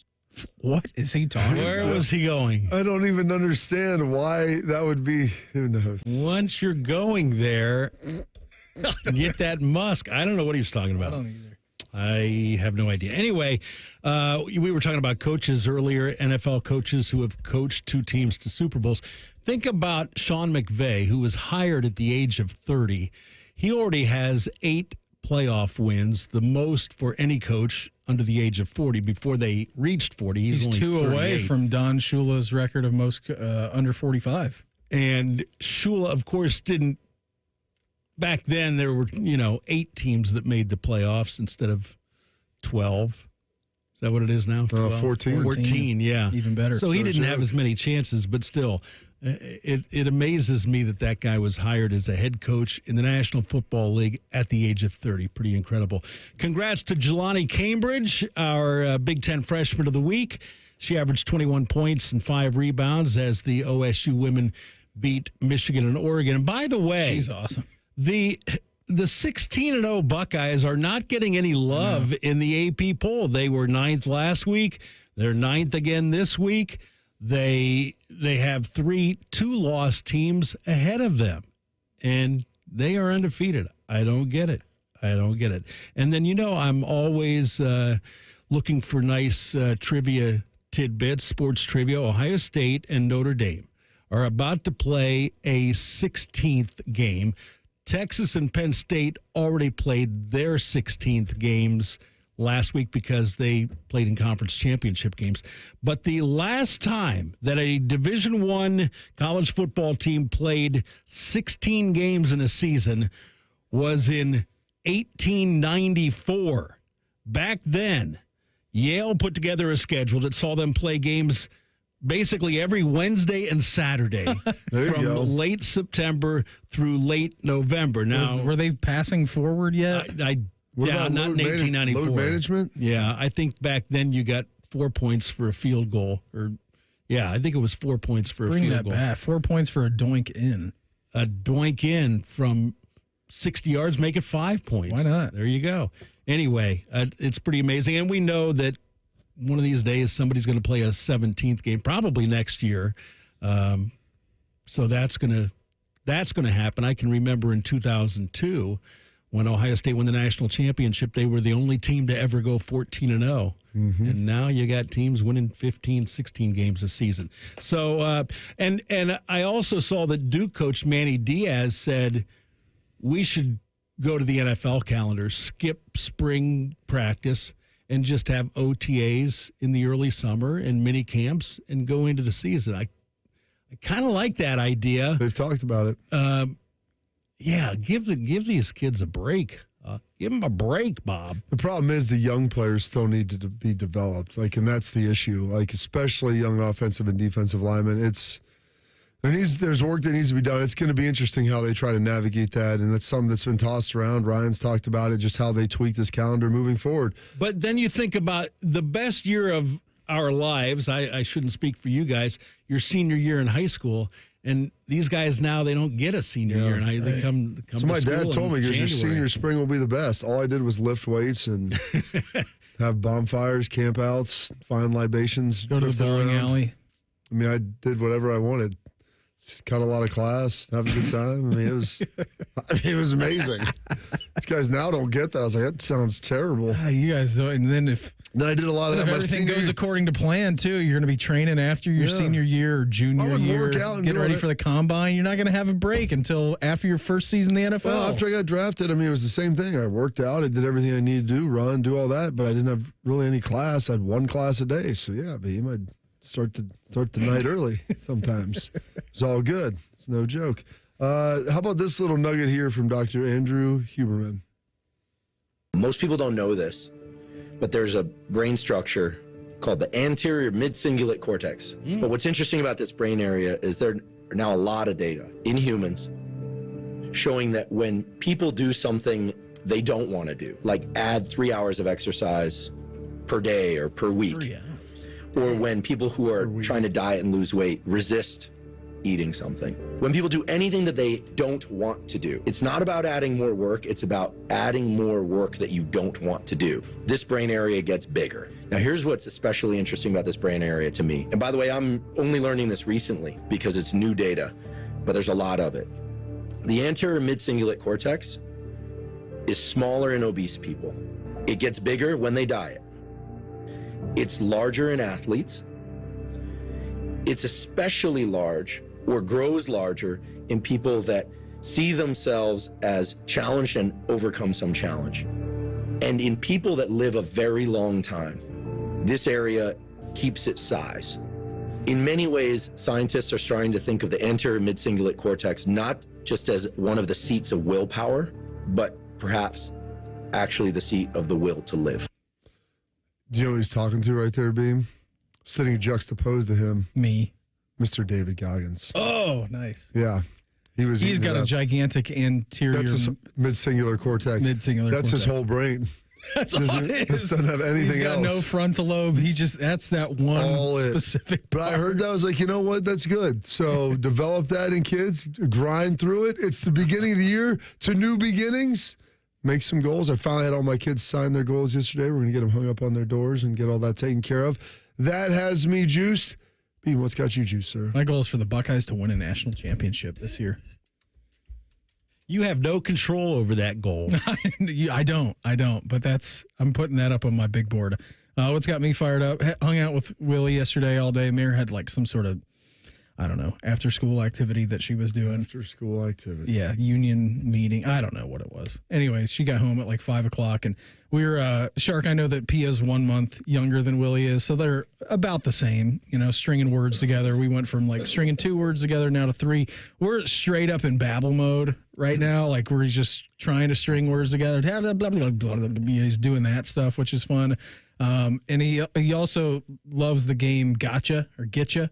What is he talking about? Where was he going? I don't even understand why that would be. Who knows? Once you're going there, get that musk. I don't know what he was talking about. I don't either. I have no idea. Anyway, we were talking about coaches earlier, NFL coaches who have coached 2 teams to Super Bowls. Think about Sean McVay, who was hired at the age of 30. He already has 8 playoff wins, the most for any coach under the age of 40 before they reached 40. He's only 2 38. away from Don Shula's record of most under 45. And Shula, of course, didn't. Back then, there were, 8 teams that made the playoffs instead of 12. Is that what it is now? 14. 14, yeah. Even better. So he didn't have as many chances, but still, it amazes me that guy was hired as a head coach in the National Football League at the age of 30. Pretty incredible. Congrats to Jelani Cambridge, our Big Ten Freshman of the Week. She averaged 21 points and 5 rebounds as the OSU women beat Michigan and Oregon. And by the way, she's awesome. The 16-0 Buckeyes are not getting any love in the AP poll. They were 9th last week. They're 9th again this week. They have 3 2-loss teams ahead of them, and they are undefeated. I don't get it. And then, I'm always looking for nice trivia tidbits, sports trivia. Ohio State and Notre Dame are about to play a 16th game. Texas and Penn State already played their 16th games last week because they played in conference championship games. But the last time that a Division I college football team played 16 games in a season was in 1894. Back then, Yale put together a schedule that saw them play games basically every Wednesday and Saturday from late September through late November. Now, were they passing forward yet? Not in 1894. Load management? Yeah, I think back then you got 4 points for a field goal. I think it was 4 points for a field goal. Back. 4 points for a doink in. A doink in from 60 yards, make it 5 points. Why not? There you go. Anyway, it's pretty amazing. And we know that one of these days somebody's going to play a 17th game, probably next year. So that's going to happen. I can remember in 2002 when Ohio State won the national championship, they were the only team to ever go 14-0. Mm-hmm. And now you got teams winning 15, 16 games a season. So, and I also saw that Duke coach Manny Diaz said we should go to the NFL calendar, skip spring practice, and just have OTAs in the early summer and mini camps and go into the season. I kind of like that idea. They've talked about it. Give these kids a break. Give them a break, Bob. The problem is the young players still need to be developed. And that's the issue. Especially young offensive and defensive linemen. There's work that needs to be done. It's going to be interesting how they try to navigate that, and that's something that's been tossed around. Ryan's talked about it, just how they tweak this calendar moving forward. But then you think about the best year of our lives. I shouldn't speak for you guys. Your senior year in high school, and these guys now they don't get a senior year in high school. They come. So my dad told me, your senior spring will be the best. All I did was lift weights and have bonfires, campouts, find libations, go to the bowling alley. I mean, I did whatever I wanted. Just cut a lot of class, have a good time. It was amazing. These guys now don't get that. I was like, that sounds terrible. You guys don't. And then if I did a lot of that. Everything goes according to plan too. You're going to be training after your senior year or junior year, getting ready for the combine. You're not going to have a break until after your first season in the NFL. Well, after I got drafted, it was the same thing. I worked out. I did everything I needed to do, run, do all that, but I didn't have really any class. I had one class a day. So but you might start the night early sometimes. It's all good. It's no joke. How about this little nugget here from Dr. Andrew Huberman? Most people don't know this, but there's a brain structure called the anterior mid-cingulate cortex. But what's interesting about this brain area is there are now a lot of data in humans showing that when people do something they don't want to do, like add 3 hours of exercise per day or per week, or when people who are trying to diet and lose weight resist eating something. When people do anything that they don't want to do, it's not about adding more work, it's about adding more work that you don't want to do. This brain area gets bigger. Now here's what's especially interesting about this brain area to me. And by the way, I'm only learning this recently because it's new data, but there's a lot of it. The anterior mid-cingulate cortex is smaller in obese people. It gets bigger when they diet. It's larger in athletes. It's especially large or grows larger in people that see themselves as challenged and overcome some challenge. And in people that live a very long time, this area keeps its size. In many ways, scientists are starting to think of the anterior mid-cingulate cortex not just as one of the seats of willpower, but perhaps actually the seat of the will to live. Do you know who he's talking to right there, Beam? Sitting juxtaposed to him. Me. Mr. David Goggins. Oh, nice. Yeah. He's got a gigantic anterior. That's his mid-singular cortex. That's his whole brain. That's all it is. Doesn't have anything else. He's got no frontal lobe. That's that one specific part. But I heard that. I was like, you know what? That's good. So develop that in kids. Grind through it. It's the beginning of the year to new beginnings. Make some goals. I finally had all my kids sign their goals yesterday. We're going to get them hung up on their doors and get all that taken care of. That has me juiced. Beam, what's got you juiced, sir? My goal is for the Buckeyes to win a national championship this year. You have no control over that goal. I don't. But I'm putting that up on my big board. What's got me fired up? Hung out with Willie yesterday all day. Mare had like some sort of, I don't know, after-school activity that she was doing. After-school activity. Yeah, union meeting. I don't know what it was. Anyways, she got home at like 5 o'clock, and we were, Shark, I know that Pia's 1 month younger than Willie is, so they're about the same, stringing words together. We went from like stringing 2 words together now to 3. We're straight up in babble mode right now. Like we're just trying to string words together. He's doing that stuff, which is fun. And he also loves the game Gotcha or Getcha.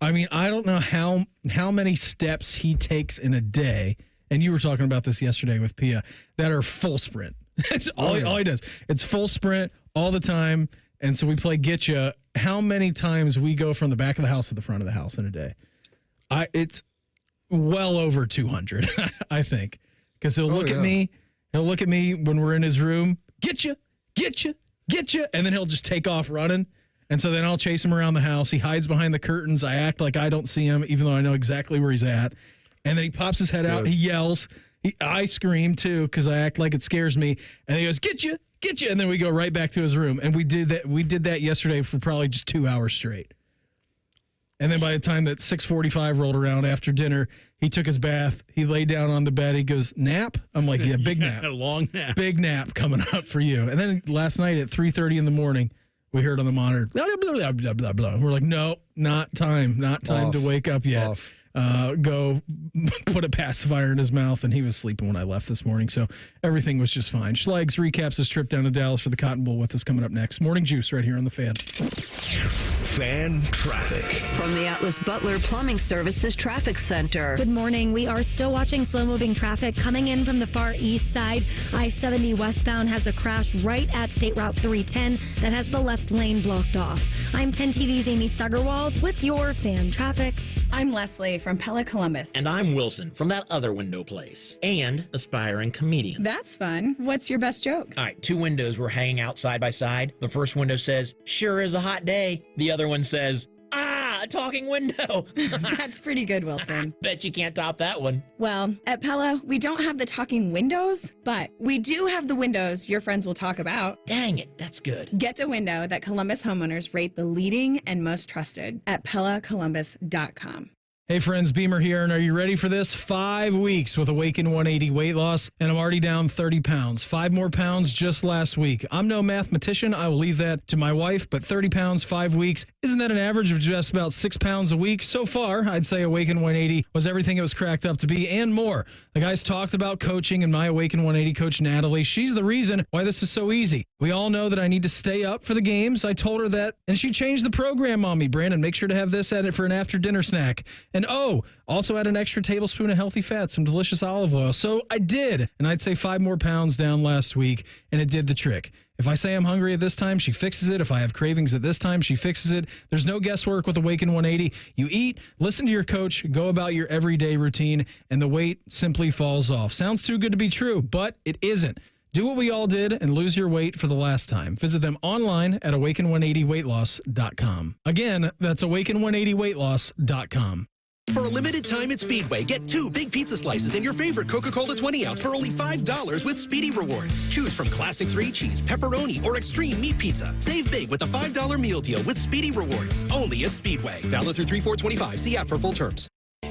I mean, I don't know how many steps he takes in a day, and you were talking about this yesterday with Pia, that are full sprint. That's all he does. It's full sprint all the time, and so we play Getcha. How many times we go from the back of the house to the front of the house in a day? It's well over 200, I think, because he'll look at me. He'll look at me when we're in his room. Getcha, Getcha. Get you, and then he'll just take off running. And so then I'll chase him around the house. He hides behind the curtains. I act like I don't see him, even though I know exactly where he's at. And then he pops his head out. He yells. I scream, too, because I act like it scares me. And he goes, get you. And then we go right back to his room. And we did that yesterday for probably just 2 hours straight. And then by the time that 6:45 rolled around after dinner, he took his bath. He laid down on the bed. He goes, nap? I'm like, yeah, big nap. A long nap. Big nap coming up for you. And then last night at 3:30 in the morning, we heard on the monitor, blah, blah, blah, blah, blah, blah. We're like, no, not time to wake up yet. Go put a pacifier in his mouth, and he was sleeping when I left this morning, so everything was just fine. Schlegel recaps his trip down to Dallas for the Cotton Bowl with us coming up next. Morning Juice right here on The Fan. Fan traffic. From the Atlas Butler Plumbing Services Traffic Center. Good morning. We are still watching slow-moving traffic coming in from the far east side. I-70 westbound has a crash right at State Route 310 that has the left lane blocked off. I'm 10 TV's Amy Stuggerwald with your fan traffic. I'm Leslie from Pella Columbus. And I'm Wilson from that other window place. And aspiring comedian. That's fun. What's your best joke? All right, 2 windows were hanging out side by side. The first window says, sure is a hot day. The other one says, a talking window. That's pretty good, Wilson. Bet you can't top that one. Well, at Pella, we don't have the talking windows, but we do have the windows your friends will talk about. Dang it, that's good. Get the window that Columbus homeowners rate the leading and most trusted at PellaColumbus.com. Hey friends, Beamer here, and are you ready for this? 5 weeks with Awaken 180 weight loss, and I'm already down 30 pounds. 5 more pounds just last week. I'm no mathematician. I will leave that to my wife, but 30 pounds, 5 weeks. Isn't that an average of just about 6 pounds a week? So far, I'd say Awaken 180 was everything it was cracked up to be and more. The guys talked about coaching, and my Awaken 180 coach, Natalie, she's the reason why this is so easy. We all know that I need to stay up for the games. I told her that, and she changed the program on me. Brandon, make sure to have this at it for an after-dinner snack. And also add an extra tablespoon of healthy fat, some delicious olive oil. So I did, and I'd say 5 more pounds down last week, and it did the trick. If I say I'm hungry at this time, she fixes it. If I have cravings at this time, she fixes it. There's no guesswork with Awaken 180. You eat, listen to your coach, go about your everyday routine, and the weight simply falls off. Sounds too good to be true, but it isn't. Do what we all did and lose your weight for the last time. Visit them online at awaken180weightloss.com. Again, that's awaken180weightloss.com. For a limited time at Speedway, get 2 big pizza slices and your favorite Coca-Cola 20-ounce for only $5 with Speedy Rewards. Choose from Classic 3-Cheese, Pepperoni, or Extreme Meat Pizza. Save big with a $5 meal deal with Speedy Rewards. Only at Speedway. Valid through 3/4/25. See app for full terms.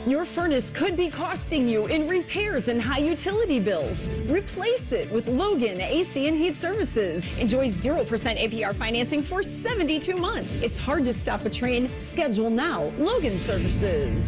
Your furnace could be costing you in repairs and high utility bills. Replace it with Logan AC and Heat Services. Enjoy 0% APR financing for 72 months. It's hard to stop a train. Schedule now. Logan Services.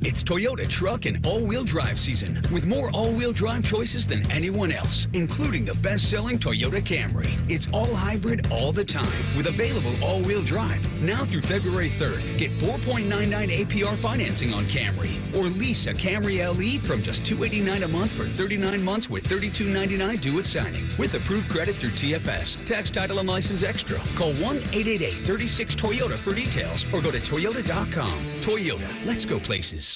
It's Toyota truck and all-wheel drive season, with more all-wheel drive choices than anyone else, including the best-selling Toyota Camry. It's all hybrid all the time, with available all-wheel drive. Now through February 3rd, get 4.99 APR financing on Camry, or lease a Camry LE from just $289 a month for 39 months with $32.99 due at signing, with approved credit through TFS. Tax, title, and license extra. Call 1-888-36-TOYOTA for details, or go to toyota.com. Toyota, let's go places.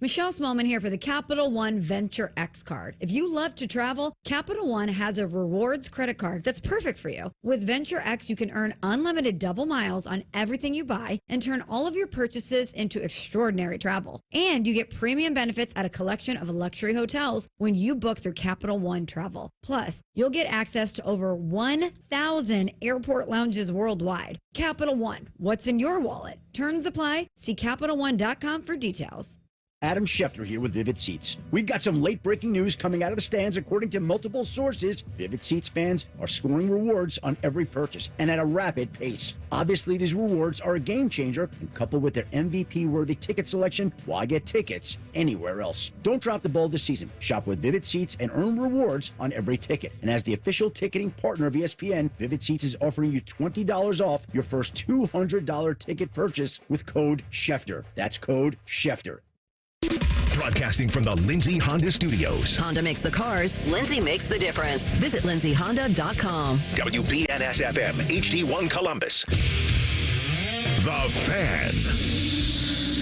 Michelle Smallman here for the Capital One Venture X card. If you love to travel, Capital One has a rewards credit card that's perfect for you. With Venture X, you can earn unlimited double miles on everything you buy and turn all of your purchases into extraordinary travel. And you get premium benefits at a collection of luxury hotels when you book through Capital One Travel. Plus, you'll get access to over 1,000 airport lounges worldwide. Capital One, what's in your wallet? Terms apply. See CapitalOne.com for details. Adam Schefter here with Vivid Seats. We've got some late-breaking news coming out of the stands. According to multiple sources, Vivid Seats fans are scoring rewards on every purchase and at a rapid pace. Obviously, these rewards are a game changer, and coupled with their MVP-worthy ticket selection, why get tickets anywhere else? Don't drop the ball this season. Shop with Vivid Seats and earn rewards on every ticket. And as the official ticketing partner of ESPN, Vivid Seats is offering you $20 off your first $200 ticket purchase with code Schefter. That's code Schefter. Broadcasting from the Lindsay Honda Studios. Honda makes the cars. Lindsay makes the difference. Visit lindsayhonda.com. WBNS-FM, HD1 Columbus. The Fan.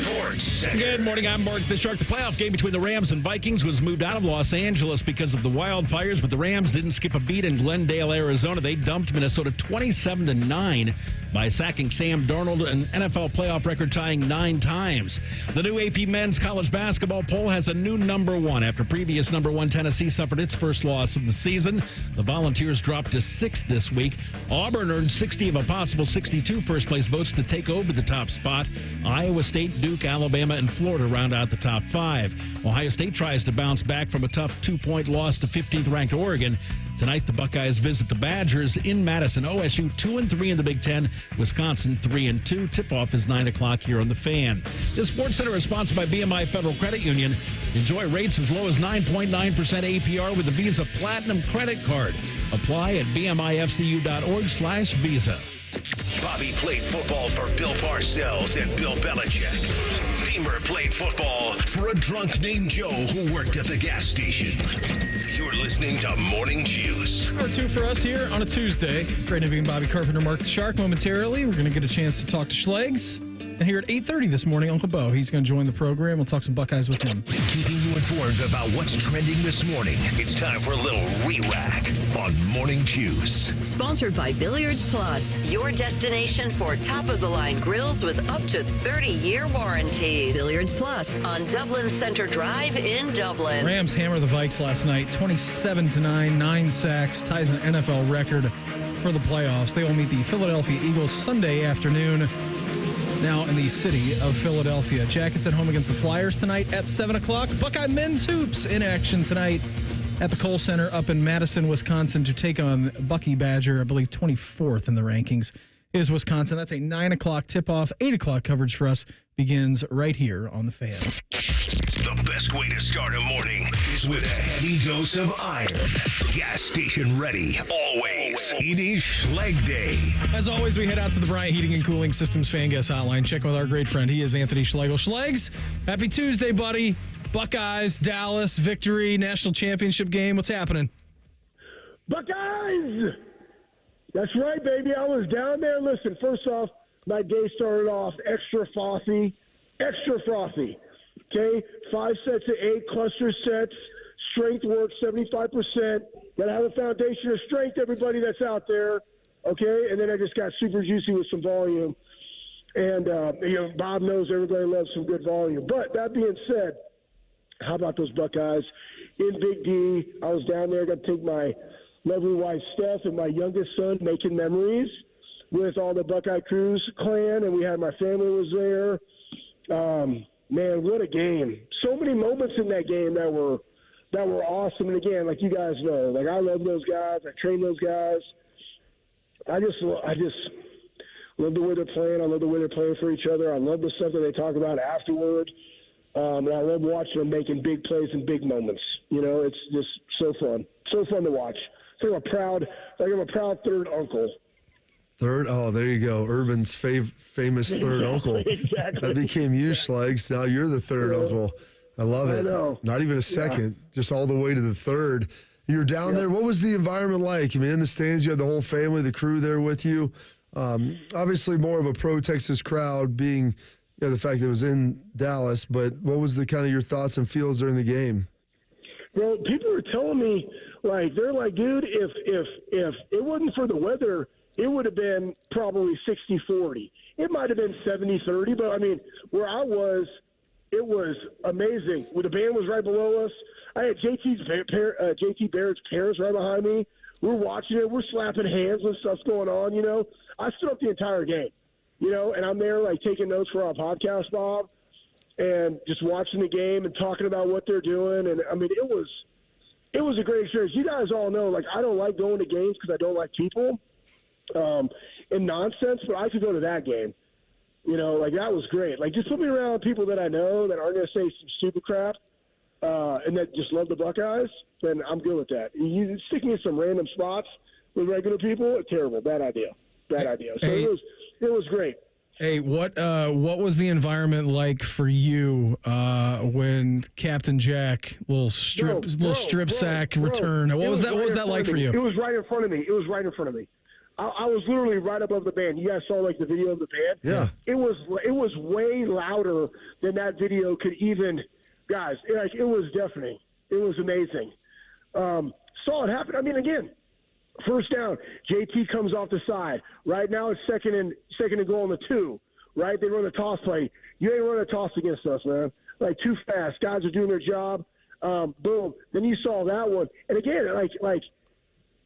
Sports Center. Good morning, I'm Mark the Shark. The playoff game between the Rams and Vikings was moved out of Los Angeles because of the wildfires, but the Rams didn't skip a beat in Glendale, Arizona. They dumped Minnesota 27-9 by sacking Sam Darnold, an NFL playoff record tying 9 times. The new AP men's college basketball poll has a new number 1 after previous number 1 Tennessee suffered its first loss of the season. The Volunteers dropped to 6th this week. Auburn earned 60 of a possible 62 first-place votes to take over the top spot. Iowa State, Duke, Alabama, and Florida round out the top 5. Ohio State tries to bounce back from a tough 2-point loss to 15th-ranked Oregon. Tonight, the Buckeyes visit the Badgers in Madison. OSU 2-3 in the Big Ten. Wisconsin 3-2. Tip-off is 9 o'clock here on The Fan. This Sports Center is sponsored by BMI Federal Credit Union. Enjoy rates as low as 9.9% APR with the Visa Platinum Credit Card. Apply at bmifcu.org/Visa. Bobby played football for Bill Parcells and Bill Belichick. Beamer played football for a drunk named Joe who worked at the gas station. You're listening to Morning Juice. Hour 2 for us here on a Tuesday. Great interviewing Bobby Carpenter, Mark the Shark. Momentarily, we're going to get a chance to talk to Schlegel. And here at 8:30 this morning, Uncle Beau, he's going to join the program. We'll talk some Buckeyes with him. Keeping you informed about what's trending this morning. It's time for a little re-rack on Morning Juice. Sponsored by Billiards Plus, your destination for top-of-the-line grills with up to 30-year warranties. Billiards Plus on Dublin Center Drive in Dublin. Rams hammer the Vikes last night, 27-9, 9 sacks, ties an NFL record for the playoffs. They will meet the Philadelphia Eagles Sunday afternoon. Now in the city of Philadelphia. Jackets at home against the Flyers tonight at 7 o'clock. Buckeye men's hoops in action tonight at the Kohl Center up in Madison, Wisconsin to take on Buckeye Badger, I believe 24th in the rankings is Wisconsin. That's a 9 o'clock tip-off. 8 o'clock coverage for us begins right here on The Fan. The best way to start a morning is with a heavy dose of iron. Gas station ready, always. Schlegels. It is Schleg Day. As always, we head out to the Bryant Heating and Cooling Systems Fan Guest Hotline. Check with our great friend. He is Anthony Schlegel. Schlegs, happy Tuesday, buddy. Buckeyes, Dallas, victory, national championship game. What's happening? Buckeyes! That's right, baby. I was down there. Listen, first off, my day started off extra frothy. Okay? 5 sets of 8 cluster sets. Strength work, 75%. Gotta have a foundation of strength, everybody that's out there. Okay? And then I just got super juicy with some volume. And, Bob knows everybody loves some good volume. But that being said, how about those Buckeyes? In Big D, I was down there. Got to take my lovely wife, Steph, and my youngest son making memories with all the Buckeye Cruise clan, and we had my family was there. Man, what a game. So many moments in that game that were awesome. And again, like you guys know, like I love those guys. I train those guys. I just love the way they're playing. I love the way they're playing for each other. I love the stuff that they talk about afterward. And I love watching them making big plays and big moments. It's just so fun. So fun to watch. I'm a proud third uncle. Third? Oh, there you go. Urban's famous third uncle. Exactly. That became you, Schlegs. Now you're the third uncle. I love it. I know. Not even a second, just all the way to the third. You're down there. What was the environment like? I mean, in the stands, you had the whole family, the crew there with you. Obviously, more of a pro-Texas crowd being the fact that it was in Dallas. But what was the kind of your thoughts and feels during the game? Well, people were telling me, they're like, dude, if it wasn't for the weather, it would have been probably 60-40. It might have been 70-30, but, I mean, where I was, it was amazing. When the band was right below us, I had JT Barrett's parents right behind me. We're watching it. We're slapping hands when stuff's going on, I stood up the entire game, and I'm there, taking notes for our podcast, Bob, and just watching the game and talking about what they're doing. And, I mean, it was a great experience. You guys all know, I don't like going to games because I don't like people and nonsense, but I could go to that game. That was great. Just put me around people that I know that aren't going to say some stupid crap and that just love the Buckeyes, then I'm good with that. You stick me in some random spots with regular people, terrible. Bad idea. So it was great. Hey, what was the environment like for you when Captain Jack strip sack return? What was that like for you? It was right in front of me. I was literally right above the band. You guys saw the video of the band. Yeah. It was way louder than that video could even. Guys, it was deafening. It was amazing. Saw it happen. I mean, again, first down. JT comes off the side. Right now it's second and goal on the 2. Right, they run the toss play. You ain't running a toss against us, man. Too fast. Guys are doing their job. Boom. Then you saw that one. And again, like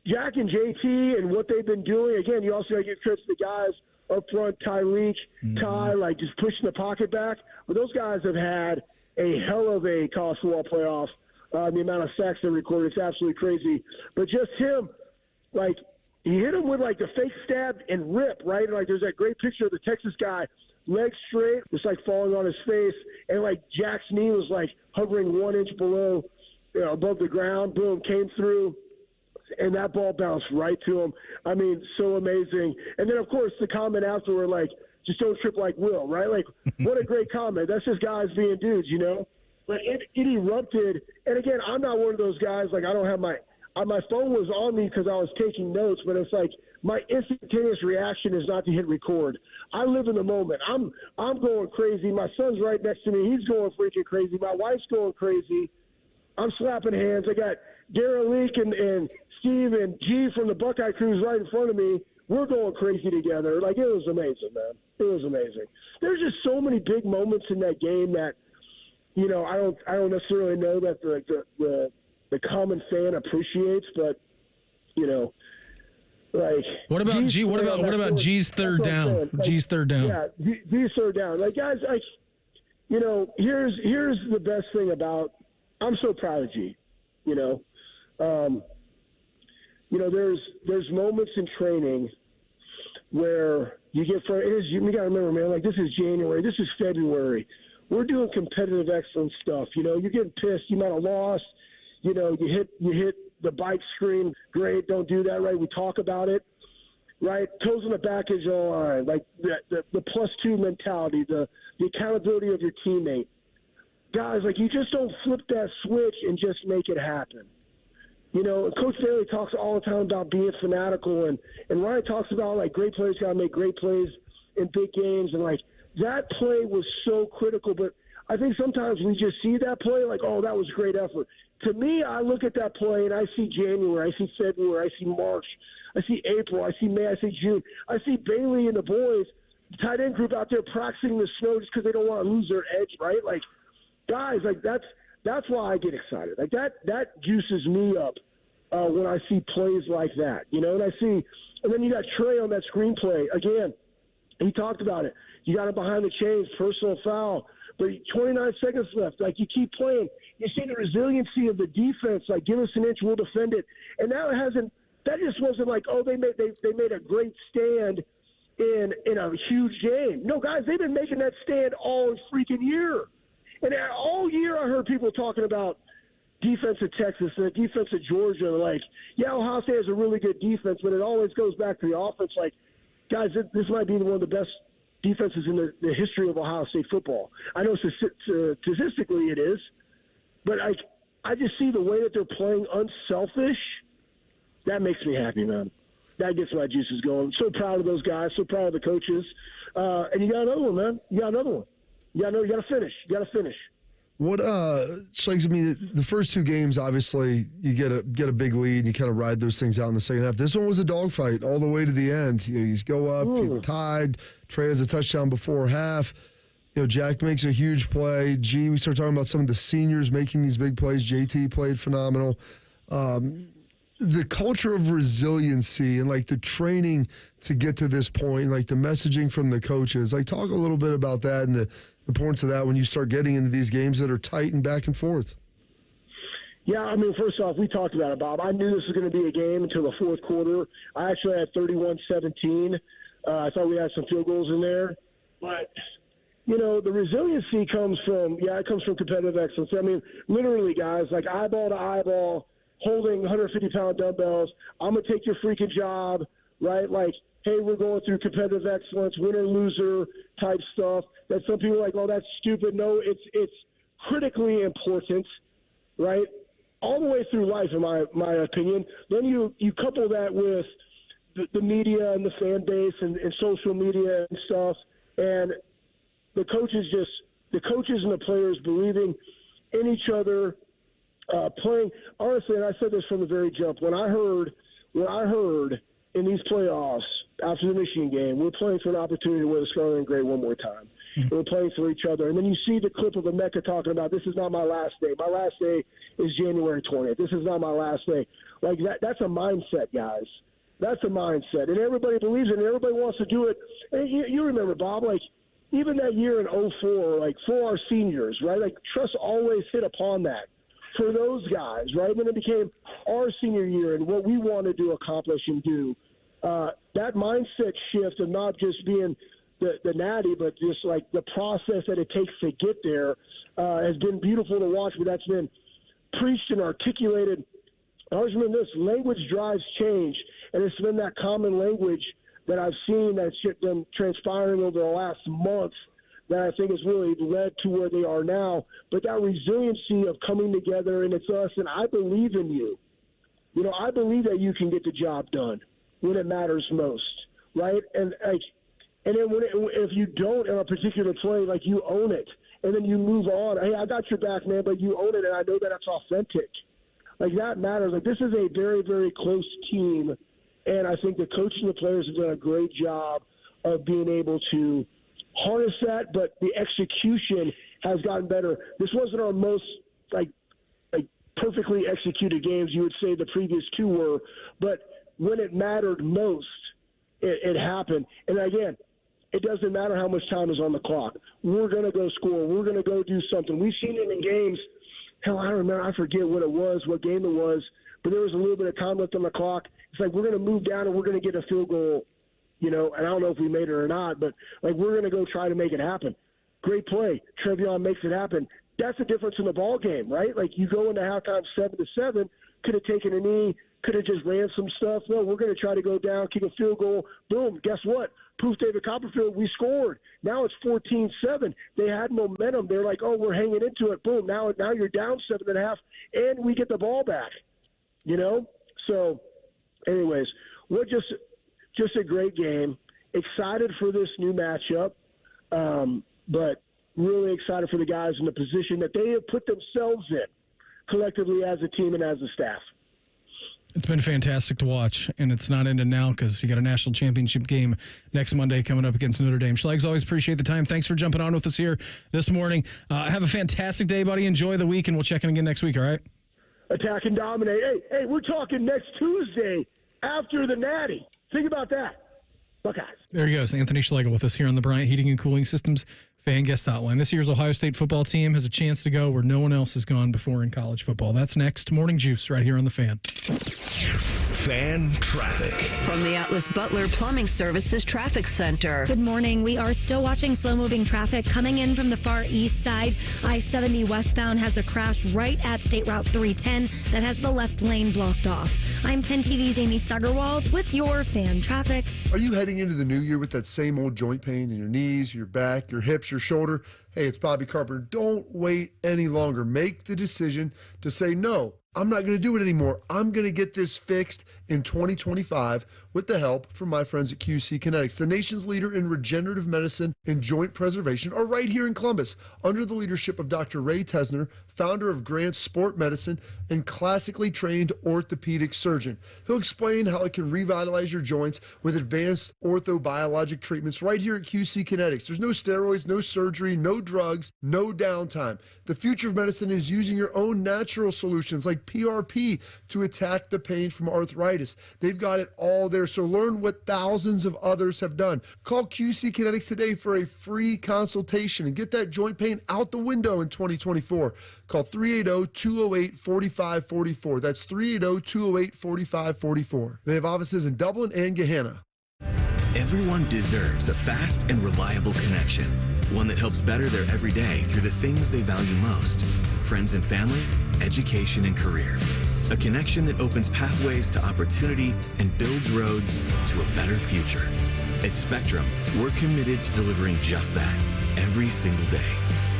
Jack and JT and what they've been doing. Again, you also got to give credit to the guys up front, Tyreek, Ty, just pushing the pocket back. But those guys have had a hell of a college football playoff. The amount of sacks they recorded, it's absolutely crazy. But just him, he hit him with the fake stab and rip, right? And there's that great picture of the Texas guy, legs straight, just falling on his face, and Jack's knee was hovering 1 inch below, above the ground. Boom, came through. And that ball bounced right to him. I mean, so amazing. And then, of course, the comment afterward, just don't trip like Will, right? What a great comment. That's just guys being dudes, But it erupted. And, again, I'm not one of those guys, I don't have my phone was on me because I was taking notes, but it's my instantaneous reaction is not to hit record. I live in the moment. I'm going crazy. My son's right next to me. He's going freaking crazy. My wife's going crazy. I'm slapping hands. I got Darren Leak and Steve and G from the Buckeye Cruise right in front of me. We're going crazy together. It was amazing, man. It was amazing. There's just so many big moments in that game that, I don't necessarily know that the common fan appreciates, but what about G? What about G's third down? G's third down. Yeah, G's third down. Guys, here's the best thing about. I'm so proud of G. There's moments in training where you get you got to remember, man. This is January. This is February. We're doing competitive excellence stuff. You're getting pissed. You might have lost. You hit the bike screen, great, don't do that, right? We talk about it, right? Toes on the back is your line, like the +2 mentality, the accountability of your teammate. Guys, like, you just don't flip that switch and just make it happen. You know, Coach Daly talks all the time about being fanatical, and Ryan talks about, like, great players got to make great plays in big games, and, like, that play was so critical. But I think sometimes we just see that play like, oh, that was great effort. To me, I look at that play, and I see January, I see February, I see March, I see April, I see May, I see June. I see Bailey and the boys, the tight end group out there practicing the snow just because they don't want to lose their edge, right? Like, guys, like, that's why I get excited. Like, that juices me up when I see plays like that, you know. And then you got Trey on that screenplay again. He talked about it. You got him behind the chains, personal foul, but 29 seconds left. Like, you keep playing. You see the resiliency of the defense. Like, give us an inch, we'll defend it. And that just wasn't like, oh, they made a great stand in a huge game. No, guys, they've been making that stand all freaking year. And all year I heard people talking about defense of Texas and the defense of Georgia. Like, yeah, Ohio State has a really good defense, but it always goes back to the offense. Like, guys, this might be one of the best defenses in the history of Ohio State football. I know statistically it is, but I just see the way that they're playing unselfish. That makes me happy, man. That gets my juices going. So proud of those guys. So proud of the coaches. And you got another one, man. You got another one. You got to finish. You got to finish. What Schlegel, I mean, the first two games, obviously, you get a big lead, and you kind of ride those things out in the second half. This one was a dogfight all the way to the end. You go up, you tied. Trey has a touchdown before half. Jack makes a huge play. We start talking about some of the seniors making these big plays. JT played phenomenal. The culture of resiliency and, like, the training to get to this point, like the messaging from the coaches. Like, talk a little bit about that and the importance of that when you start getting into these games that are tight and back and forth. Yeah, I mean, first off, we talked about it, Bob. I knew this was going to be a game until the fourth quarter. I actually had 31-17. I thought we had some field goals in there. But, the resiliency comes from competitive excellence. I mean, literally, guys, like, eyeball to eyeball, holding 150-pound dumbbells. I'm going to take your freaking job, right? Like, hey, we're going through competitive excellence, winner-loser type stuff. That some people are like, oh, that's stupid. No, it's critically important, right? All the way through life, in my opinion. Then you couple that with the media and the fan base and social media and stuff, and the coaches and the players believing in each other, playing. Honestly, and I said this from the very jump, when I heard in these playoffs after the Michigan game, we're playing for an opportunity to wear the scarlet and gray one more time. We're playing for each other. And then you see the clip of Emeka talking about, this is not my last day. My last day is January 20th. This is not my last day. Like, that's a mindset, guys. That's a mindset. And everybody believes it, and everybody wants to do it. And you remember, Bob, like, even that year in 2004, like, for our seniors, right? Like, trust always hit upon that for those guys, right? When it became our senior year and what we wanted to accomplish and do, that mindset shift of not just being the natty, but just like the process that it takes to get there has been beautiful to watch, but that's been preached and articulated. I always remember this: language drives change, and it's been that common language that I've seen that's been transpiring over the last month that I think has really led to where they are now. But that resiliency of coming together, and it's us, and I believe in you. I believe that you can get the job done when it matters most, right? And then if you don't in a particular play, like, you own it, and then you move on. Hey, I got your back, man, but you own it, and I know that it's authentic. Like, that matters. Like, this is a very, very close team, and I think the coach and the players have done a great job of being able to harness that, but the execution has gotten better. This wasn't our most, like perfectly executed games. You would say the previous two were, but when it mattered most, it happened. And again, it doesn't matter how much time is on the clock. We're going to go score. We're going to go do something. We've seen it in games. Hell, I don't remember. I forget what game it was, but there was a little bit of time left on the clock. It's like, we're going to move down and we're going to get a field goal, and I don't know if we made it or not, but, like, we're going to go try to make it happen. Great play. Trevion makes it happen. That's the difference in the ball game, right? Like, you go into halftime 7-7. could have taken a knee, could have just ran some stuff. No, we're going to try to go down, kick a field goal. Boom, guess what? Poof, David Copperfield, we scored. Now it's 14-7. They had momentum. They're like, oh, we're hanging into it. Boom, now you're down 7.5, and we get the ball back. So, anyways, what just a great game. Excited for this new matchup, but really excited for the guys in the position that they have put themselves in collectively as a team and as a staff. It's been fantastic to watch, and it's not ending now because you got a national championship game next Monday coming up against Notre Dame. Schlegs, always appreciate the time. Thanks for jumping on with us here this morning. Have a fantastic day, buddy. Enjoy the week, and we'll check in again next week, all right? Attack and dominate. Hey, we're talking next Tuesday after the Natty. Think about that. Buckeyes. There he goes. Anthony Schlegel with us here on the Bryant Heating and Cooling Systems Fan Guest Hotline. This year's Ohio State football team has a chance to go where no one else has gone before in college football. That's next. Morning Juice right here on the Fan. Fan traffic. From the Atlas Butler Plumbing Services Traffic Center. Good morning. We are still watching slow-moving traffic coming in from the far east side. I-70 westbound has a crash right at State Route 310 that has the left lane blocked off. I'm 10 TV's Amy Stuggerwald with your fan traffic. Are you heading into the new year with that same old joint pain in your knees, your back, your hips, your shoulder? Hey, it's Bobby Carpenter. Don't wait any longer. Make the decision to say, no, I'm not going to do it anymore. I'm going to get this fixed in 2025 with the help from my friends at QC Kinetics. The nation's leader in regenerative medicine and joint preservation are right here in Columbus under the leadership of Dr. Ray Tesner, founder of Grant Sport Medicine and classically trained orthopedic surgeon. He'll explain how it can revitalize your joints with advanced orthobiologic treatments right here at QC Kinetics. There's no steroids, no surgery, no drugs, no downtime. The future of medicine is using your own natural solutions like PRP to attack the pain from arthritis. They've got it all there, so learn what thousands of others have done. Call QC Kinetics today for a free consultation and get that joint pain out the window in 2024. Call 380-208-4544. That's 380-208-4544. They have offices in Dublin and Gahanna. Everyone deserves a fast and reliable connection, one that helps better their everyday through the things they value most: friends and family, education and career. A connection that opens pathways to opportunity and builds roads to a better future. At Spectrum, we're committed to delivering just that every single day.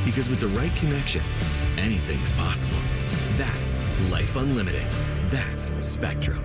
Because with the right connection, anything is possible. That's Life Unlimited. That's Spectrum.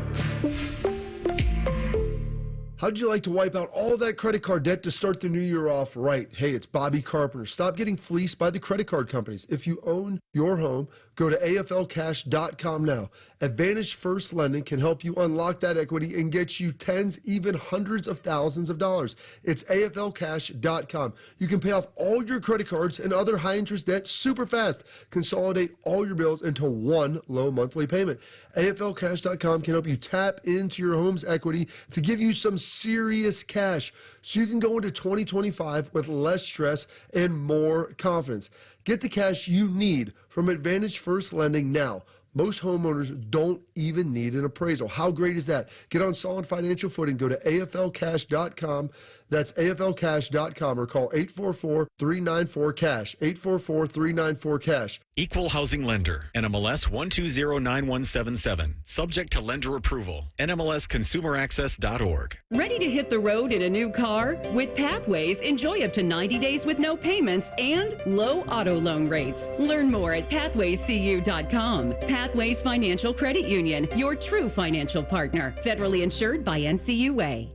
How'd you like to wipe out all that credit card debt to start the new year off right? Hey, it's Bobby Carpenter. Stop getting fleeced by the credit card companies. If you own your home, go to AFLcash.com now. Advantage First Lending can help you unlock that equity and get you tens, even hundreds of thousands of dollars. It's AFLcash.com. You can pay off all your credit cards and other high-interest debt super fast. Consolidate all your bills into one low monthly payment. AFLcash.com can help you tap into your home's equity to give you some serious cash so you can go into 2025 with less stress and more confidence. Get the cash you need from Advantage First Lending now. Most homeowners don't even need an appraisal. How great is that? Get on solid financial footing. Go to AFLcash.com. That's AFLcash.com or call 844-394-CASH. 844-394-CASH. Equal Housing Lender. NMLS 1209177. Subject to lender approval. NMLSconsumeraccess.org. Ready to hit the road in a new car? With Pathways, enjoy up to 90 days with no payments and low auto loan rates. Learn more at pathwayscu.com. Pathways Financial Credit Union, your true financial partner. Federally insured by NCUA.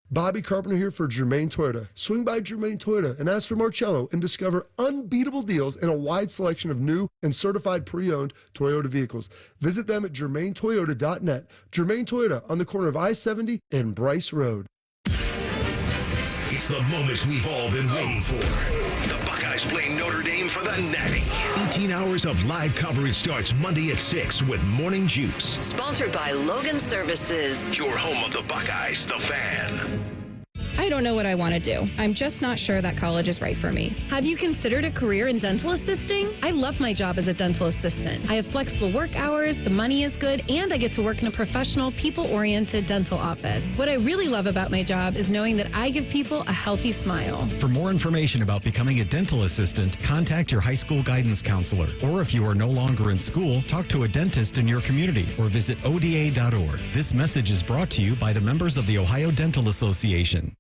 Bobby Carpenter here for Germain Toyota. Swing by Germain Toyota and ask for Marcello and discover unbeatable deals and a wide selection of new and certified pre-owned Toyota vehicles. Visit them at germaintoyota.net. Germain Toyota on the corner of I-70 and Bryce Road. It's the moment we've all been waiting for. The Buckeyes play Notre Dame for the Natty. 18 hours of live coverage starts Monday at 6 with Morning Juice. Sponsored by Logan Services. Your home of the Buckeyes, the Fan. I don't know what I want to do. I'm just not sure that college is right for me. Have you considered a career in dental assisting? I love my job as a dental assistant. I have flexible work hours, the money is good, and I get to work in a professional, people-oriented dental office. What I really love about my job is knowing that I give people a healthy smile. For more information about becoming a dental assistant, contact your high school guidance counselor. Or if you are no longer in school, talk to a dentist in your community or visit ODA.org. This message is brought to you by the members of the Ohio Dental Association.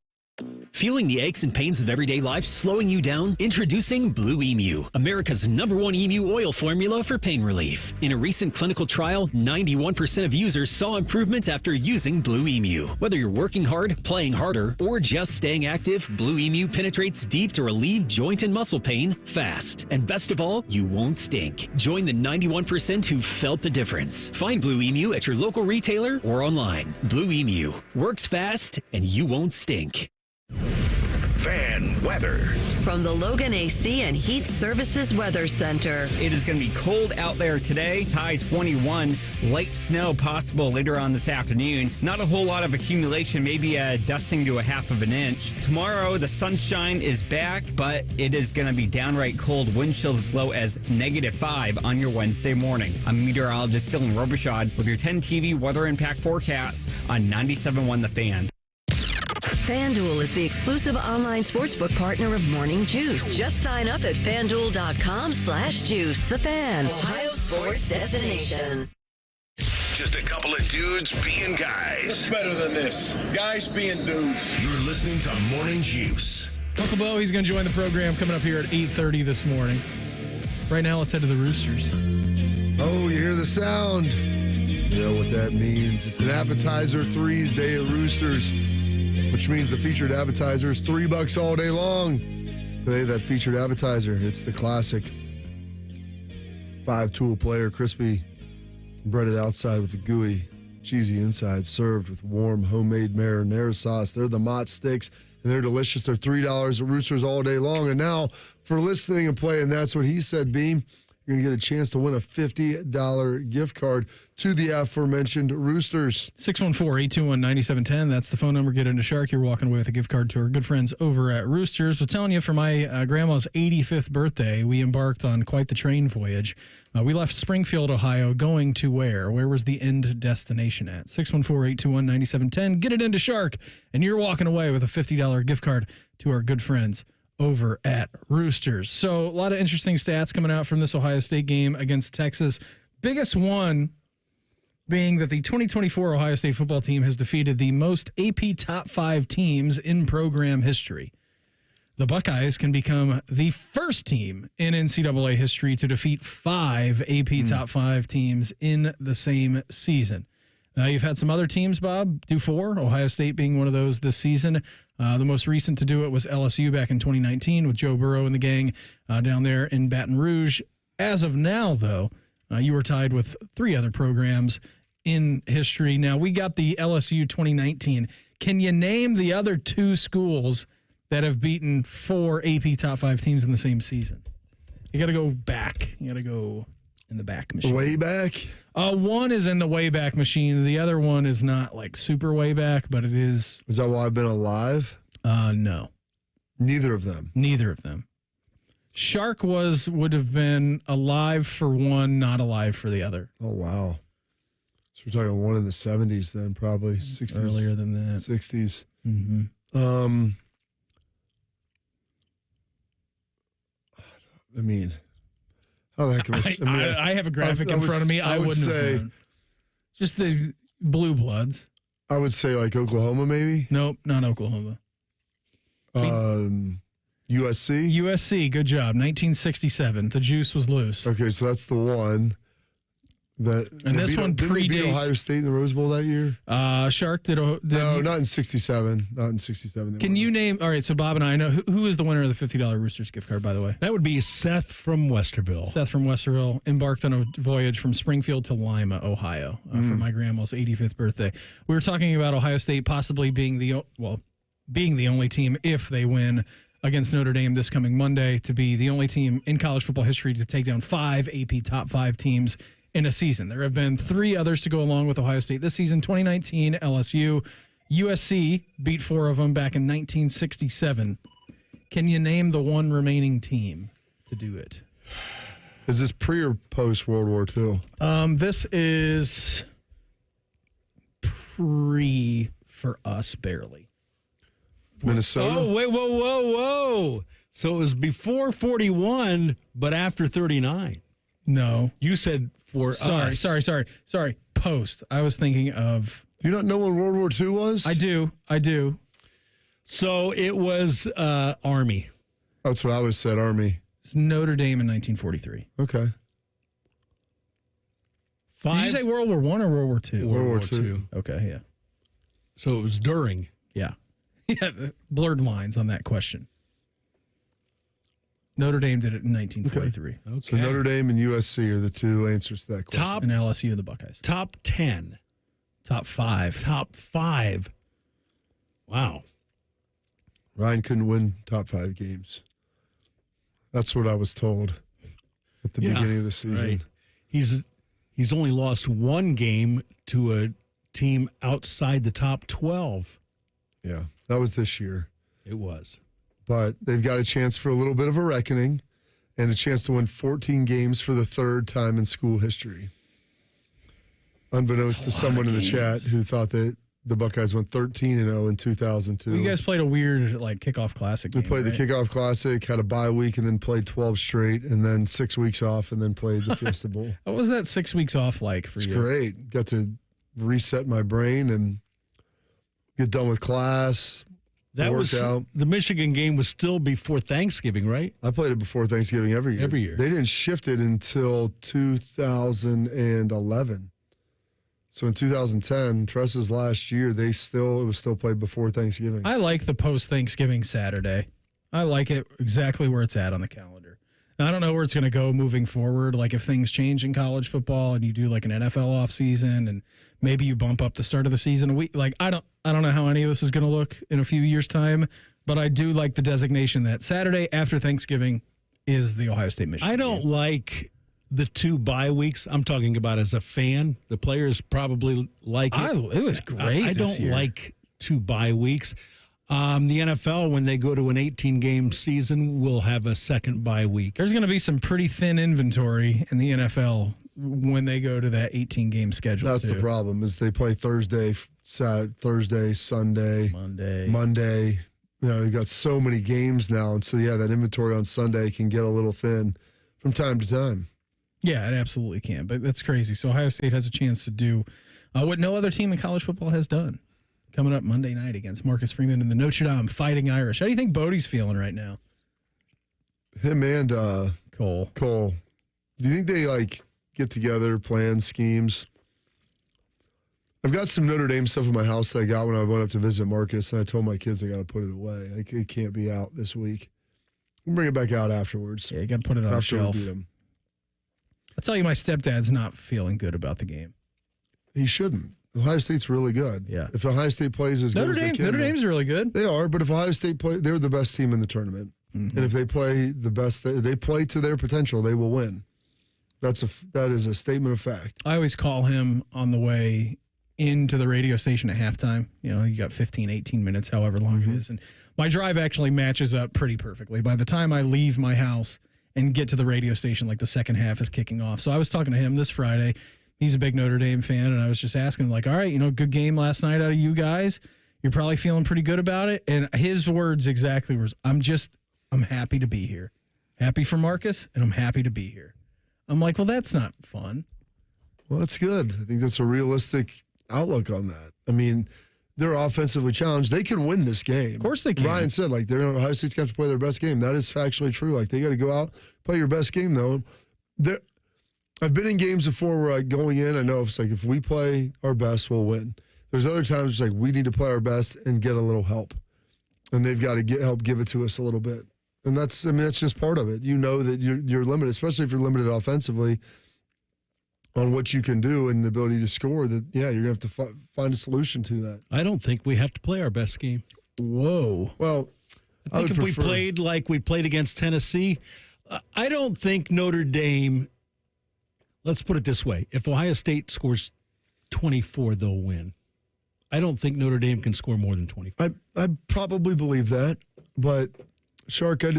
Feeling the aches and pains of everyday life slowing you down? Introducing Blue Emu, America's #1 emu oil formula for pain relief. In a recent clinical trial, 91% of users saw improvement after using Blue Emu. Whether you're working hard, playing harder, or just staying active, Blue Emu penetrates deep to relieve joint and muscle pain fast. And best of all, you won't stink. Join the 91% who felt the difference. Find Blue Emu at your local retailer or online. Blue Emu works fast and you won't stink. Fan weather. From the Logan AC and Heat Services Weather Center. It is going to be cold out there today, high 21. Light snow possible later on this afternoon. Not a whole lot of accumulation, maybe a dusting to a half of an inch. Tomorrow, the sunshine is back, but it is going to be downright cold. Wind chills as low as -5 on your Wednesday morning. I'm meteorologist Dylan Robichaud with your 10 TV weather impact forecast on 97.1 The Fan. FanDuel is the exclusive online sportsbook partner of Morning Juice. Just sign up at FanDuel.com/juice. The Fan, Ohio sports destination. Just a couple of dudes being guys. What's better than this? Guys being dudes. You're listening to Morning Juice. Uncle Beau, he's going to join the program coming up here at 8:30 this morning. Right now, let's head to the Roosters. Oh, you hear the sound. You know what that means. It's an appetizer threes day at Roosters, which means the featured appetizer is $3 all day long. Today, that featured appetizer, it's the classic 5-tool player, crispy, breaded outside with the gooey, cheesy inside, served with warm homemade marinara sauce. They're the Mott Sticks, and they're delicious. They're $3 at Roosters all day long. And now, for listening and playing, that's what he said, Beam. You're going to get a chance to win a $50 gift card to the aforementioned Roosters. 614-821-9710. That's the phone number. Get into Shark. You're walking away with a gift card to our good friends over at Roosters. We're telling you, for my grandma's 85th birthday, we embarked on quite the train voyage. We left Springfield, Ohio, going to where? Where was the end destination at? 614-821-9710. Get it into Shark, and you're walking away with a $50 gift card to our good friends over at Roosters. So a lot of interesting stats coming out from this Ohio State game against Texas. Biggest one being that the 2024 Ohio State football team has defeated the most AP top 5 teams in program history. The Buckeyes can become the first team in NCAA history to defeat 5 AP top 5 teams in the same season. Now, you've had some other teams, Bob, do 4, Ohio State being one of those this season. The most recent to do it was LSU back in 2019 with Joe Burrow and the gang down there in Baton Rouge. As of now, though, you were tied with 3 other programs in history. Now, we got the LSU 2019. Can you name the other 2 schools that have beaten 4 AP top 5 teams in the same season? You got to go back. You got to go in the back machine. Way back? One is in the way back machine. The other one is not like super way back, but it is. Is that why I've been alive? No. Neither of them. Neither of them. Shark would have been alive for one, not alive for the other. Oh, wow. So we're talking one in the 70s then, probably 60s. Earlier than that. 60s. Mm-hmm. I mean, how the heck was I have a graphic in front of me. I wouldn't have known. Just the Blue Bloods. I would say like Oklahoma, maybe? Nope, not Oklahoma. USC? USC, good job. 1967. The juice was loose. Okay, so that's the one. And this one didn't they beat predates Ohio State in the Rose Bowl that year? Shark did. No, not in 67. Not in 67. Can you name? All right, so Bob and I know who is the winner of the $50 Roosters gift card, by the way. That would be Seth from Westerville. Seth from Westerville embarked on a voyage from Springfield to Lima, Ohio, for my grandma's 85th birthday. We were talking about Ohio State possibly being the only team, if they win against Notre Dame this coming Monday, to be the only team in college football history to take down 5 AP top 5 teams in a season. There have been 3 others to go along with Ohio State this season: 2019 LSU, USC beat 4 of them back in 1967. Can you name the one remaining team to do it? Is this pre or post World War II? This is pre for us, barely. Minnesota? Oh, wait, whoa. So it was before 41, but after 39. No. You said for us. Sorry. Post. I was thinking of... Do you not know what World War II was? I do. So it was Army. That's what I always said, Army. It's Notre Dame in 1943. Okay. Did you say World War I or World War II? World War II. Okay, yeah. So it was during. Yeah. Yeah, blurred lines on that question. Notre Dame did it in 1943. Okay. So Notre Dame and USC are the two answers to that question. And LSU, the Buckeyes. Top 10. Top 5. Top 5. Wow. Ryan couldn't win top 5 games. That's what I was told at the beginning of the season. Right. He's only lost one game to a team outside the top 12. Yeah, that was this year. It was. But they've got a chance for a little bit of a reckoning and a chance to win 14 games for the 3rd time in school history. Unbeknownst to someone in the chat who thought that the Buckeyes went 13-0 in 2002. Well, you guys played a weird kickoff classic game. We played the kickoff classic, had a bye week, and then played 12 straight, and then 6 weeks off, and then played the Fiesta Bowl. What was that 6 weeks off like for you? It's great. Got to reset my brain and get done with class. That was out. The Michigan game was still before Thanksgiving, right? I played it before Thanksgiving every year. Every year. They didn't shift it until 2011. So in 2010, Tress's last year, it was still played before Thanksgiving. I like the post-Thanksgiving Saturday. I like it exactly where it's at on the calendar. Now, I don't know where it's going to go moving forward. Like if things change in college football and you do like an NFL offseason and maybe you bump up the start of the season a week. Like I don't know how any of this is going to look in a few years' time, but I do like the designation that Saturday after Thanksgiving is the Ohio State-Michigan I don't game. like the 2 bye weeks. I'm talking about as a fan. The players probably like it. It was great I this don't year. like 2 bye weeks. The NFL, when they go to an 18-game season, will have a second bye week. There's going to be some pretty thin inventory in the NFL when they go to that 18-game schedule. That's the problem, is they play Thursday, Sunday, Monday. You know, you've got so many games now, and so, that inventory on Sunday can get a little thin from time to time. Yeah, it absolutely can, but that's crazy. So Ohio State has a chance to do what no other team in college football has done. Coming up Monday night against Marcus Freeman and the Notre Dame Fighting Irish. How do you think Bodie's feeling right now? Him and Cole. Do you think they get together, plan schemes? I've got some Notre Dame stuff in my house that I got when I went up to visit Marcus, and I told my kids I got to put it away. It can't be out this week. We'll bring it back out afterwards. Yeah, you got to put it on the shelf. We beat them. I'll tell you, my stepdad's not feeling good about the game. He shouldn't. Ohio State's really good. Yeah. If Ohio State plays as good as they can. Notre Dame's really good. They are, but if Ohio State play, they're the best team in the tournament. Mm-hmm. And if they play the best, they play to their potential, they will win. That is a statement of fact. I always call him on the way into the radio station at halftime. You know, you got 15, 18 minutes, however long it is. And my drive actually matches up pretty perfectly. By the time I leave my house and get to the radio station, like the second half is kicking off. So I was talking to him this Friday. He's a big Notre Dame fan, and I was just asking him, all right, good game last night out of you guys. You're probably feeling pretty good about it. And his words exactly was, I'm happy to be here. Happy for Marcus, and I'm happy to be here. I'm like, well, that's not fun. Well, that's good. I think that's a realistic outlook on that. I mean, they're offensively challenged. They can win this game. Of course they can. Ryan said, Ohio State's got to play their best game. That is factually true. They got to go out, play your best game, though. I've been in games before where going in, I know it's if we play our best, we'll win. There's other times it's we need to play our best and get a little help. And they've got to help give it to us a little bit. And that's just part of it. You know that you're limited, especially if you're limited offensively on what you can do and the ability to score, that, you're going to have to find a solution to that. I don't think we have to play our best game. Whoa. Well, I think if we played like we played against Tennessee, I don't think Notre Dame, let's put it this way, if Ohio State scores 24, they'll win. I don't think Notre Dame can score more than 25. I probably believe that, but Shark, I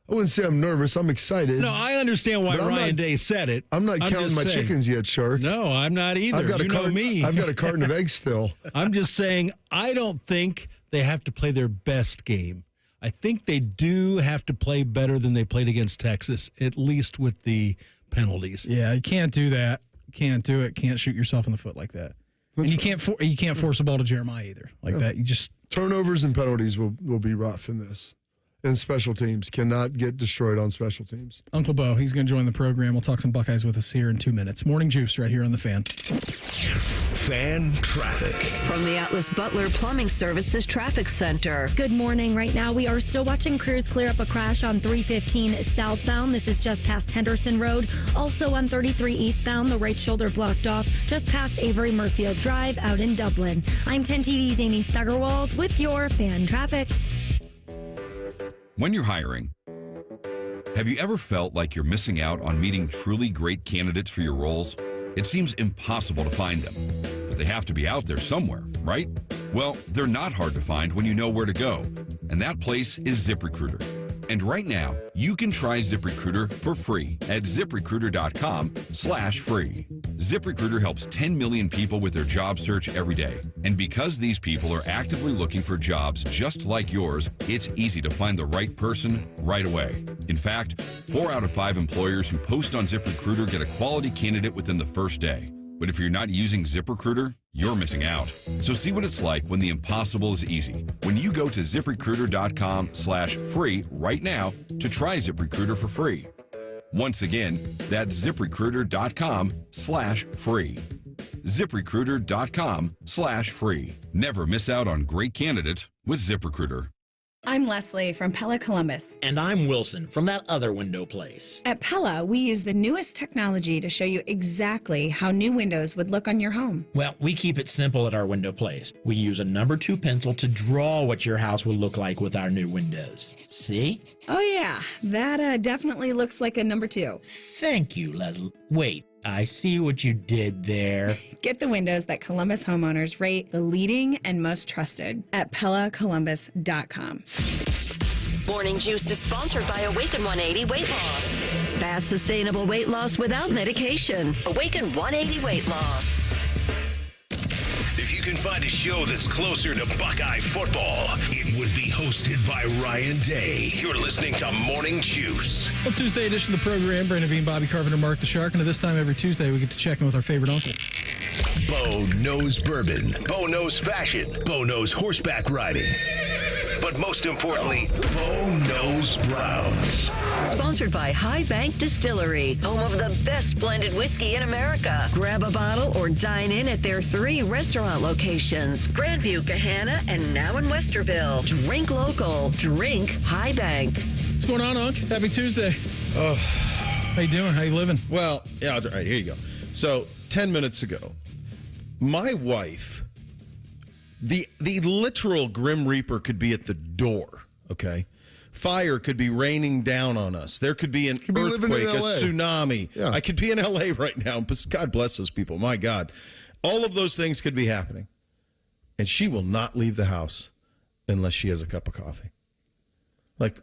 wouldn't say I'm nervous. I'm excited. No, I understand why Ryan Day said it. I'm not counting my chickens yet, Shark. No, I'm not either. I've got I've got a carton of eggs still. I'm just saying I don't think they have to play their best game. I think they do have to play better than they played against Texas, at least with the penalties. Yeah, you can't do that. Can't do it. Can't shoot yourself in the foot like that. And you can't force a ball to Jeremiah either like that. You just turnovers and penalties will be rough in this. And special teams cannot get destroyed on special teams. Uncle Beau, he's going to join the program. We'll talk some Buckeyes with us here in 2 minutes. Morning Juice right here on the Fan. Fan traffic. From the Atlas Butler Plumbing Services Traffic Center. Good morning. Right now, we are still watching crews clear up a crash on 315 southbound. This is just past Henderson Road. Also on 33 eastbound, the right shoulder blocked off just past Avery Murfield Drive out in Dublin. I'm 10 TV's Amy Steigerwald with your Fan traffic. When you're hiring, have you ever felt like you're missing out on meeting truly great candidates for your roles? It seems impossible to find them, but they have to be out there somewhere, right? Well, they're not hard to find when you know where to go, and that place is ZipRecruiter. And right now, you can try ZipRecruiter for free at ZipRecruiter.com/free. ZipRecruiter helps 10 million people with their job search every day. And because these people are actively looking for jobs just like yours, it's easy to find the right person right away. In fact, 4 out of 5 employers who post on ZipRecruiter get a quality candidate within the first day. But if you're not using ZipRecruiter, you're missing out. So see what it's like when the impossible is easy. When you go to ZipRecruiter.com/free right now to try ZipRecruiter for free. Once again, that's ZipRecruiter.com/free. ZipRecruiter.com/free. Never miss out on great candidates with ZipRecruiter. I'm Leslie from Pella Columbus. And I'm Wilson from that other window place. At Pella, we use the newest technology to show you exactly how new windows would look on your home. Well, we keep it simple at our window place. We use a number 2 pencil to draw what your house will look like with our new windows. See? Oh yeah, that definitely looks like a number 2. Thank you, Leslie. Wait, I see what you did there. Get the windows that Columbus homeowners rate the leading and most trusted at PellaColumbus.com. Morning Juice is sponsored by Awaken 180 Weight Loss. Fast, sustainable weight loss without medication. Awaken 180 Weight Loss. If you can find a show that's closer to Buckeye football, it would be hosted by Ryan Day. You're listening to Morning Juice. Well, Tuesday edition of the program, Brandon Bean, Bobby Carpenter, Mark the Shark, and at this time every Tuesday we get to check in with our favorite uncle. Beau knows bourbon. Beau knows fashion. Beau knows horseback riding. But most importantly, Beau knows Browns. Sponsored by High Bank Distillery, home of the best blended whiskey in America. Grab a bottle or dine in at their 3 restaurant locations, Grandview, Gahanna, and now in Westerville. Drink local. Drink High Bank. What's going on, Unc? Happy Tuesday. How you doing? How you living? Well, yeah, all right, here you go. So 10 minutes ago, my wife, the literal Grim Reaper could be at the door, okay? Fire could be raining down on us. There could be an earthquake, a tsunami. Yeah. I could be in L.A. right now. God bless those people. My God. All of those things could be happening. And she will not leave the house unless she has a cup of coffee. Like,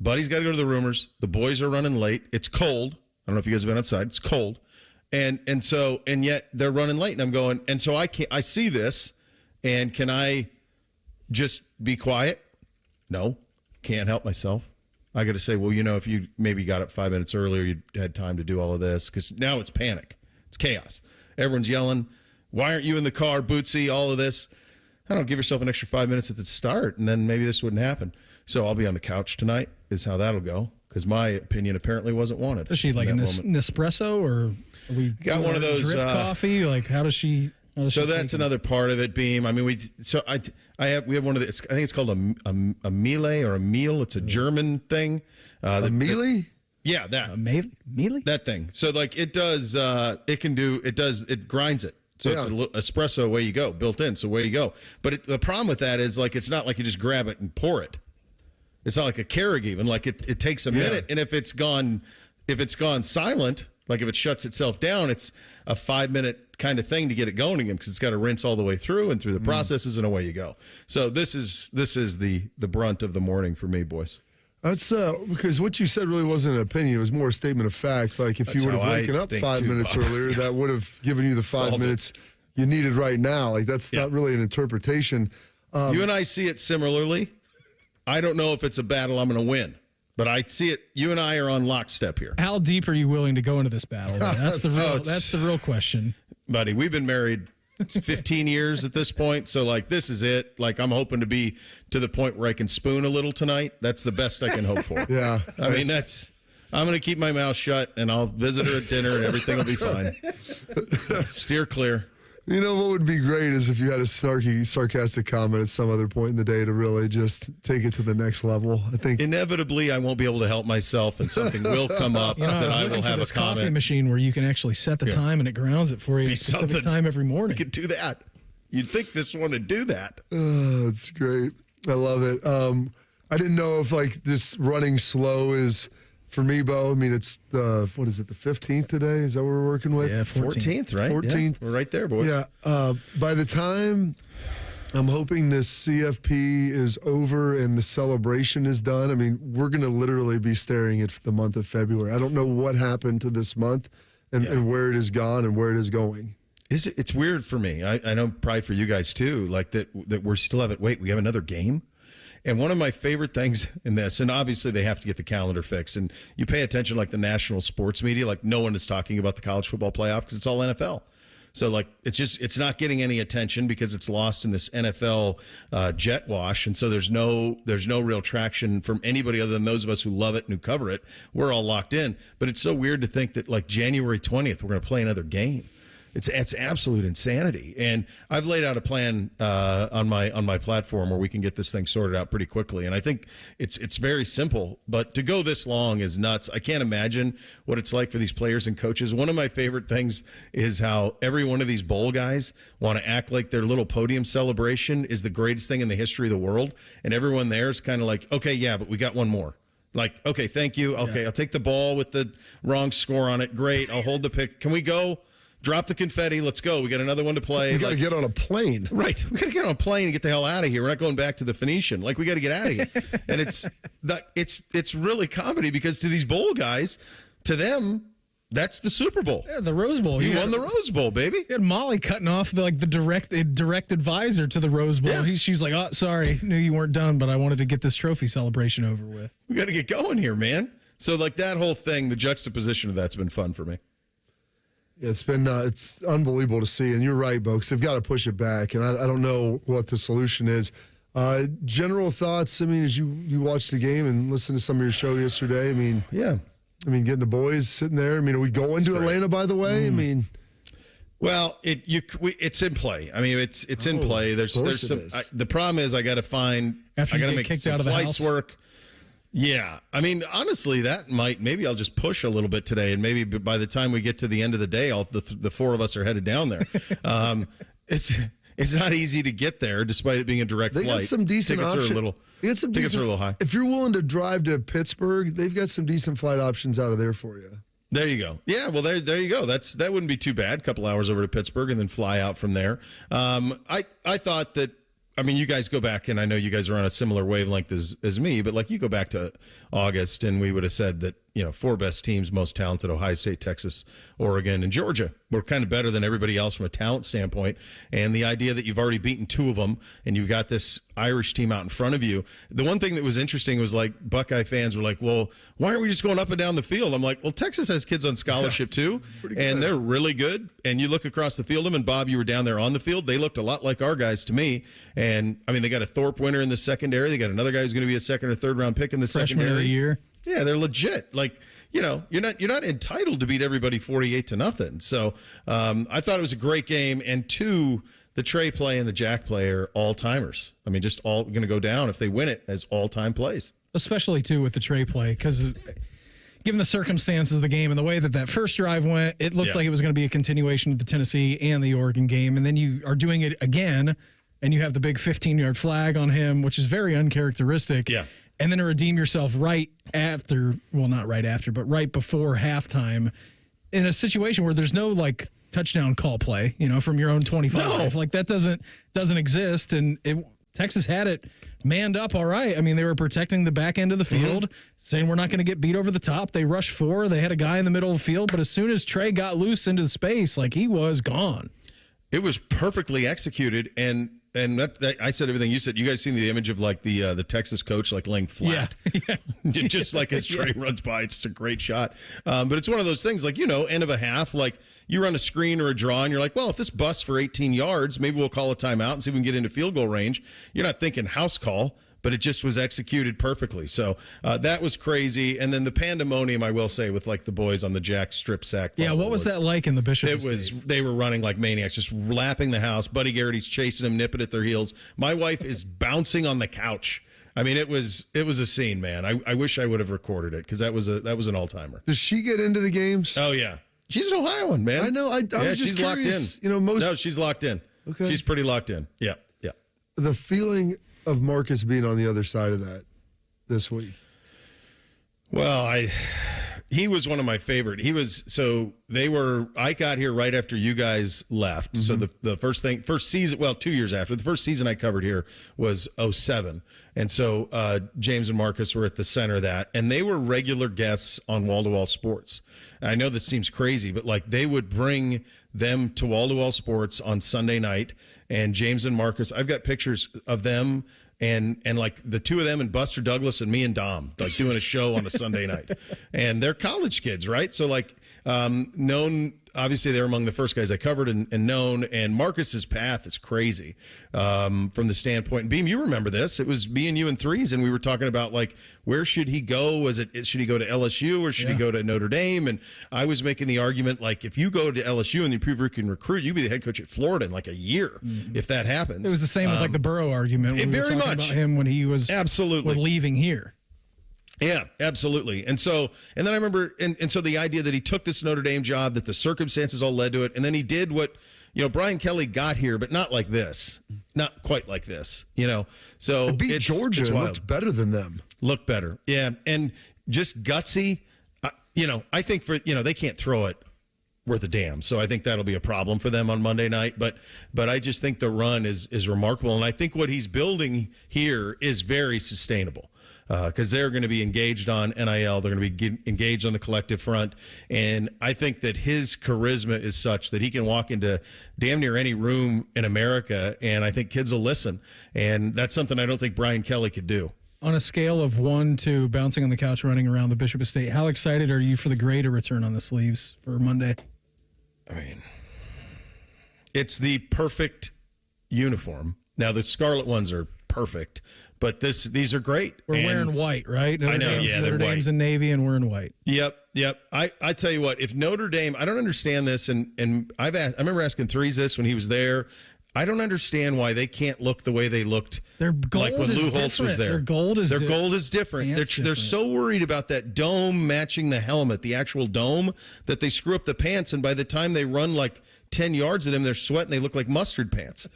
Buddy's got to go to the roomers. The boys are running late. It's cold. I don't know if you guys have been outside. It's cold. And yet they're running late. And I'm going, and so I see this, and can I just be quiet? No. Can't help myself. I got to say, well, if you maybe got up 5 minutes earlier, you had time to do all of this, because now it's panic. It's chaos. Everyone's yelling, why aren't you in the car, Bootsy, all of this. I don't give yourself an extra 5 minutes at the start, and then maybe this wouldn't happen. So I'll be on the couch tonight is how that'll go, because my opinion apparently wasn't wanted. Is she like a Nespresso, or we got one of those drip coffee? Like, how does she... So that's another part of it, Beam. I mean, we have one of the. I think it's called a meal or a meal. It's a German thing. A mealie? Yeah, that. A mealie? That thing. So like it does. It grinds it. So it's an espresso. Away you go, built in. So away you go. But the problem with that is like it's not like you just grab it and pour it. It's not like a Keurig even. Like it takes a minute, and if it's gone silent, Like if it shuts itself down, it's a 5-minute kind of thing to get it going again because it's got to rinse all the way through and through the processes and away you go. So this is the brunt of the morning for me, boys. That's because what you said really wasn't an opinion. It was more a statement of fact. Like if you would have waken up 5 minutes earlier, that would have given you the 5 minutes you needed right now. Like that's not really an interpretation. You and I see it similarly. I don't know if it's a battle I'm going to win. But I see it. You and I are on lockstep here. How deep are you willing to go into this battle? That's the real question, buddy. We've been married 15 years at this point, so like this is it. Like I'm hoping to be to the point where I can spoon a little tonight. That's the best I can hope for. Yeah, I mean I'm going to keep my mouth shut, and I'll visit her at dinner, and everything will be fine. Steer clear. You know what would be great is if you had a sarcastic comment at some other point in the day to really just take it to the next level. I think inevitably I won't be able to help myself, and something will come up that I will have a comment. Coffee machine where you can actually set the time and it grounds it for you at a specific time every morning. You could do that. You'd think this one would do that. Oh, it's great. I love it. I didn't know if like this running slow is. For me, Beau, I mean, it's the 15th today? Is that what we're working with? Yeah, 14th, right? 14th. Yeah, we're right there, boys. Yeah. By the time I'm hoping this CFP is over and the celebration is done, I mean, we're going to literally be staring at the month of February. I don't know what happened to this month and where it has gone and where it is going. It's weird for me. I know probably for you guys too, like that we're still having, we have another game? And one of my favorite things in this, and obviously they have to get the calendar fixed, and you pay attention like the national sports media, like no one is talking about the college football playoff because it's all NFL. So like it's not getting any attention because it's lost in this NFL jet wash, and so there's no real traction from anybody other than those of us who love it and who cover it. We're all locked in, but it's so weird to think that like January 20th we're going to play another game. It's absolute insanity, and I've laid out a plan on my platform where we can get this thing sorted out pretty quickly. And I think it's very simple, but to go this long is nuts. I can't imagine what it's like for these players and coaches. One of my favorite things is how every one of these bowl guys want to act like their little podium celebration is the greatest thing in the history of the world, and everyone there is kind of like, okay, yeah, but we got one more. Like, okay, thank you. Okay, I'll take the ball with the wrong score on it. Great, I'll hold the pick. Can we go? Drop the confetti. Let's go. We got another one to play. We got to get on a plane. Right. We got to get on a plane and get the hell out of here. We're not going back to the Phoenician. Like, we got to get out of here. And it's really comedy because to these bowl guys, to them, that's the Super Bowl. Yeah, the Rose Bowl. You won the Rose Bowl, baby. You had Molly cutting off the direct advisor to the Rose Bowl. Yeah. She's like, oh, sorry, knew you weren't done, but I wanted to get this trophy celebration over with. We got to get going here, man. So, like, that whole thing, the juxtaposition of that's been fun for me. It's been it's unbelievable to see, and you're right, Beau, because they've got to push it back, and I don't know what the solution is. General thoughts, I mean, as you watched the game and listened to some of your show yesterday, I mean, getting the boys sitting there. I mean, are we going to Atlanta, by the way? I mean, well, it's in play. I mean, it's in play. There's some. The problem is I got to make some flights work. Yeah. I mean, honestly, maybe I'll just push a little bit today, and maybe by the time we get to the end of the day, the four of us are headed down there. It's not easy to get there, despite it being a direct flight. They got some decent tickets options. Tickets are a little high. If you're willing to drive to Pittsburgh, they've got some decent flight options out of there for you. There you go. Yeah, well, there you go. That wouldn't be too bad. A couple hours over to Pittsburgh and then fly out from there. I thought that. I mean, you guys go back, and I know you guys are on a similar wavelength as me, but like you go back to August, and we would have said that, four best teams, most talented, Ohio State, Texas, Oregon, and Georgia, were kind of better than everybody else from a talent standpoint. And the idea that you've already beaten two of them, and you've got this Irish team out in front of you. The one thing that was interesting was like Buckeye fans were like, well, why aren't we just going up and down the field? I'm like, well, Texas has kids on scholarship too, and they're really good. And you look across the field of them, and Bob, you were down there on the field. They looked a lot like our guys to me. And I mean, they got a Thorpe winner in the secondary. They got another guy who's going to be a second or third round pick in the Freshman secondary. Of the year. Yeah, they're legit. Like, you're not entitled to beat everybody 48-0. So I thought it was a great game. And two, the Trey play and the Jack play are all timers. I mean, just all going to go down if they win it as all time plays. Especially too with the Trey play, because given the circumstances of the game and the way that first drive went, it looked like it was going to be a continuation of the Tennessee and the Oregon game. And then you are doing it again, and you have the big 15-yard flag on him, which is very uncharacteristic. Yeah. And then to redeem yourself right before halftime, in a situation where there's no like touchdown call play, from your own 25. Like that doesn't exist. And Texas had it manned up all right. I mean, they were protecting the back end of the field, saying we're not going to get beat over the top. They rushed 4. They had a guy in the middle of the field, but as soon as Trey got loose into the space, like he was gone. It was perfectly executed, and that I said everything you said. You guys seen the image of like the Texas coach like laying flat, just like as Trey runs by. It's just a great shot. But it's one of those things like end of a half, like you run a screen or a draw, and you're like, well, if this busts for 18 yards, maybe we'll call a timeout and see if we can get into field goal range. You're not thinking house call. But it just was executed perfectly. So that was crazy. And then the pandemonium, I will say, with like the boys on the jack strip sack. Yeah, what was that like in the Bishop Estate? They were running like maniacs, just lapping the house. Buddy Garrity's chasing them, nipping at their heels. My wife is bouncing on the couch. I mean, it was a scene, man. I wish I would have recorded it because that was an all-timer. Does she get into the games? Oh, yeah. She's an Ohioan, man. I know. I was just she's curious. locked in. No, she's locked in. Okay. She's pretty locked in. Yeah. The feeling of Marcus being on the other side of that this week? Well, he was one of my favorite. I got here right after you guys left. So the first season, 2 years after, the first season I covered here was 2007. And so James and Marcus were at the center of that, and they were regular guests on Wall to Wall Sports. And I know this seems crazy, but like they would bring them to Wall to Wall Sports on Sunday night, and James and Marcus, I've got pictures of them and like the two of them and Buster Douglas and me and Dom, like doing a show on a Sunday night. And they're college kids, right? So like known, obviously they're among the first guys I covered and known, and Marcus's path is crazy from the standpoint. And Beam, you remember this. It was me and you and Threes, and we were talking about like, where should he go? Should he go to LSU or should he go to Notre Dame? And I was making the argument, like, if you go to LSU and you prove you can recruit, you'd be the head coach at Florida in like a year if that happens. It was the same with like the Burrow argument. When we were talking about him when he was leaving here. Yeah, absolutely. And then I remember, and so the idea that he took this Notre Dame job, that the circumstances all led to it, and then he did what, Brian Kelly got here, but not like this, not quite like this, So it beat Georgia, and looked better than them. Looked better, yeah, and just gutsy. I think they can't throw it worth a damn, so I think that'll be a problem for them on Monday night. But I just think the run is remarkable, and I think what he's building here is very sustainable. Because they're going to be engaged on NIL. They're going to be engaged on the collective front. And I think that his charisma is such that he can walk into damn near any room in America, and I think kids will listen. And that's something I don't think Brian Kelly could do. On a scale of 1 to bouncing on the couch running around the Bishop Estate, how excited are you for the Gray to return on the sleeves for Monday? I mean, it's the perfect uniform. Now, the scarlet ones are perfect. But these are great. We're wearing white, right? I know, Notre Dame's in navy, and we're in white. Yep. I tell you what, if Notre Dame, I don't understand this, and I remember asking Threes this when he was there. I don't understand why they can't look the way they looked like when Lou Holtz was there. Their gold is different. They're so worried about that dome matching the helmet, the actual dome, that they screw up the pants, and by the time they run like 10 yards at him, they're sweating. They look like mustard pants.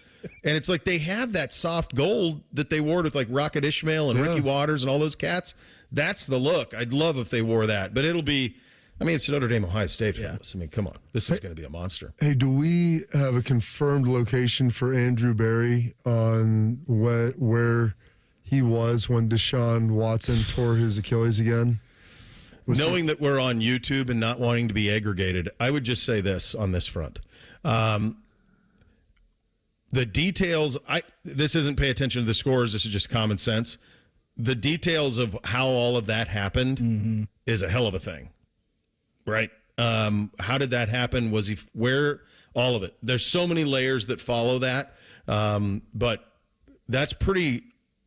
And it's like they have that soft gold that they wore with like Rocket Ishmael and Ricky Waters and all those cats. That's the look. I'd love if they wore that. But it'll be, it's Notre Dame, Ohio State, fellas. Come on. This is going to be a monster. Hey, do we have a confirmed location for Andrew Berry on where he was when Deshaun Watson tore his Achilles again? Knowing that we're on YouTube and not wanting to be aggregated, I would just say this on this front. The details, this isn't pay attention to the scores, this is just common sense. The details of how all of that happened is a hell of a thing, right? How did that happen? Where all of it? There's so many layers that follow that, but that's pretty,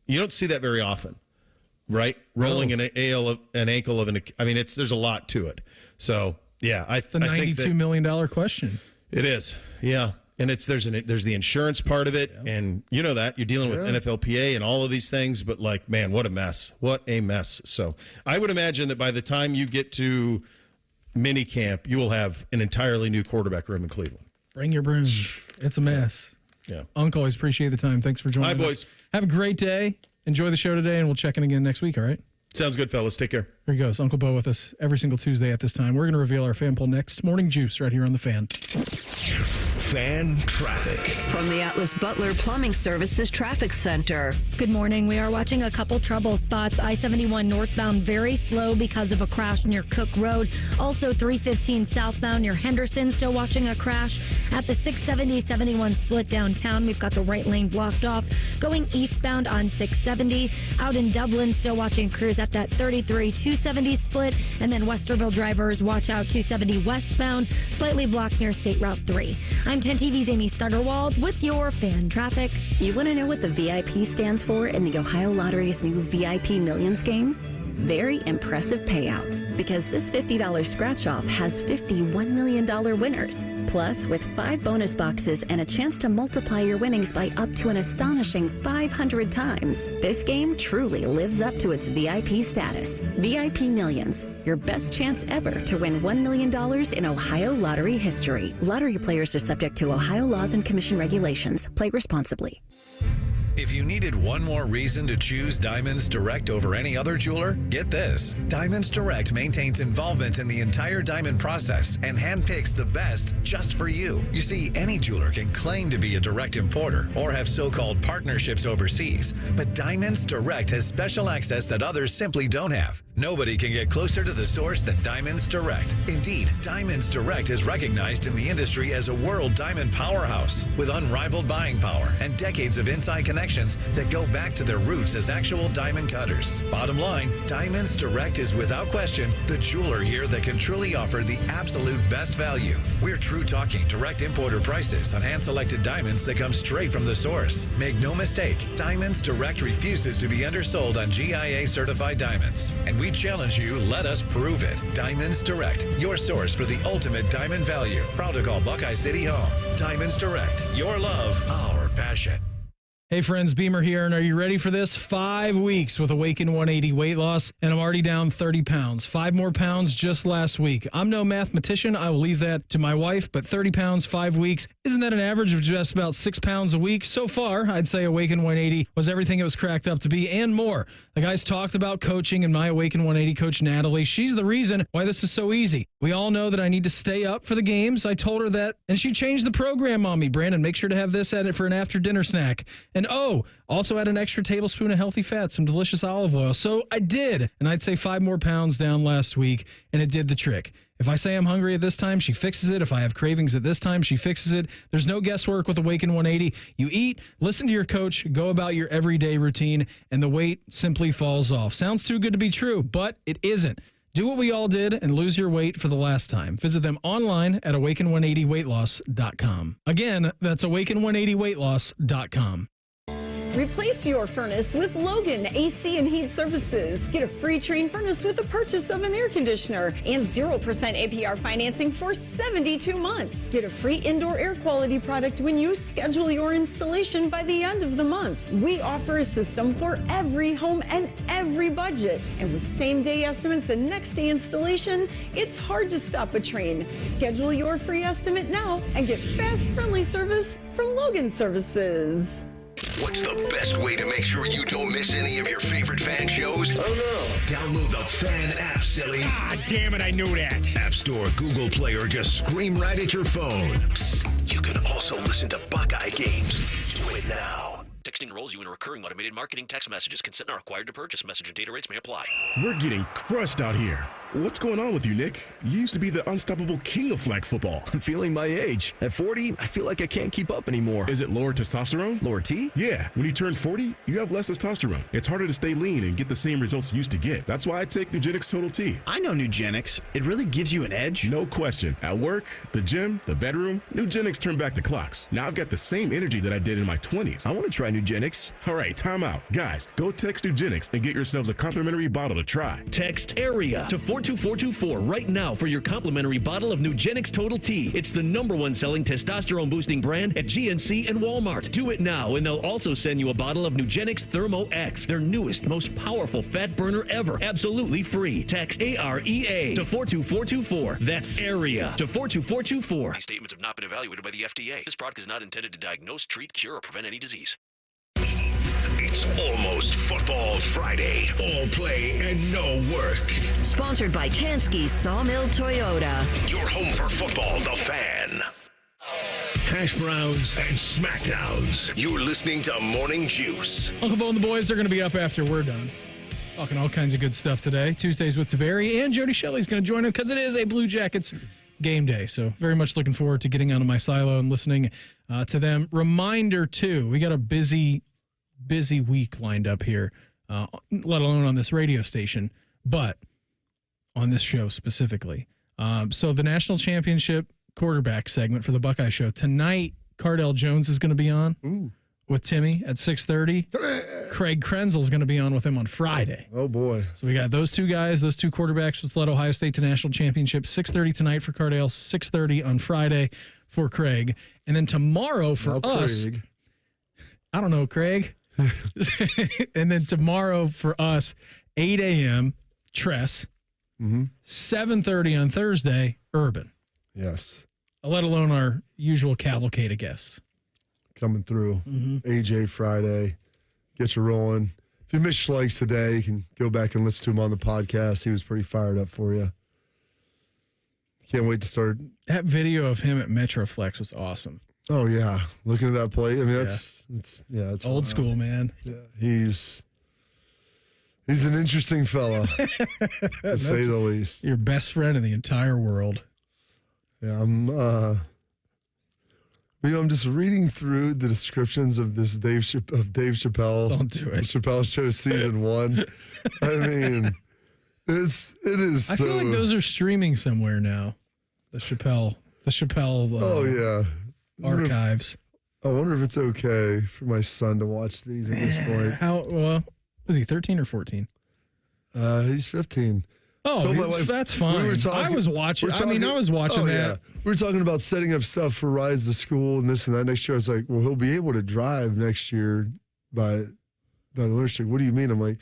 you don't see that very often, right? Rolling an ankle of there's a lot to it. So, yeah. It's the $92 million question. It is, yeah. And there's the insurance part of it, and you know that. You're dealing with NFLPA and all of these things, but like, man, what a mess. What a mess. So I would imagine that by the time you get to mini camp, you will have an entirely new quarterback room in Cleveland. Bring your broom. It's a mess. Yeah. Uncle, always appreciate the time. Thanks for joining us. Hi, boys. Have a great day. Enjoy the show today, and we'll check in again next week, all right? Sounds good, fellas. Take care. Here he goes. Uncle Beau with us every single Tuesday at this time. We're going to reveal our fan poll next. Morning Juice right here on The Fan. Fan traffic. From the Atlas Butler Plumbing Services Traffic Center. Good morning. We are watching a couple trouble spots. I-71 northbound very slow because of a crash near Cook Road. Also 315 southbound near Henderson, still watching a crash. At the 670-71 split downtown, we've got the right lane blocked off. Going eastbound on 670. Out in Dublin, still watching crews at that 33-270 split. And then Westerville drivers, watch out 270 westbound, slightly blocked near State Route 3. I'm 10 TV's Amy Stuggerwald with your fan traffic. You want to know what the VIP stands for in the Ohio Lottery's new VIP Millions game? Very impressive payouts, because this $50 scratch-off has $51 million winners. Plus, with 5 bonus boxes and a chance to multiply your winnings by up to an astonishing 500 times, this game truly lives up to its VIP status. VIP Millions, your best chance ever to win $1 million in Ohio Lottery history. Lottery players are subject to Ohio laws and commission regulations. Play responsibly. If you needed one more reason to choose Diamonds Direct over any other jeweler, get this. Diamonds Direct maintains involvement in the entire diamond process and handpicks the best just for you. You see, any jeweler can claim to be a direct importer or have so-called partnerships overseas, but Diamonds Direct has special access that others simply don't have. Nobody can get closer to the source than Diamonds Direct. Indeed, Diamonds Direct is recognized in the industry as a world diamond powerhouse with unrivaled buying power and decades of inside connections that go back to their roots as actual diamond cutters. Bottom line, Diamonds Direct is without question the jeweler here that can truly offer the absolute best value. We're true talking direct importer prices on hand-selected diamonds that come straight from the source. Make no mistake, Diamonds Direct refuses to be undersold on GIA-certified diamonds. And we challenge you, let us prove it. Diamonds Direct, your source for the ultimate diamond value. Proud to call Buckeye City home. Diamonds Direct, your love, our passion. Hey friends, Beamer here, and are you ready for this? 5 weeks with Awaken 180 weight loss, and I'm already down 30 pounds. 5 more pounds just last week. I'm no mathematician. I will leave that to my wife, but 30 pounds, 5 weeks, isn't that an average of just about 6 pounds a week? So far, I'd say Awaken 180 was everything it was cracked up to be and more. The guys talked about coaching, and my Awaken 180 coach, Natalie, she's the reason why this is so easy. We all know that I need to stay up for the games. I told her that, and she changed the program on me. Brandon, make sure to have this at it for an after-dinner snack. And also add an extra tablespoon of healthy fat, some delicious olive oil. So I did, and I'd say 5 more pounds down last week, and it did the trick. If I say I'm hungry at this time, she fixes it. If I have cravings at this time, she fixes it. There's no guesswork with Awaken 180. You eat, listen to your coach, go about your everyday routine, and the weight simply falls off. Sounds too good to be true, but it isn't. Do what we all did and lose your weight for the last time. Visit them online at awaken180weightloss.com. Again, that's awaken180weightloss.com. Replace your furnace with Logan AC and Heat Services. Get a free Trane furnace with the purchase of an air conditioner and 0% APR financing for 72 months. Get a free indoor air quality product when you schedule your installation by the end of the month. We offer a system for every home and every budget. And with same-day estimates and next-day installation, it's hard to stop a Trane. Schedule your free estimate now and get fast, friendly service from Logan Services. What's the best way to make sure you don't miss any of your favorite fan shows? Oh no! Download the Fan app, silly. Ah, damn it, I knew that. App Store, Google Play, or just scream right at your phone. Psst, you can also listen to Buckeye games. Do it now. Texting enrolls you in a recurring automated marketing text messages. Consent not required to purchase. Message and data rates may apply. We're getting crushed out here. What's going on with you, Nick? You used to be the unstoppable king of flag football. I'm feeling my age. At 40, I feel like I can't keep up anymore. Is it lower testosterone? Lower T? Yeah. When you turn 40, you have less testosterone. It's harder to stay lean and get the same results you used to get. That's why I take Nugenix Total T. I know Nugenix. It really gives you an edge. No question. At work, the gym, the bedroom, Nugenix turned back the clocks. Now I've got the same energy that I did in my 20s. I want to try Nugenix. All right, time out. Guys, go text Nugenix and get yourselves a complimentary bottle to try. Text AREA to 42424 right now for your complimentary bottle of Nugenix Total T. It's the #1 selling testosterone boosting brand at GNC and Walmart. Do it now, and they'll also send you a bottle of Nugenix Thermo X, their newest, most powerful fat burner ever, absolutely free. Text AREA to 42424. That's AREA to 42424. These statements have not been evaluated by the FDA. This product is not intended to diagnose, treat, cure, or prevent any disease. It's almost Football Friday. All play and no work. Sponsored by Tansky's Sawmill Toyota. Your home for football, The Fan. Hash browns and smackdowns. You're listening to Morning Juice. Uncle Bo and the boys are going to be up after we're done. Talking all kinds of good stuff today. Tuesdays with Taveri, and Jody Shelley's going to join us because it is a Blue Jackets game day. So very much looking forward to getting onto my silo and listening to them. Reminder, too, we got a busy week lined up here, let alone on this radio station, but on this show specifically. So the national championship quarterback segment for the Buckeye show. Tonight, Cardell Jones is going to be on with Timmy at 6:30. Craig Krenzel is going to be on with him on Friday. Oh, boy. So we got those two guys, those two quarterbacks, just led Ohio State to national championship. 6:30 tonight for Cardell, 6:30 on Friday for Craig. And then tomorrow for us, Craig. I don't know, Craig. And then tomorrow for us, 8 a.m., Tress. 7:30 on Thursday, Urban. Yes. Let alone our usual cavalcade of guests. Coming through. AJ Friday. Get you rolling. If you missed Schlegel today, you can go back and listen to him on the podcast. He was pretty fired up for you. Can't wait to start. That video of him at Metroflex was awesome. Oh, yeah. Looking at that play. I mean, it's old school, man. Yeah. He's an interesting fella, to say the least. Your best friend in the entire world. Yeah, I'm just reading through the descriptions of this Dave Chappelle. Don't do it. Chappelle Show season 1. I mean, it is. I feel like those are streaming somewhere now. The Chappelle. Oh yeah. Archives. I wonder if it's okay for my son to watch these at this point. How was he 13 or 14? He's 15. Oh, that's fine. I was watching. I was watching that. Yeah. We were talking about setting up stuff for rides to school and this and that next year. I was like, well, he'll be able to drive next year by the winter. What do you mean? I'm like,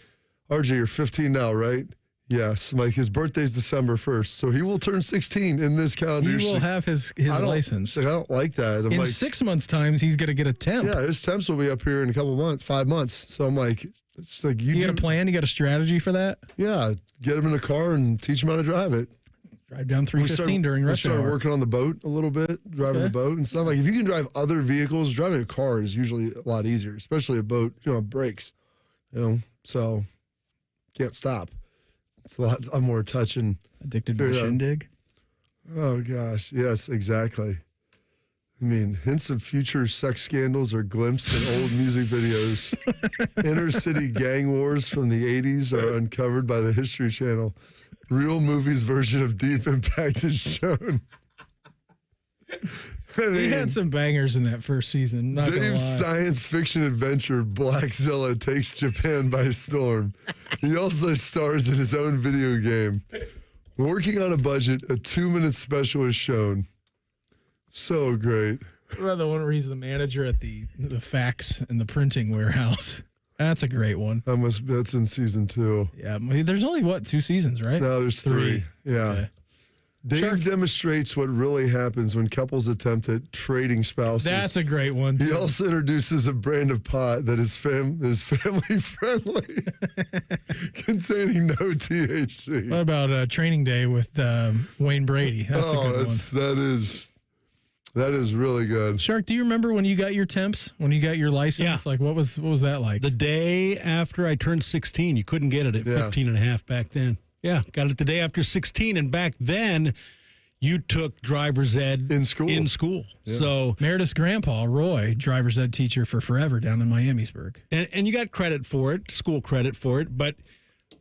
RJ, you're 15 now, right? Yes. I'm like, his birthday's December 1st, so he will turn 16 in this calendar year. He will have his license. I don't like that. I'm in like, 6 months' time, he's going to get a temp. Yeah, his temps will be up here in a couple months, 5 months. So I'm like, it's like you got a plan? You got a strategy for that? Yeah, get him in a car and teach him how to drive it. Drive down 315 during rush hour. We started working on the boat a little bit, driving the boat and stuff. Like if you can drive other vehicles, driving a car is usually a lot easier, especially a boat. Brakes. So can't stop. It's a lot more touching. Addicted to a shindig. Oh gosh, yes, exactly. I mean, hints of future sex scandals are glimpsed in old music videos. Inner city gang wars from the 80s are uncovered by the History Channel. Real movies version of Deep Impact is shown. He had some bangers in that first season. Not Dave's science fiction adventure, Blackzilla, takes Japan by storm. He also stars in his own video game. Working on a budget, a 2-minute special is shown. So great. What about the one where he's the manager at the fax and the printing warehouse? That's a great one. That's in season 2. Yeah, there's only 2 seasons, right? No, there's 3. Yeah. Okay. Dave demonstrates what really happens when couples attempt at trading spouses. That's a great one, too. He also introduces a brand of pot that is family friendly, containing no THC. What about Training Day with Wayne Brady? That's a good one. That is really good. Shark, do you remember when you got your temps? When you got your license? Yeah. Like, what was that like? The day after I turned 16. You couldn't get it at 15 and a half back then. Yeah, got it the day after 16. And back then, you took driver's ed in school. Yeah. So Meredith's grandpa, Roy, driver's ed teacher for forever down in Miamisburg. And you got credit for it, school credit for it. But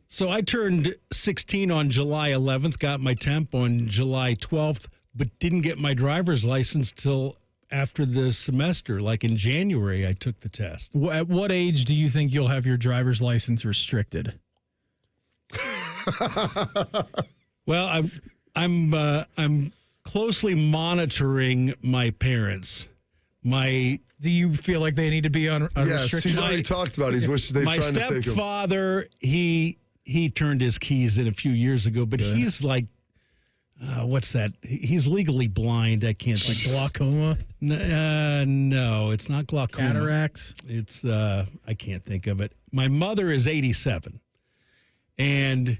so I turned 16 on July 11th, got my temp on July 12th, but didn't get my driver's license till after the semester. Like in January, I took the test. At what age do you think you'll have your driver's license restricted? Well, I'm closely monitoring my parents. Do you feel like they need to be on restricted? Yes, he's already talked about. He's wished they're trying to take him. My stepfather, he turned his keys in a few years ago, but he's like, what's that? He's legally blind. I can't Like think. glaucoma? No, it's not glaucoma. Cataracts? It's I can't think of it. My mother is 87, and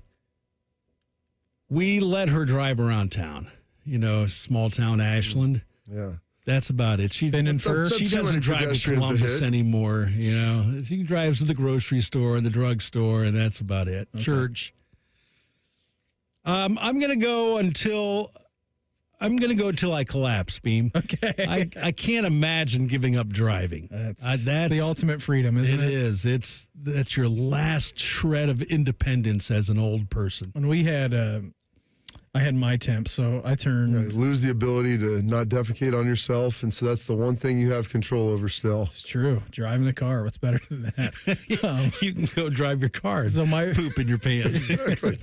we let her drive around town. Small town Ashland. Yeah. That's about it. She Been inferred. She doesn't drive to Columbus anymore. She drives to the grocery store and the drugstore, and that's about it. Okay. Church. I'm gonna go until I collapse, Beam. Okay. I can't imagine giving up driving. That's the ultimate freedom, isn't it? It is. That's your last shred of independence as an old person. When we had I had my temp, so I turned. You lose the ability to not defecate on yourself, and so that's the one thing you have control over still. It's true. Driving a car, what's better than that? You can go drive your car and poop in your pants. Exactly.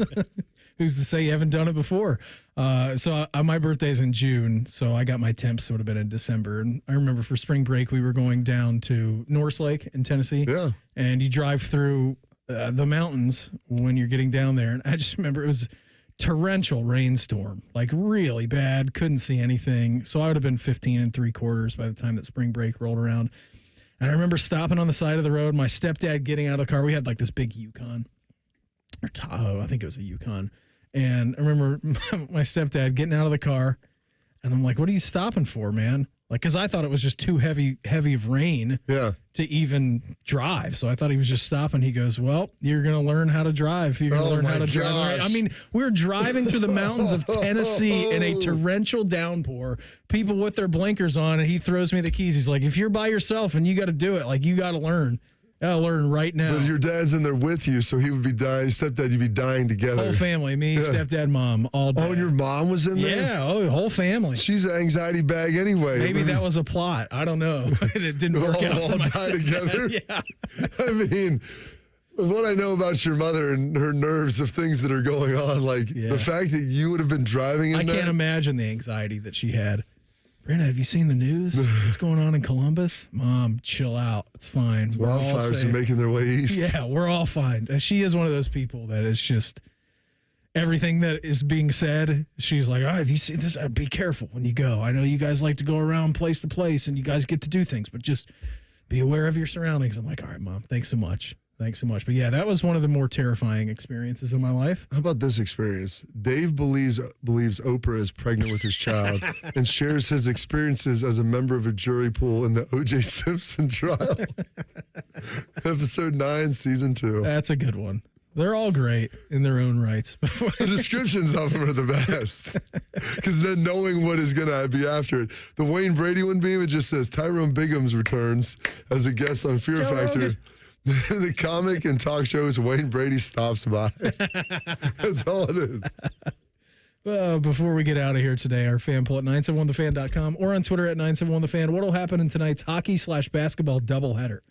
Who's to say you haven't done it before? So my birthday's in June, so I got my temps would have been in December. And I remember for spring break, we were going down to Norse Lake in Tennessee. Yeah. And you drive through the mountains when you're getting down there. And I just remember it was torrential rainstorm, like really bad, couldn't see anything. So I would have been 15 3/4 by the time that spring break rolled around. And I remember stopping on the side of the road, my stepdad getting out of the car. We had like this big Yukon or Tahoe, I think it was a Yukon. And I remember my stepdad getting out of the car, and I'm like, what are you stopping for, man? Like, because I thought it was just too heavy of rain to even drive. So I thought he was just stopping. He goes, well, you're going to learn how to drive. You're going to learn how to drive. I mean, we're driving through the mountains of Tennessee in a torrential downpour, people with their blinkers on, and he throws me the keys. He's like, if you're by yourself and you got to do it, like, you got to learn. I'll learn right now. But your dad's in there with you, so he would be dying. Stepdad, you'd be dying together. Whole family, me, stepdad, mom, all day. Oh, and your mom was in there? Yeah, whole family. She's an anxiety bag anyway. Maybe that was a plot. I don't know. It didn't work out. All die together? Yeah. I mean, what I know about your mother and her nerves of things that are going on, like the fact that you would have been driving in I can't imagine the anxiety that she had. Brandon, have you seen the news? What's going on in Columbus? Mom, chill out. It's fine. Wildfires are making their way east. Yeah, we're all fine. She is one of those people that is just everything that is being said. She's like, have you seen this? Be careful when you go. I know you guys like to go around place to place and you guys get to do things, but just be aware of your surroundings. I'm like, all right, Mom, thanks so much. Thanks so much. But yeah, that was one of the more terrifying experiences of my life. How about this experience? Dave believes Oprah is pregnant with his child and shares his experiences as a member of a jury pool in the O.J. Simpson trial. Episode 9, season 2. That's a good one. They're all great in their own rights. The descriptions of them are the best. Because then knowing what is going to be after it. The Wayne Brady one, Beam, it just says Tyrone Biggums returns as a guest on Fear Factor. The comic and talk shows Wayne Brady stops by. That's all it is. Well, before we get out of here today, our fan poll at 971thefan.com or on Twitter at 971thefan. What will happen in tonight's hockey/basketball doubleheader?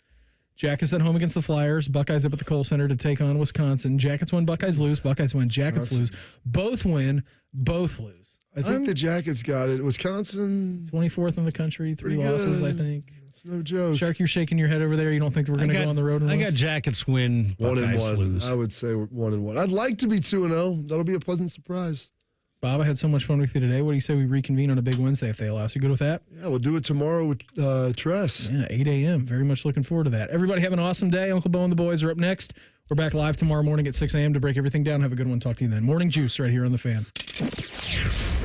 Jackets at home against the Flyers. Buckeyes up at the Kohl Center to take on Wisconsin. Jackets win, Buckeyes lose. Buckeyes win, Jackets lose. Both win, both lose. I think the Jackets got it. Wisconsin. 24th in the country, 3 losses, I think. No joke. Shark, you're shaking your head over there. You don't think we're going to go on the road and I got Jackets win, 1-1. lose. I would say 1-1. I'd like to be 2-0. That'll be a pleasant surprise. Bob, I had so much fun with you today. What do you say we reconvene on a big Wednesday if they allow us? You good with that? Yeah, we'll do it tomorrow with Tress. Yeah, 8 a.m. Very much looking forward to that. Everybody have an awesome day. Uncle Beau and the boys are up next. We're back live tomorrow morning at 6 a.m. to break everything down. Have a good one. Talk to you then. Morning Juice right here on The Fan.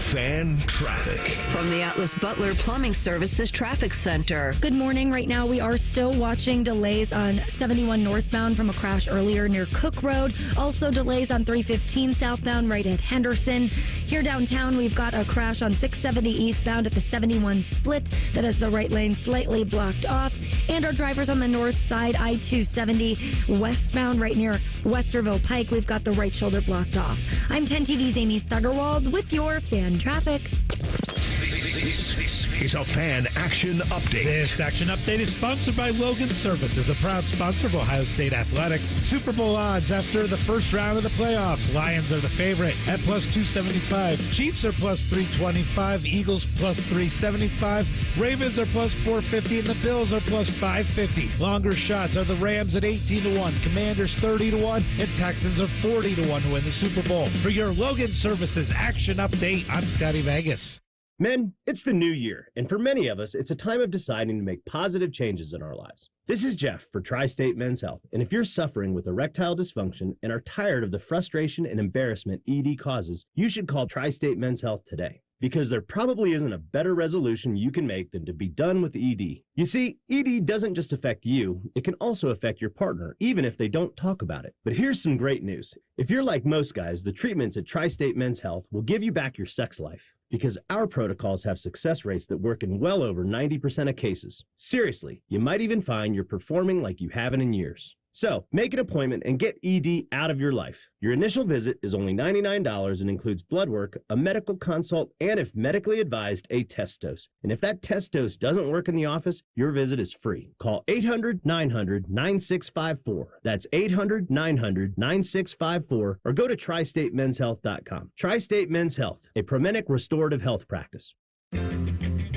Fan traffic. From the Atlas Butler Plumbing Services Traffic Center. Good morning. Right now, we are still watching delays on 71 northbound from a crash earlier near Cook Road. Also delays on 315 southbound right at Henderson. Here downtown, we've got a crash on 670 eastbound at the 71 split that has the right lane slightly blocked off. And our drivers on the north side, I-270 westbound right near Westerville Pike, we've got the right shoulder blocked off. I'm 10 TV's Amy Stuggerwald with your Fan Traffic. This is a fan action update. This action update is sponsored by Logan Services, a proud sponsor of Ohio State Athletics. Super Bowl odds after the first round of the playoffs. Lions are the favorite at plus 275. Chiefs are plus 325. Eagles plus 375. Ravens are plus 450. And the Bills are plus 550. Longer shots are the Rams at 18-1. Commanders 30-1. And Texans are 40-1 to win the Super Bowl. For your Logan Services action update, I'm Scotty Vegas. Men, it's the new year, and for many of us, it's a time of deciding to make positive changes in our lives. This is Jeff for Tri-State Men's Health, and if you're suffering with erectile dysfunction and are tired of the frustration and embarrassment ED causes, you should call Tri-State Men's Health today, because there probably isn't a better resolution you can make than to be done with ED. You see, ED doesn't just affect you, it can also affect your partner, even if they don't talk about it. But here's some great news. If you're like most guys, the treatments at Tri-State Men's Health will give you back your sex life, because our protocols have success rates that work in well over 90% of cases. Seriously, you might even find you're performing like you haven't in years. So, make an appointment and get ED out of your life. Your initial visit is only $99 and includes blood work, a medical consult, and if medically advised, a test dose. And if that test dose doesn't work in the office, your visit is free. Call 800-900-9654. That's 800-900-9654 or go to tristatemenshealth.com. Tri-State Men's Health, a Promenic restorative health practice.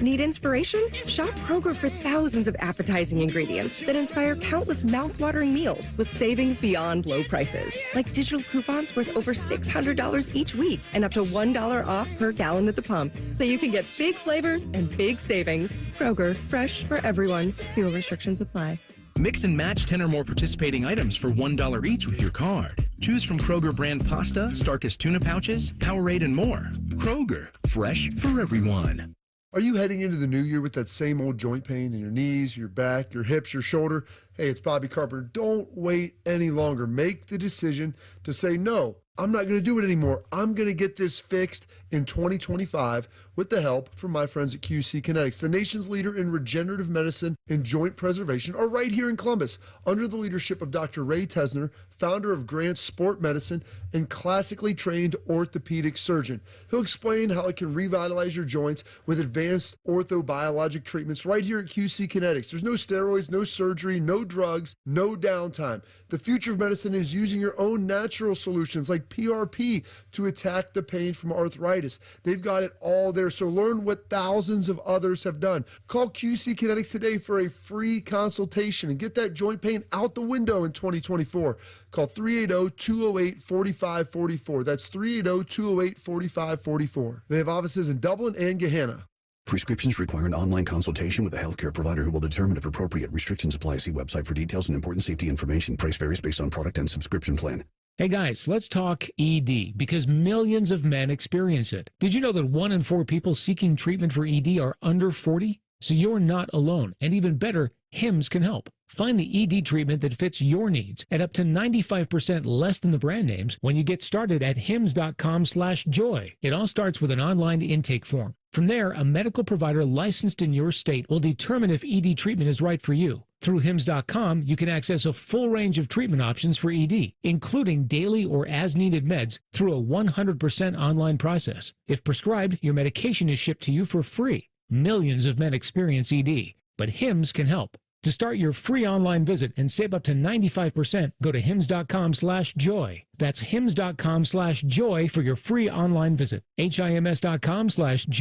Need inspiration? Shop Kroger for thousands of appetizing ingredients that inspire countless mouth-watering meals with savings beyond low prices. Like digital coupons worth over $600 each week and up to $1 off per gallon at the pump. So you can get big flavors and big savings. Kroger, fresh for everyone. Fuel restrictions apply. Mix and match 10 or more participating items for $1 each with your card. Choose from Kroger brand pasta, Starkist tuna pouches, Powerade, and more. Kroger, fresh for everyone. Are you heading into the new year with that same old joint pain in your knees, your back, your hips, your shoulder? Hey, it's Bobby Carpenter. Don't wait any longer. Make the decision to say, no, I'm not going to do it anymore. I'm going to get this fixed in 2025 with the help from my friends at QC Kinetics. The nation's leader in regenerative medicine and joint preservation are right here in Columbus under the leadership of Dr. Ray Tesner, founder of Grant Sport Medicine and classically trained orthopedic surgeon. He'll explain how it can revitalize your joints with advanced orthobiologic treatments right here at QC Kinetics. There's no steroids, no surgery, no drugs, no downtime. The future of medicine is using your own natural solutions like PRP to attack the pain from arthritis. They've got it all there, so learn what thousands of others have done. Call QC Kinetics today for a free consultation and get that joint pain out the window in 2024. Call 380-208-4544. That's 380-208-4544. They have offices in Dublin and Gahanna. Prescriptions require an online consultation with a healthcare provider who will determine if appropriate. Restrictions apply. See website for details and important safety information. Price varies based on product and subscription plan. Hey guys, let's talk ED because millions of men experience it. Did you know that 1 in 4 people seeking treatment for ED are under 40? So you're not alone. And even better, Hims can help. Find the ED treatment that fits your needs at up to 95% less than the brand names when you get started at hims.com/joy. It all starts with an online intake form. From there, a medical provider licensed in your state will determine if ED treatment is right for you. Through hims.com, you can access a full range of treatment options for ED, including daily or as-needed meds through a 100% online process. If prescribed, your medication is shipped to you for free. Millions of men experience ED, but Hims can help. To start your free online visit and save up to 95%, go to hims.com/joy. That's hims.com/joy for your free online visit. HIMS.com/J.